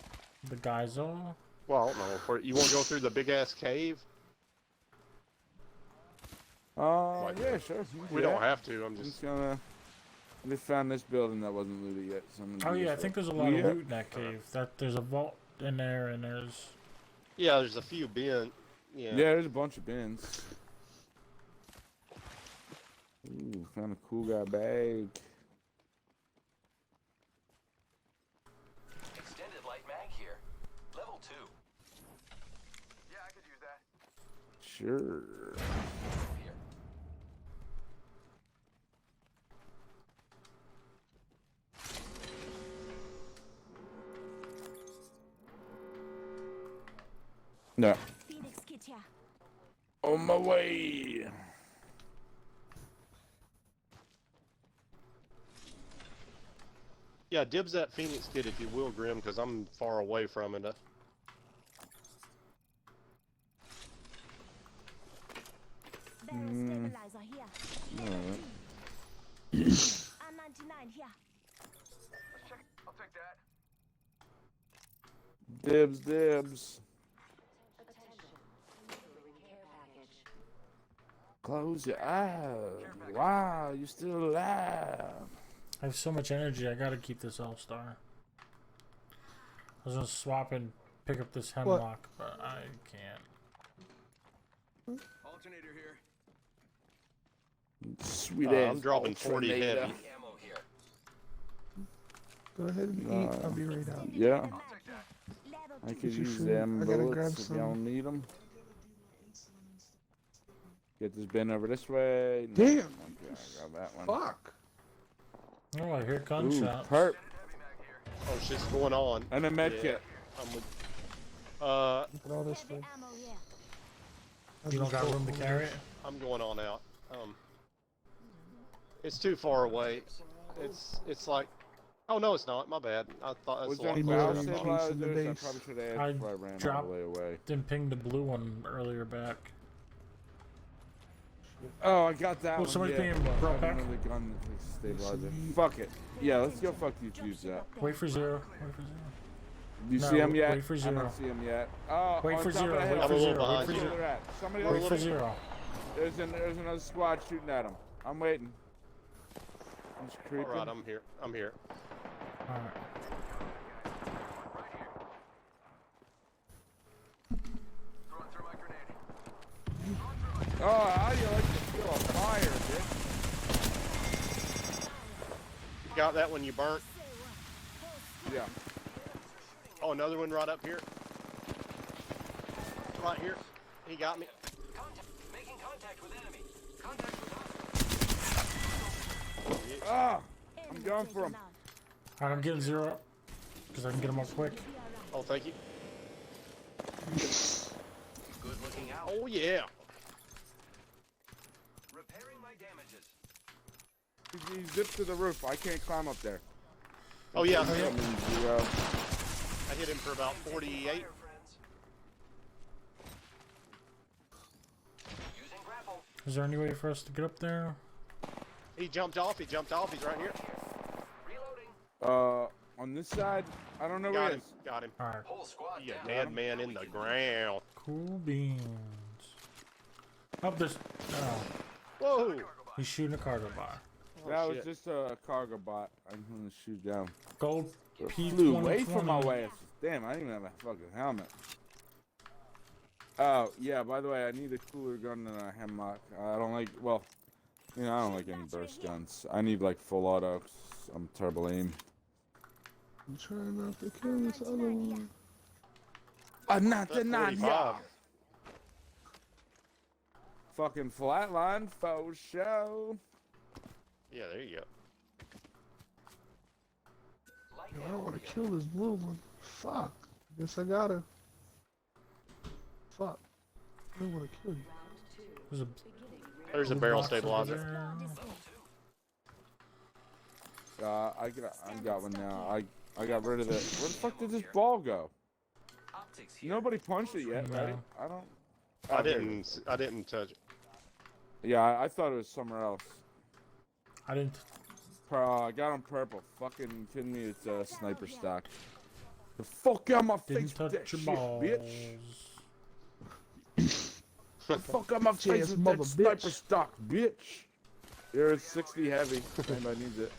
A: The Geyser.
D: Well, I don't know. You want to go through the big ass cave? Like
B: Yeah, sure.
D: We don't have to. I'm just.
B: I just found this building that wasn't looted yet. So I'm gonna
A: Oh
B: do
A: yeah, I
B: this
A: think
B: real-
A: there's a lot
B: Yeah.
A: of loot in that cave. There's a vault in there, and there's.
D: Yeah, there's a few bin. Yeah.
B: Yeah, there's a bunch of bins. Ooh, found a cool guy bag.
E: Extended light mag here. Level 2. Yeah, I could use that.
B: Sure.
E: Here.
B: No.
H: Phoenix kit here.
B: On my way.
D: Yeah, dibs that Phoenix kid if you will, Grim, because I'm far away from it.
H: Barrel stabilizer here.
B: Alright.
H: R99 here.
E: Let's check. I'll take that.
B: Dibs, dibs. Close your eyes. Wow, you're still alive.
A: I have so much energy. I gotta keep this All-Star. I was gonna swap and pick up this hemlock, but I can't.
E: Alternator here.
B: Sweet ass.
D: I'm dropping 40
B: alternator.
D: heavy.
E: Ammo here.
G: Go ahead and eat. I'll be right out.
B: Yeah,
E: I'll take that.
H: Level
B: I
H: 2.
B: could
G: Get your
B: use
G: food.
B: them
G: I gotta grab
B: bullets if
G: some.
B: y'all need them. Get this bin over this way. No,
G: Damn.
B: Okay, I got that one.
G: Fuck.
A: Oh, I hear
B: Ooh,
A: gunshots.
B: perp.
D: Oh, shit's going on.
B: And a med
D: Yeah.
B: kit.
D: I'm with.
G: Look at all this
H: Heavy
G: stuff.
H: ammo here.
A: You don't got room to carry it?
D: I'm going on out. It's too far away. It's like. Oh no, it's not. My bad. I thought that's
B: Was
D: a
B: there
D: lot
B: any
G: more
D: closer
B: bow
G: than
D: than I
G: that.
D: thought.
G: Piece in the
B: stabilizers? I
G: base.
B: probably should have
A: I
B: asked before I ran all
A: dropped-
B: the way away.
A: Didn't ping the blue one earlier back.
B: Oh, I got that
A: Oh,
B: one.
A: somebody
B: yeah.
A: paying
B: I
A: bro
B: have
A: back?
B: another gun that takes stabilizer. Fuck it. Yeah, let's go fuck these dudes up.
A: Wait for zero. Wait for zero.
B: You
A: No,
B: see him yet?
A: wait for
B: I
A: zero.
B: don't see him yet. Oh,
A: Wait
B: on
A: for
B: top of
A: zero,
B: the
A: wait
B: hill.
A: for
D: I'm a little
A: zero, wait
D: behind
A: for
B: Where
A: zero.
B: they're at. Somebody
A: Wait
B: else.
A: for zero.
B: There's another squad shooting at him. I'm waiting. I'm just creeping.
D: All right, I'm here. I'm here.
A: Alright.
E: Throwing through my grenade.
B: Oh, how do you like to feel a fire, bitch?
D: You got that when you burnt?
B: Yeah.
D: Oh, another one right up here. Right here. He got me.
E: Contact. Making contact with enemy. Contact with
B: Ah! I'm going for him.
A: Alright, I'm getting 0 up. Because I can get him up quick.
D: Oh, thank you.
E: good looking out.
D: Oh, yeah.
E: Repairing my damages.
B: He zipped to the roof. I can't climb up there.
D: Oh, yeah.
B: I'm in 0.
D: I hit him for about 48.
E: Fire, friends. Using grapple.
A: Is there any way for us to get up there?
D: He jumped off. He jumped off. He's right here.
E: Reloading.
B: On this side, I don't know where
D: Got
B: he
D: him.
B: is.
D: Got him.
A: Alright.
E: Whole squad
D: You
E: down.
D: dead man in the ground.
A: Cool beans. Up this. Oh,
D: Whoa.
A: he's shooting a cargo bar.
B: That was
D: shit.
B: just a cargo bot. I'm gonna shoot down.
A: Gold P2020.
B: Flew away from my way. Damn, I didn't even have a fucking helmet. Oh, yeah, by the way, I need a cooler gun than a hemlock. I don't like, well, you know, I don't like any burst guns. I need, like, full auto, 'cause I'm turbo aim.
G: I'm trying not to kill this other one.
B: Not the
D: That 45.
B: Fucking flatline, faux show.
D: Yeah, there you go.
G: Yo, I don't want to kill this blue one. Fuck. Guess I gotta. Fuck. I don't want to kill you.
A: There's a
D: There's a
A: blue
D: barrel
A: box over
D: stabilizer.
A: there.
B: I got one now. I got rid of it. Where the fuck did this ball go?
E: Optics here.
B: Nobody punched it yet, right?
A: No.
B: I don't.
D: I
B: Oh, there it is.
D: didn't touch it.
B: Yeah, I thought it was somewhere else.
A: I didn't.
B: I got on purple. Fucking kidding me? It's a sniper stock. The fuck out my face
A: Didn't
B: with that
A: touch your
B: shit,
A: balls.
B: bitch. The fuck out my face
G: Bitch-ass
B: with
G: mother
B: that sniper
G: bitch.
B: stock, bitch. You're 60 heavy. If anybody needs it.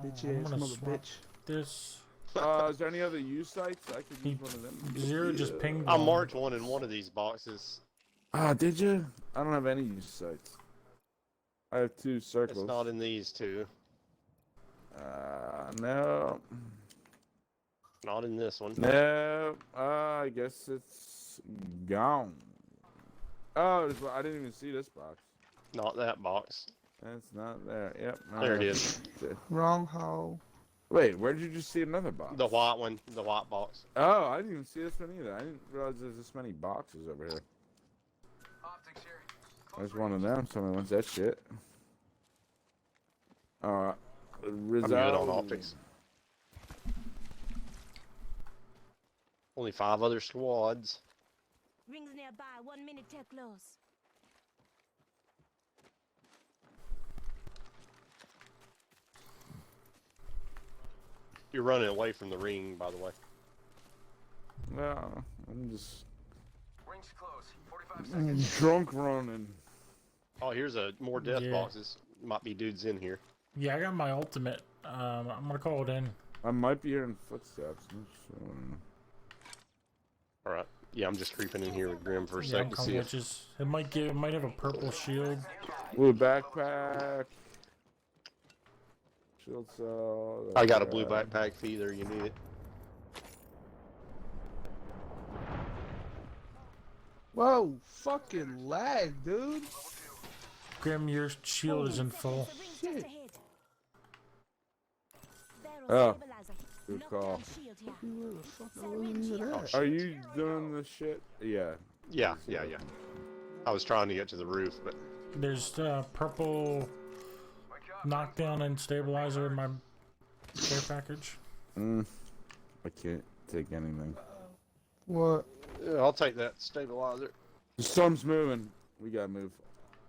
G: Bitch
A: I'm
G: ass
A: gonna
G: mother
A: swap
G: bitch.
A: this.
B: Is there any other use sites? I could use one of them.
A: Zero just pinged.
D: I
A: one.
D: marked one in one of these boxes.
B: Ah, did you? I don't have any use sites. I have 2 circles.
D: It's not in these two.
B: No.
D: Not in this one.
B: No. I guess it's gone. Oh, I didn't even see this box.
D: Not that box.
B: That's not there. Yep.
D: There it is.
G: Wrong hole.
B: Wait, where did you just see another box?
D: The white one. The white box.
B: Oh, I didn't even see this one either. I didn't realize there's this many boxes over here.
E: Optics here.
B: There's one of them. Somebody wants that shit.
D: I'm
B: Rizzo.
D: good on optics. Only 5 other squads.
H: Rings nearby. 1 minute till close.
D: You're running away from the ring, by the way.
B: No, I'm just
E: Rings close. 45 seconds.
B: drunk running.
D: Oh, here's more death
A: Yeah.
D: boxes. Might be dudes in here.
A: Yeah, I got my ultimate. I'm gonna call it in.
B: I might be hearing footsteps. I'm sure.
D: All right. Yeah, I'm just creeping in here with Grim for a
A: Yeah,
D: sec
A: I'm
D: to
A: calling
D: see
A: it. It might have a purple shield.
B: Blue backpack. Shield cell.
D: I got a blue backpack for either you need it.
G: Whoa, fucking lag, dude.
A: Grim, your shield is in full.
G: Shit.
B: Oh, good call.
G: Where the fuck I wasn't even at?
B: Are you doing the shit? Yeah.
D: Yeah. I was trying to get to the roof, but
A: There's purple knockdown and stabilizer in my care package.
B: I can't take anything.
G: What?
D: yeah, I'll take that stabilizer.
B: The storm's moving. We gotta move.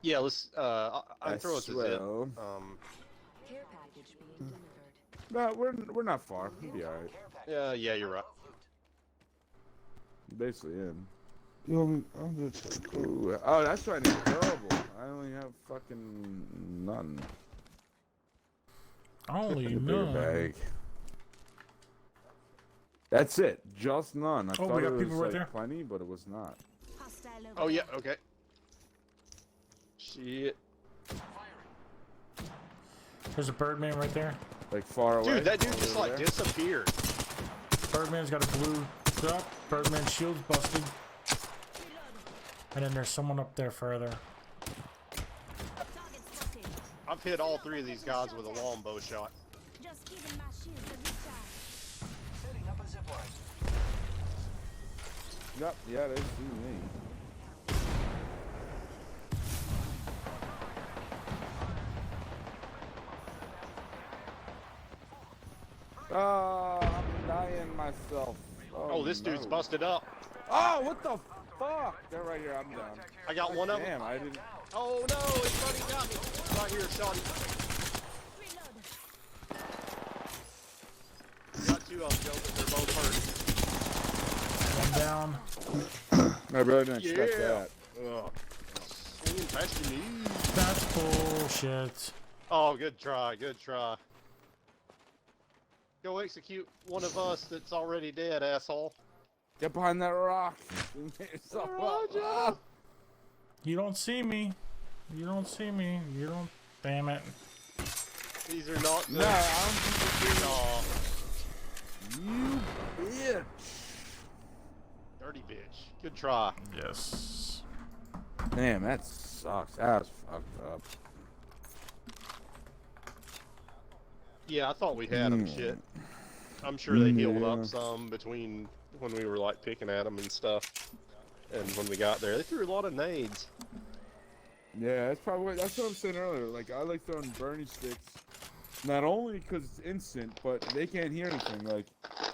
D: Yeah, let's. I throw it to Zip.
B: Well.
C: Care package being delivered.
B: No, we're not far. We'll be alright.
D: Yeah, you're right.
B: Basically in.
G: You want me? I'm just.
B: Ooh, oh, that's right. It's durable. I only have fucking none.
A: Only
B: In the bigger
A: none.
B: bag. That's it. Just none. I
A: Oh,
B: thought
A: we got
B: it was
A: people right
B: like
A: there.
B: plenty, but it was not.
H: Hostile over
D: Oh yeah,
H: there.
D: okay. Shit,
A: There's a Birdman right there.
B: Like far away.
D: dude, that dude
B: over
D: just like
B: there.
D: disappeared.
A: Birdman's got a blue drop. Birdman's shield's busted. And then there's someone up there further.
D: I've hit all three of these guys with a longbow shot.
H: Just giving my shield a recharge.
E: Setting up a zipline.
B: Yep, yeah, they see me. I'm dying myself.
D: Oh, this dude's
B: no.
D: busted up.
B: Oh, what the fuck? They're right here. I'm down.
D: I got one of them.
B: Damn, I didn't.
D: Oh no, he's already got me. Right here, shotty. Got two of them, Joe, but they're both hurt.
A: One down.
B: I really didn't expect
D: Yeah.
B: that. Ugh.
D: Swinging past your knees.
A: That's bullshit.
D: Oh, good try, good try. Go execute one of us that's already dead, asshole.
B: Get behind that rock. Get yourself up.
A: You don't see me. You don't see me. You don't. Damn it.
D: These are not the...
B: No, I don't think
D: Aw,
B: you bitch.
D: dirty bitch. Good try.
A: Yes.
B: Damn, that sucks. That was fucked up.
D: Yeah, I thought we had them, shit. I'm sure they healed up some between when we were like picking at them and stuff. And when we got there, they threw a lot of nades.
B: Yeah, that's probably that's what I was saying earlier. Like I like throwing Bernie sticks, not only because it's instant, but they can't hear anything. Like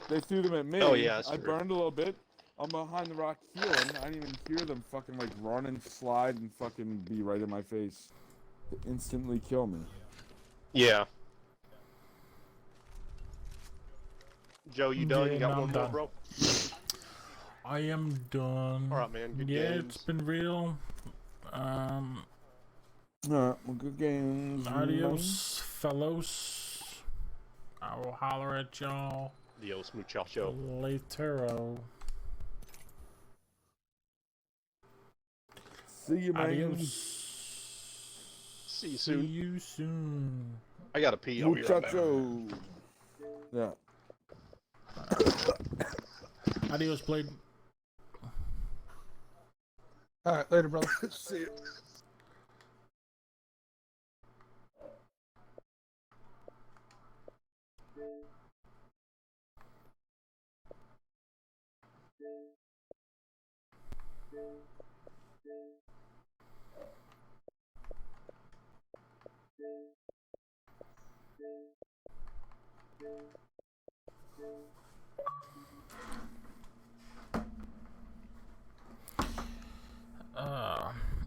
B: they threw them at me.
D: Oh, yeah, that's
B: I
D: true.
B: burned a little bit. I'm behind the rock healing. I didn't even hear them fucking like run and slide and fucking be right in my face to instantly kill me.
D: Yeah. Joe, you done?
A: Yeah,
D: You got
A: no,
D: one
A: I'm
D: more,
A: done.
D: bro?
A: I am done.
D: Alright, man. Good
A: yeah,
D: games.
A: it's been real.
B: Alright, well, good games.
A: Adios, fellows. I will holler at y'all
D: Dios muchacho.
A: later.
B: See you, man.
A: Adios.
D: See you
A: See
D: soon.
A: you soon.
D: I gotta pee. I'll be right back.
B: Muchacho. Yeah.
A: Adios, Blade.
G: Alright, later, brother.
B: See you.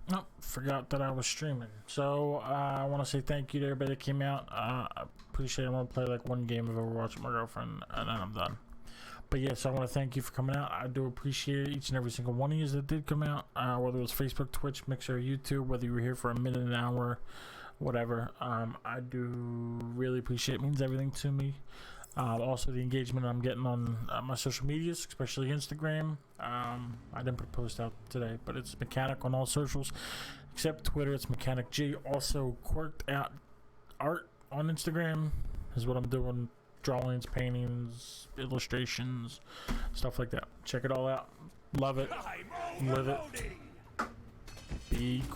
A: Nope, forgot that I was streaming. So I want to say thank you to everybody that came out. I appreciate it. I'm gonna play like one game of Overwatch with my girlfriend, and then I'm done. But yes, I want to thank you for coming out. I do appreciate each and every single one of you that did come out. Whether it was Facebook, Twitch, Mixer, YouTube, whether you were here for a minute, an hour, whatever. I do really appreciate it. It means everything to me. Also, the engagement I'm getting on my social medias, especially Instagram. I didn't put a post out today, but it's Mechanic on all socials, except Twitter. It's Mechanic G. Also, quirked out art on Instagram is what I'm doing. Drawings, paintings, illustrations, stuff like that. Check it all out. Love it. Live it. Be cool.